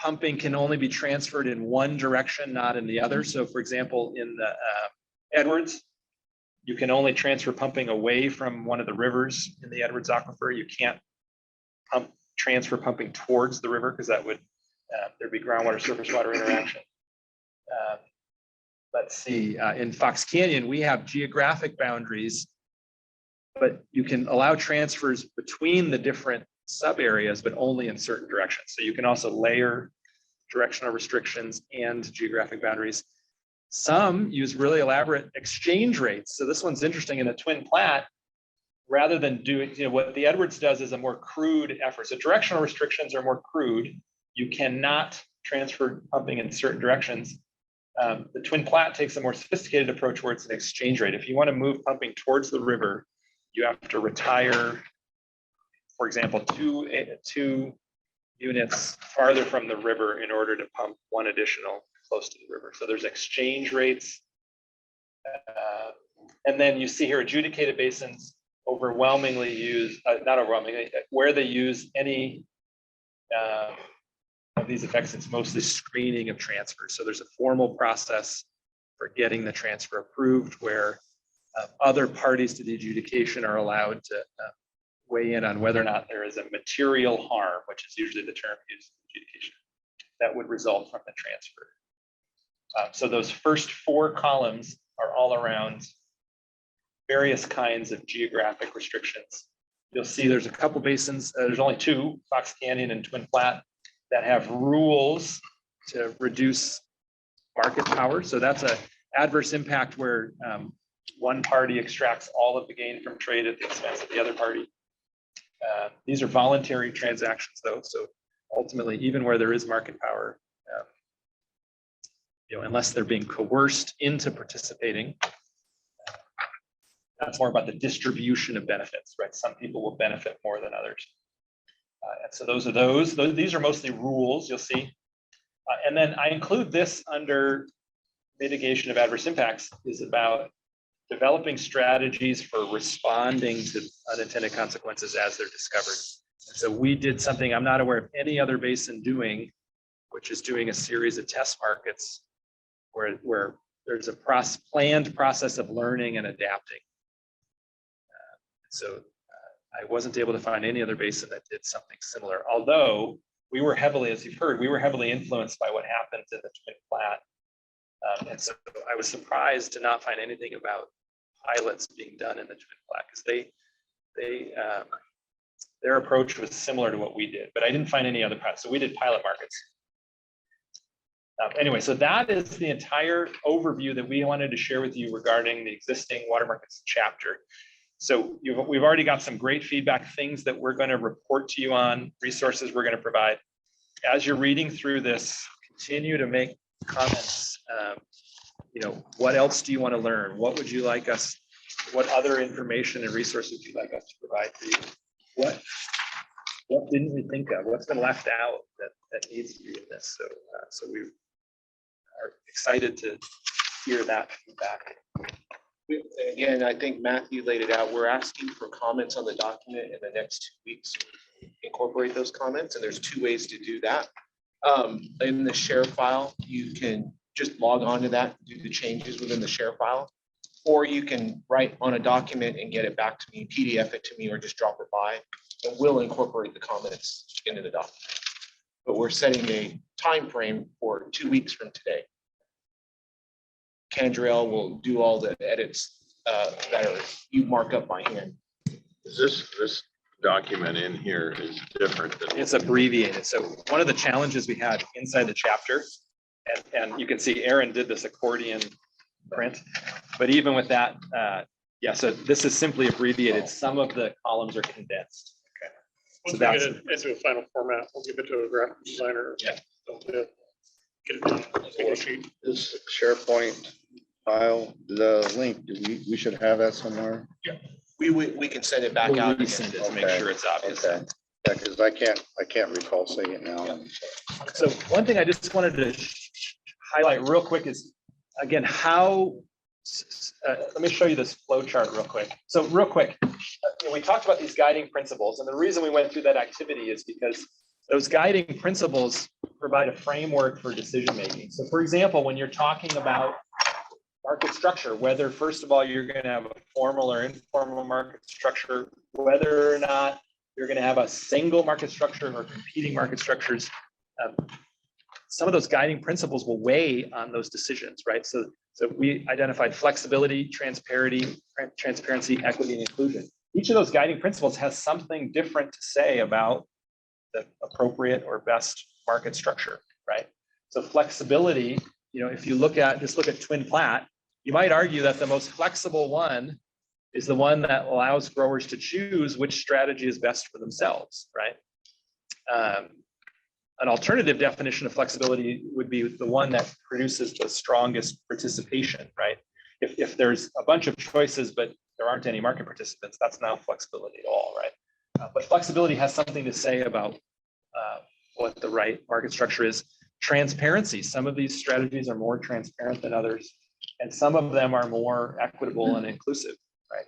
Pumping can only be transferred in one direction, not in the other. So for example, in the Edwards, you can only transfer pumping away from one of the rivers in the Edwards aquifer. You can't transfer pumping towards the river because that would, there'd be groundwater, surface water interaction. Let's see, in Fox Canyon, we have geographic boundaries, but you can allow transfers between the different sub areas, but only in certain directions. So you can also layer directional restrictions and geographic boundaries. Some use really elaborate exchange rates. So this one's interesting in the Twin Platte, rather than doing, what the Edwards does is a more crude effort. So directional restrictions are more crude. You cannot transfer pumping in certain directions. The Twin Platte takes a more sophisticated approach where it's an exchange rate. If you want to move pumping towards the river, you have to retire, for example, two units farther from the river in order to pump one additional close to the river. So there's exchange rates. And then you see here adjudicated basins overwhelmingly use, not overwhelmingly, where they use any of these effects, it's mostly screening of transfers. So there's a formal process for getting the transfer approved where other parties to the adjudication are allowed to weigh in on whether or not there is a material harm, which is usually the term used in adjudication, that would result from the transfer. So those first four columns are all around various kinds of geographic restrictions. You'll see there's a couple basins, there's only two, Fox Canyon and Twin Platte, that have rules to reduce market power. So that's an adverse impact where one party extracts all of the gain from trade at the expense of the other party. These are voluntary transactions though. So ultimately, even where there is market power, unless they're being coerced into participating, that's more about the distribution of benefits, right? Some people will benefit more than others. And so those are these are mostly rules, you'll see. And then I include this under mitigation of adverse impacts is about developing strategies for responding to unintended consequences as they're discovered. And so we did something I'm not aware of any other basin doing, which is doing a series of test markets where there's a planned process of learning and adapting. So I wasn't able to find any other basin that did something similar, although we were heavily, as you've heard, we were heavily influenced by what happened in the Twin Platte. And so I was surprised to not find anything about pilots being done in the Twin Platte because their approach was similar to what we did, but I didn't find any other pilots. So we did pilot markets. Anyway, so that is the entire overview that we wanted to share with you regarding the existing water markets chapter. So we've already got some great feedback, things that we're going to report to you on, resources we're going to provide. As you're reading through this, continue to make comments. What else do you want to learn? What would you like us what other information and resources you'd like us to provide for you. What didn't we think of? What's been left out that needs to be in this? So we are excited to hear that feedback. Again, I think Matthew laid it out. We're asking for comments on the document in the next 2 weeks. Incorporate those comments, and there's 2 ways to do that. In the share file, you can just log on to that, do the changes within the share file, or you can write on a document and get it back to me, PDF it to me, or just drop it by, and we'll incorporate the comments into the document. But we're setting a time frame for 2 weeks from today. Candrail will do all the edits that are you mark up by hand. This document in here is different than. It's abbreviated. So one of the challenges we had inside the chapter, and you can see Aaron did this accordion print, but even with that, yeah, so this is simply abbreviated. Some of the columns are condensed. Okay. Once So we that's get it into a final format, we'll give it to a graphic designer. Yeah. Get it done. Single sheet. This SharePoint file, the link, we should have that somewhere. We can send it back We'll out. resend it to make sure it's obvious. Okay, yeah, because I can't recall seeing it now. So one thing I just wanted to highlight real quick is, again, how, let me show you this flow chart real quick. So real quick, we talked about these guiding principles, and the reason we went through that activity is because those guiding principles provide a framework for decision-making. So for example, when you're talking about market structure, whether first of all, you're going to have a formal or informal market structure, whether or not you're going to have a single market structure or competing market structures, some of those guiding principles will weigh on those decisions, right? So we identified flexibility, transparency, equity, and inclusion. Each of those guiding principles has something different to say about the appropriate or best market structure, right? So flexibility, if you just look at Twin Platte, you might argue that the most flexible one is the one that allows growers to choose which strategy is best for themselves, right? An alternative definition of flexibility would be the one that produces the strongest participation, right? If there's a bunch of choices, but there aren't any market participants, that's not flexibility at all, right? But flexibility has something to say about what the right market structure is. Transparency, some of these strategies are more transparent than others, and some of them are more equitable and inclusive, right?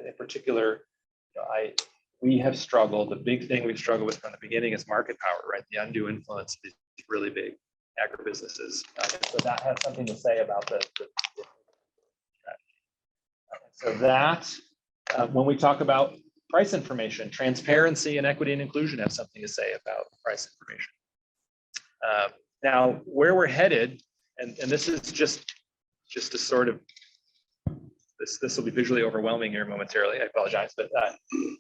In particular, we have struggled, the big thing we've struggled with from the beginning is market power, right? The undue influence of these really big agribusinesses. So that has something to say about the strategy. So that, when we talk about price information, transparency and equity and inclusion have something to say about price information. Now, where we're headed, and this is just a sort of, this will be visually overwhelming here momentarily, I apologize, but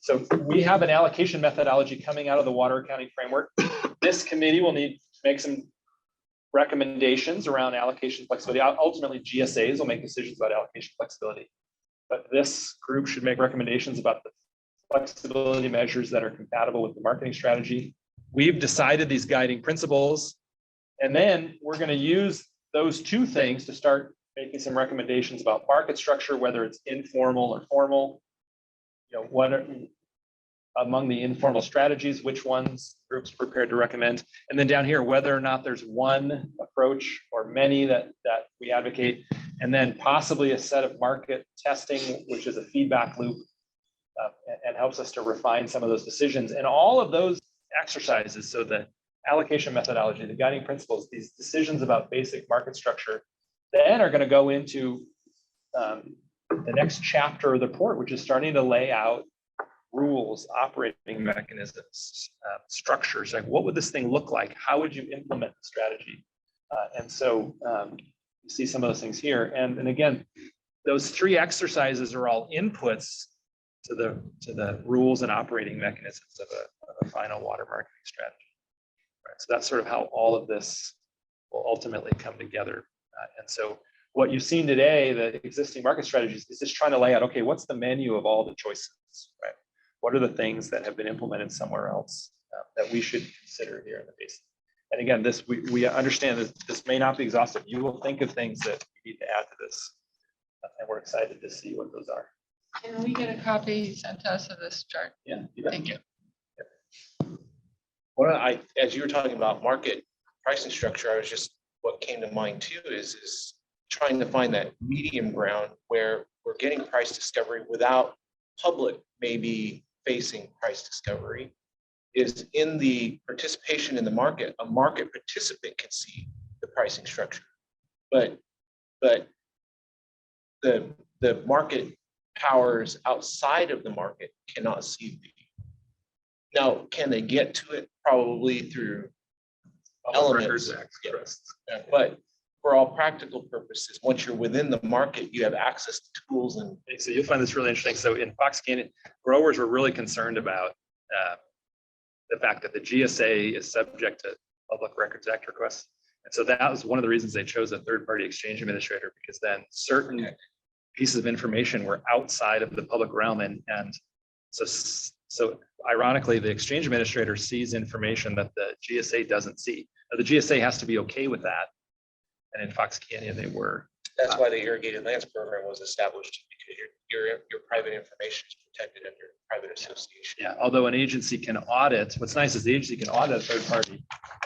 so we have an allocation methodology coming out of the water accounting framework. This committee will need to make some recommendations around allocation flexibility. Ultimately, GSAs will make decisions about allocation flexibility, but this group should make recommendations about the flexibility measures that are compatible with the marketing strategy. We've decided these guiding principles, and then we're going to use those two things to start making some recommendations about market structure, whether it's informal or formal. What are among the informal strategies, which ones groups prepared to recommend, and then down here, whether or not there's one approach or many that we advocate, and then possibly a set of market testing, which is a feedback loop and helps us to refine some of those decisions. And all of those exercises, so the allocation methodology, the guiding principles, these decisions about basic market structure, then are going to go into the next chapter of the report, which is starting to lay out rules, operating mechanisms, structures. Like, what would this thing look like? How would you implement the strategy? And so you see some of those things here. And again, those three exercises are all inputs to the rules and operating mechanisms of a final water marketing strategy. Right? So that's sort of how all of this will ultimately come together. And so what you've seen today, the existing market strategies, is just trying to lay out, okay, what's the menu of all the choices, right? What are the things that have been implemented somewhere else that we should consider here in the basin? And again, this we understand that this may not be exhaustive. You will think of things that you need to add to this. And we're excited to see what those are. Can we get a copy sent to us of this chart? Yeah. Thank you. As you were talking about market pricing structure, I was just, what came to mind too is trying to find that medium ground where we're getting price discovery without public maybe facing price discovery, is in the participation in the market. A market participant can see the pricing structure, but the market powers outside of the market cannot see the. Now, can they get to it? Probably through elements. Yeah, but for all practical purposes, once you're within the market, you have access to tools and. So you'll find this really interesting. So in Fox Canyon, growers were really concerned about the fact that the GSA is subject to Public Records Act requests. And so that was one of the reasons they chose a third-party exchange administrator, because then certain pieces of information were outside of the public realm. And so ironically, the exchange administrator sees information that the GSA doesn't see. Now, the GSA has to be okay with that. And in Fox Canyon, they were. That's why the irrigated lands program was established, because your private information is protected under private association. Yeah, although an agency can audit, what's nice is the agency can audit a third party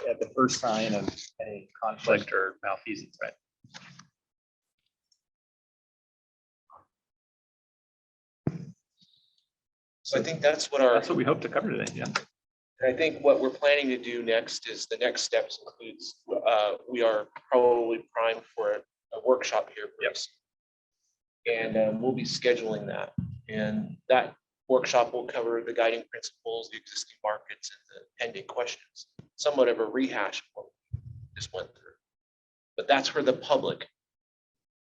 at the first sign of any conflict or malfeasance, right? So I think that's what we hope to cover today, yeah. And I think what we're planning to do next is the next steps includes, we are probably primed for a workshop here. Yes. And we'll be scheduling that. And that workshop will cover the guiding principles, the existing markets, and the pending questions. Somewhat of a rehash of what we just went through. But that's for the public.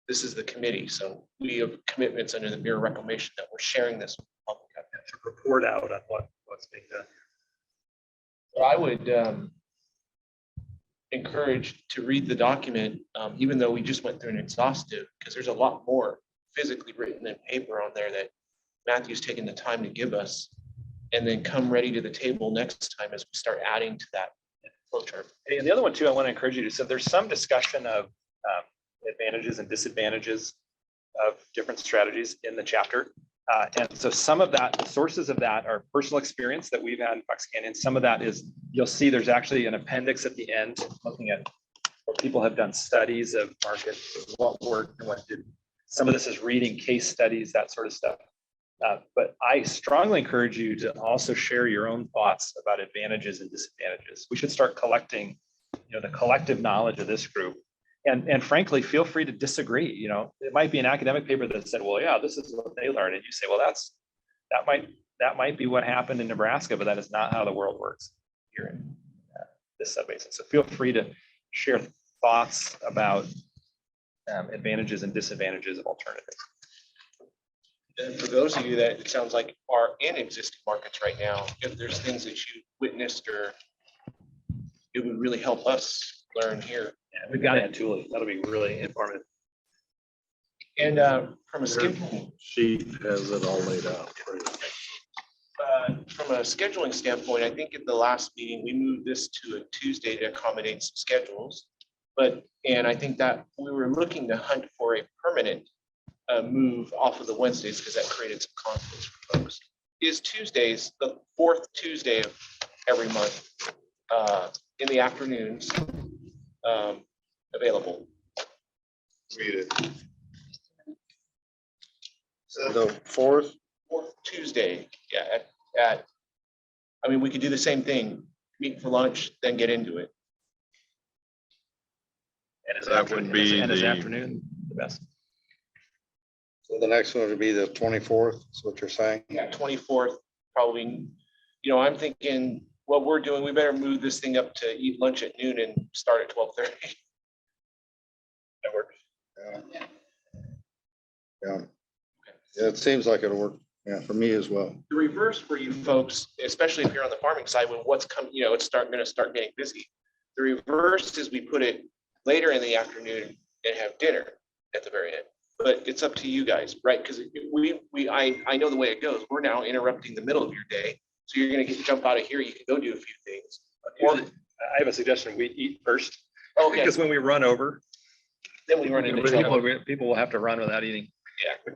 This is the committee. So we have commitments under the Bureau of Reclamation that we're sharing this with the public. To report out on what's being done. So I would encourage to read the document, even though we just went through an exhaustive, because there's a lot more physically written in paper on there that Matthew's taken the time to give us, and then come ready to the table next time as we start adding to that flowchart. Hey, and the other one too, I want to encourage you to, so there's some discussion of advantages and disadvantages of different strategies in the chapter. And so some of that, the sources of that are personal experience that we've had in Fox Canyon. Some of that is, you'll see there's actually an appendix at the end looking at where people have done studies of markets, what worked and what didn't. Some of this is reading case studies, that sort of stuff. But I strongly encourage you to also share your own thoughts about advantages and disadvantages. We should start collecting, the collective knowledge of this group. And frankly, feel free to disagree. It might be an academic paper that said, well, yeah, this is what they learned. And you say, well, that might be what happened in Nebraska, but that is not how the world works here in this subbasin. So feel free to share thoughts about advantages and disadvantages of alternatives. And for those of you that it sounds like are in existing markets right now, if there's things that you witnessed, or it would really help us learn here. Yeah, we've got Antuli. That'll be really informative. And from a Sheet has it all laid out. from a scheduling standpoint, I think at the last meeting, we moved this to a Tuesday to accommodate some schedules. And I think that we were looking to hunt for a permanent move off of the Wednesdays, because that created some conflicts for folks. Is Tuesdays, the fourth Tuesday of every month in the afternoons available? Read it. So the fourth, Tuesday, yeah, I mean, we could do the same thing, meet for lunch, then get into it. And That would be the afternoon the best. so the next one would be the 24th, is what you're saying? Yeah, 24th, probably, I'm thinking what we're doing, we better move this thing up to eat lunch at noon and start at 12:30. That works. Yeah. Yeah, it seems like it'll work, yeah, for me as well. The reverse for you folks, especially if you're on the farming side, when what's coming, it's going to start getting busy. The reverse is we put it later in the afternoon and have dinner at the very end. But it's up to you guys, right? Because I know the way it goes. We're now interrupting the middle of your day. So you're going to jump out of here. You can go do a few things. Or, I have a suggestion. We eat first. okay. Because when we run over, Then we run into trouble. people will have to run without eating. Yeah.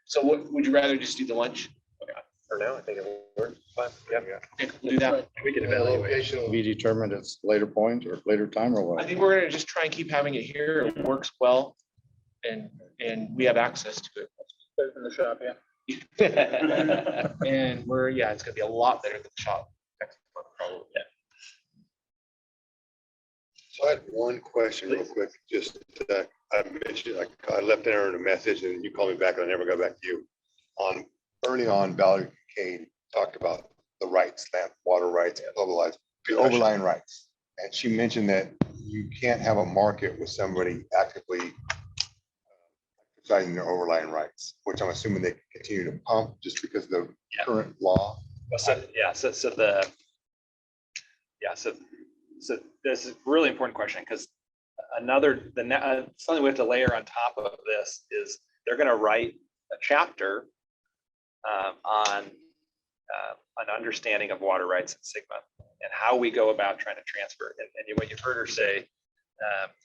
So what, would you rather just do the lunch? For now, I think it will work. But yeah, Okay, we'll do that. we can The evaluate. location will be determined at a later point or later time or I what? think we're gonna just try and keep having it here. It works well. And we have access to it. Better than the shop, yeah. And it's gonna be a lot better than the shop. Next month, probably. Yeah. So I had one question real quick, just, I mentioned, I left Aaron a message and you called me back and I never got back to you. Early on, Valerie Kane talked about the rights, land, water rights, the overlying rights. And she mentioned that you can't have a market with somebody actively exercising their overlying rights, which I'm assuming they continue to pump just because of the current law. So this is a really important question because something we have to layer on top of this is they're going to write a chapter on an understanding of water rights in Sigma and how we go about trying to transfer. And what you've heard her say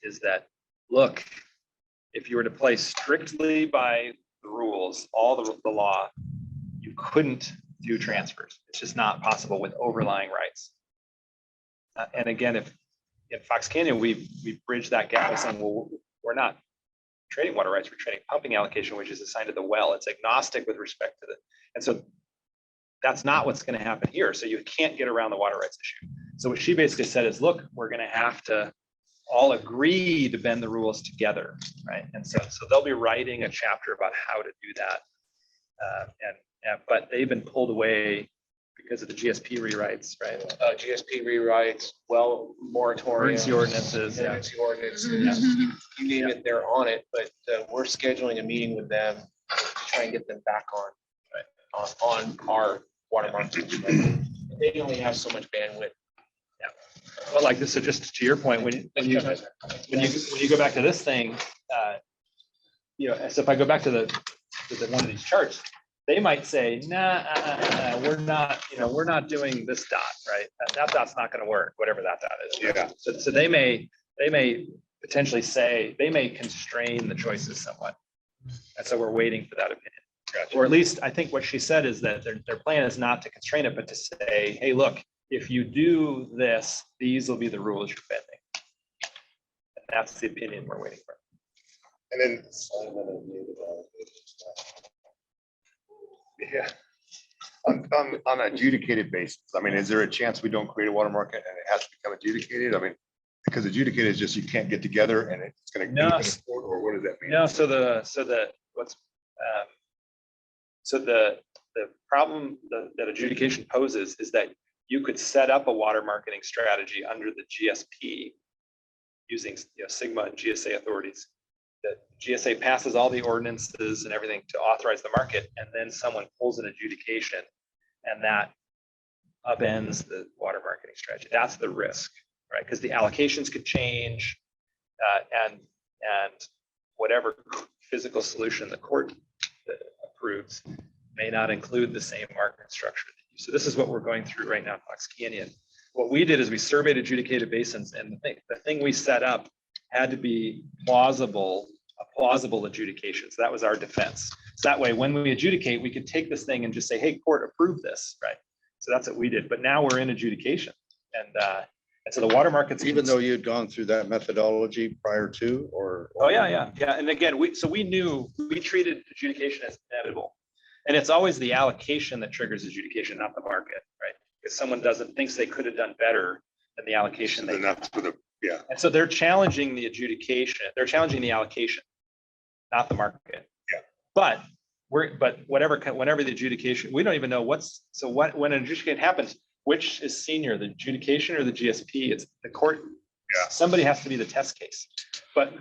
is that, look, if you were to play strictly by the rules, all the law, you couldn't do transfers. It's just not possible with overlying rights. And again, if in Fox Canyon, we bridged that gap by saying, well, we're not trading water rights, we're trading pumping allocation, which is assigned to the well. It's agnostic with respect to and so that's not what's going to happen here. So you can't get around the water rights issue. So what she basically said is, look, we're going to have to all agree to bend the rules together, right? And so they'll be writing a chapter about how to do that. But they've been pulled away because of the GSP rewrites, right? GSP rewrites, well, moratorium. Emergency ordinances, yeah. Emergency ordinances, you name it, they're on it, but we're scheduling a meeting with them to try and get them back on our water market. They only have so much bandwidth. Well, like this, so just to your point, when you go back to this thing, so if I go back to the one of these charts, they might say, nah, we're not doing this dot, right? That dot's not going to work, whatever that dot is. Yeah. So they may potentially say, they may constrain the choices somewhat. And so we're waiting for that opinion. Gotcha. Or at least I think what she said is that their plan is not to constrain it, but to say, hey, look, if you do this, these will be the rules you're bending. And that's the opinion we're waiting for. And then, yeah, on adjudicated basis, I mean, is there a chance we don't create a water market and it has to become adjudicated? I mean, because adjudicated is just you can't get together and it's going to or what does that mean? No, the problem that adjudication poses is that you could set up a water marketing strategy under the GSP using Sigma and GSA authorities. The GSA passes all the ordinances and everything to authorize the market, and then someone pulls an adjudication, and that upends the water marketing strategy. That's the risk, right? Because the allocations could change, and whatever physical solution the court approves may not include the same market structure. So this is what we're going through right now at Fox Canyon. What we did is we surveyed adjudicated basins, and the thing we set up had to be a plausible adjudication. So that was our defense. So that way, when we adjudicate, we could take this thing and just say, hey, court, approve this, right? So that's what we did. But now we're in adjudication. And so the water markets. Even though you had gone through that methodology prior to, or? Oh, yeah. And again, we treated adjudication as inevitable. And it's always the allocation that triggers adjudication, not the market, right? If someone thinks they could have done better than the allocation. Then that's for the, yeah. And so they're challenging the adjudication. They're challenging the allocation, not the market. Yeah. But whenever the adjudication, we don't even know when an adjudication happens, which is senior, the adjudication or the GSP? It's the court. Yeah. Somebody has to be the test case. But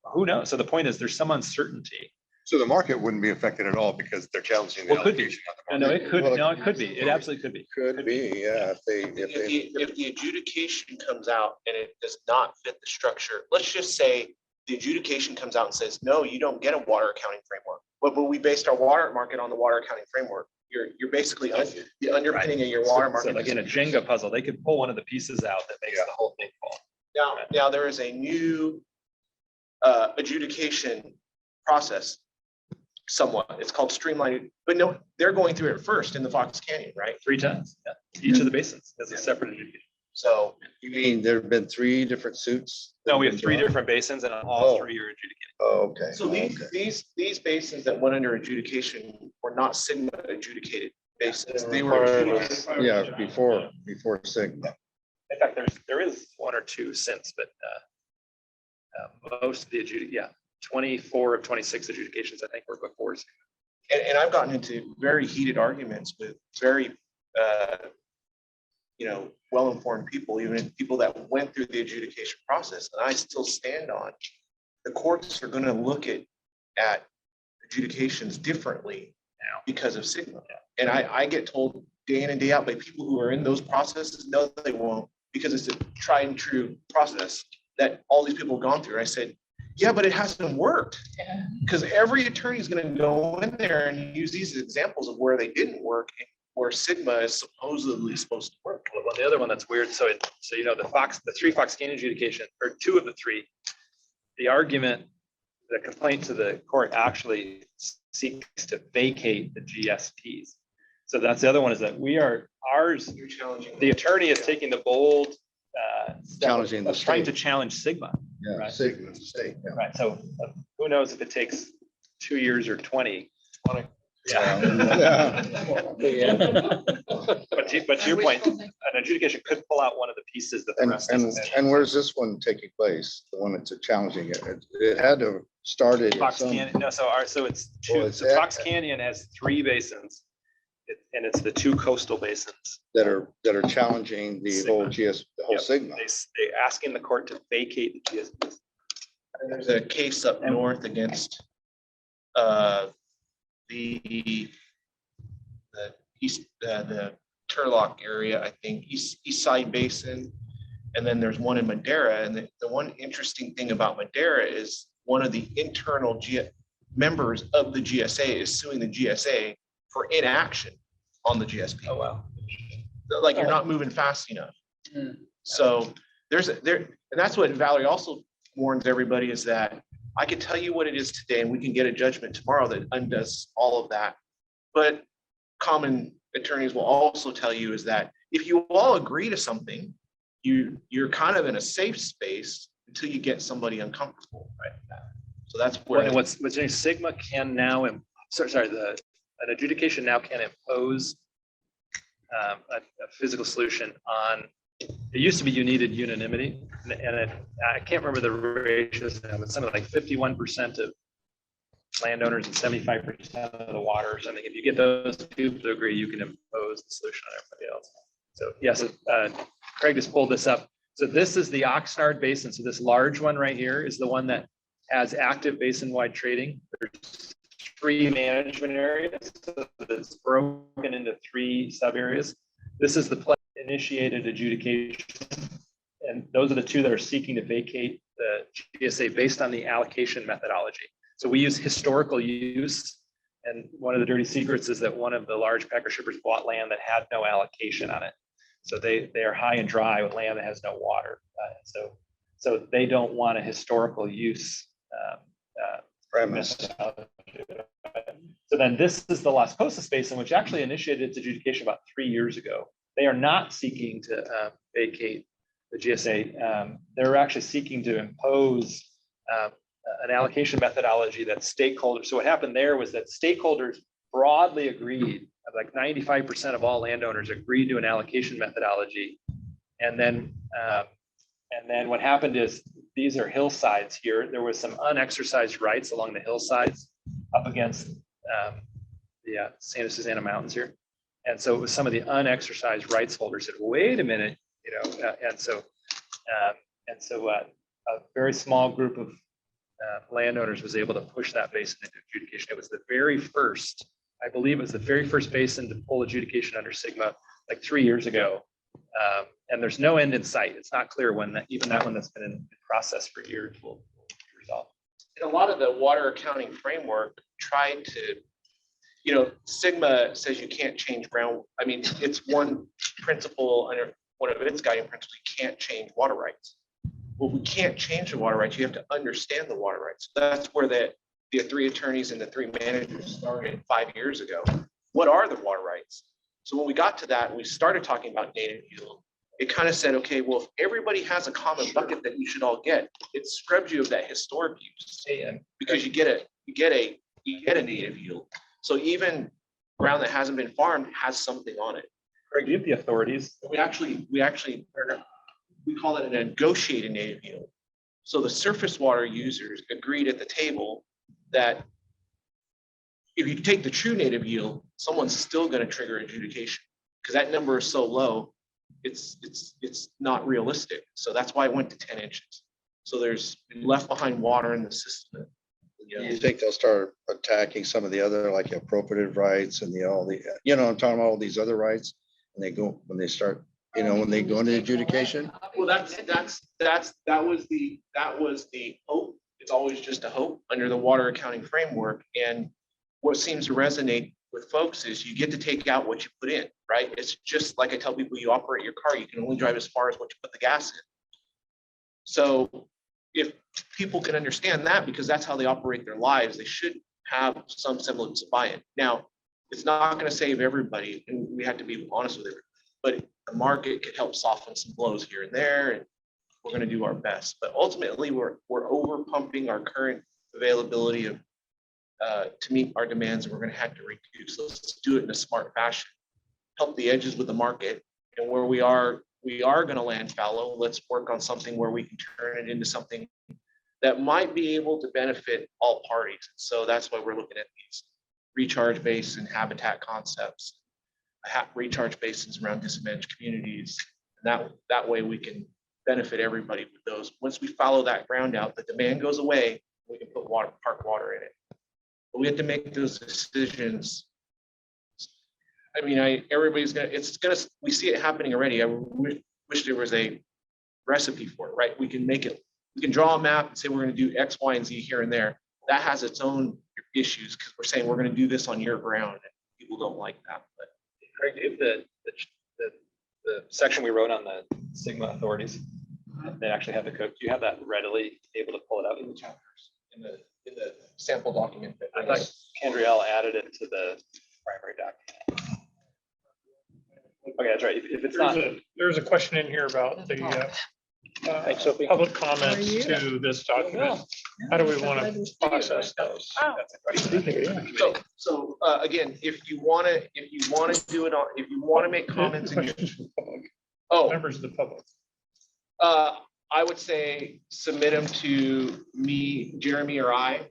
who knows? So the point is there's some uncertainty. So the market wouldn't be affected at all because they're challenging the allocation. No, it could. No, it could be. It absolutely could be. Could be, yeah. If the adjudication comes out and it does not fit the structure, let's just say the adjudication comes out and says, no, you don't get a water accounting framework. But we based our water market on the water accounting framework. You're basically the underpinning of your water market. So like in a Jenga puzzle, they could pull one of the pieces out that makes the whole thing fall. Now there is a new adjudication process somewhat. It's called streamlined, but no, they're going through it first in the Fox Canyon, right? 3 times. Yeah. Each of the basins has a separate adjudication. So You mean there have been 3 different suits? No, we have 3 different basins and all Oh. 3 are adjudicated. Oh, okay. So these basins that went under adjudication were not Sigma adjudicated basins. They were adjudicated. Yeah, before Sigma. In fact, there is 1 or 2 since, but most of the 24 of 26 adjudications, I think, were before. And I've gotten into very heated arguments with very, well-informed people, even people that went through the adjudication process. And I still stand on, the courts are going to look at adjudications differently now because of Sigma. And I get told day in and day out by people who are in those processes, no, they won't, because it's a tried and true process that all these people have gone through. I said, yeah, but it hasn't worked. Because every attorney is going to go in there and use these examples of where they didn't work and where Sigma is supposedly supposed to work. Well, the other one that's weird, so the 3 Fox Canyon adjudication, or 2 of the 3, the argument, the complaint to the court actually seeks to vacate the GSPs. So that's the other one, is that You're challenging. the attorney is taking the bold step Challenging the of trying state. to challenge Sigma. Yeah, Right. Sigma, state. Yeah. Right, so who knows if it takes 2 years or 20. Yeah. But to your point, an adjudication could pull out one of the pieces that the rest doesn't. And where's this one taking place? The one that's challenging it? It had to have started. at Fox some- Canyon, no, so it's 2. Well, it's So Fox Canyon has 3 basins. And it's the 2 coastal basins. That are challenging the whole Yep. Sigma. They asking the court to vacate the GSPs. And there's a case up north against the east, the Turlock area, I think, east side basin. And then there's one in Madera. And the one interesting thing about Madera is one of the internal members of the GSA is suing the GSA for inaction on the GSP. Oh, wow. Like you're not moving fast enough. So and that's what Valerie also warns everybody, is that I could tell you what it is today and we can get a judgment tomorrow that undoes all of that. But common attorneys will also tell you is that if you all agree to something, you're kind of in a safe space until you get somebody uncomfortable, right? So that's where. And what's interesting, Sigma can now, an adjudication now can impose a physical solution on. It used to be you needed unanimity, and I can't remember the ratios now, but something like 51% of landowners and 75% of the water or something. If you get those two to agree, you can impose the solution on everybody else. So yes, Craig just pulled this up. So this is the Oxnard Basin. So this large one right here is the one that has active basin-wide trading. There's 3 management areas. So it's broken into 3 sub areas. This is the initiated adjudication. And those are the 2 that are seeking to vacate the GSA based on the allocation methodology. So we use historical use. And one of the dirty secrets is that one of the large packer shippers bought land that had no allocation on it. So they are high and dry with land that has no water. So they don't want a historical use Premise. So then this is the Las Posas Basin, which actually initiated its adjudication about 3 years ago. They are not seeking to vacate the GSA. They're actually seeking to impose an allocation methodology that stakeholders. So what happened there was that stakeholders broadly agreed, like 95% of all landowners agreed to an allocation methodology. And then what happened is, these are hillsides here. There was some unexercised rights along the hillsides up against the Santa Susana Mountains here. And so it was some of the unexercised rights holders said, wait a minute, and so a very small group of landowners was able to push that basin into adjudication. It was the very first, I believe it was the very first basin to pull adjudication under Sigma like 3 years ago. And there's no end in sight. It's not clear when even that one that's been in process for years will be resolved. And a lot of the water accounting framework tried to, Sigma says you can't change ground. I mean, it's one principle under one of its guiding principles, you can't change water rights. Well, we can't change the water rights. You have to understand the water rights. That's where the the 3 attorneys and the 3 managers started 5 years ago. What are the water rights? So when we got to that, we started talking about native yield. It kind of said, okay, well, if everybody has a common bucket that you should all get, it scrubs you of that historic use. Because you get a native yield. So even ground that hasn't been farmed has something on it. Greg, do you have the authorities? We call it a negotiated native yield. So the surface water users agreed at the table that if you take the true native yield, someone's still going to trigger adjudication because that number is so low, it's not realistic. So that's why it went to 10 inches. So there's left behind water in the system. You think they'll start attacking some of the other like appropriative rights and all the, I'm talking about all these other rights. And when they start, when they go into adjudication? Well, that was the hope. It's always just a hope under the water accounting framework. And what seems to resonate with folks is you get to take out what you put in, right? It's just like I tell people, you operate your car, you can only drive as far as what you put the gas in. So if people can understand that, because that's how they operate their lives, they should have some semblance of buy-in. Now, it's not going to save everybody, and we have to be honest with it, but the market could help soften some blows here and there, and we're going to do our best. But ultimately, we're over pumping our current availability of to meet our demands, and we're going to have to reduce. Let's do it in a smart fashion. Help the edges with the market, and where we are going to land fallow. Let's work on something where we can turn it into something that might be able to benefit all parties. So that's why we're looking at these recharge basin habitat concepts, recharge basins around disadvantaged communities. And that way we can benefit everybody with those. Once we follow that ground out, the demand goes away, we can put park water in it. But we have to make those decisions. I mean, we see it happening already. I wish there was a recipe for it, right? We can draw a map and say we're going to do X, Y, and Z here and there. That has its own issues because we're saying we're going to do this on your ground, and people don't like that. But Greg, do you have the section we wrote on the Sigma authorities? They actually have the code. Do you have that readily able to pull it out in the chapters? in the sample document. I thought Kendriel added it to the primary document. Okay, that's right. If it's not, There's a question in here about the public comments to this document. How do we want to process those? that's a question. So again, if you want to do it on, if you want to make comments in your, Members of the public. I would say submit them to me, Jeremy, or I.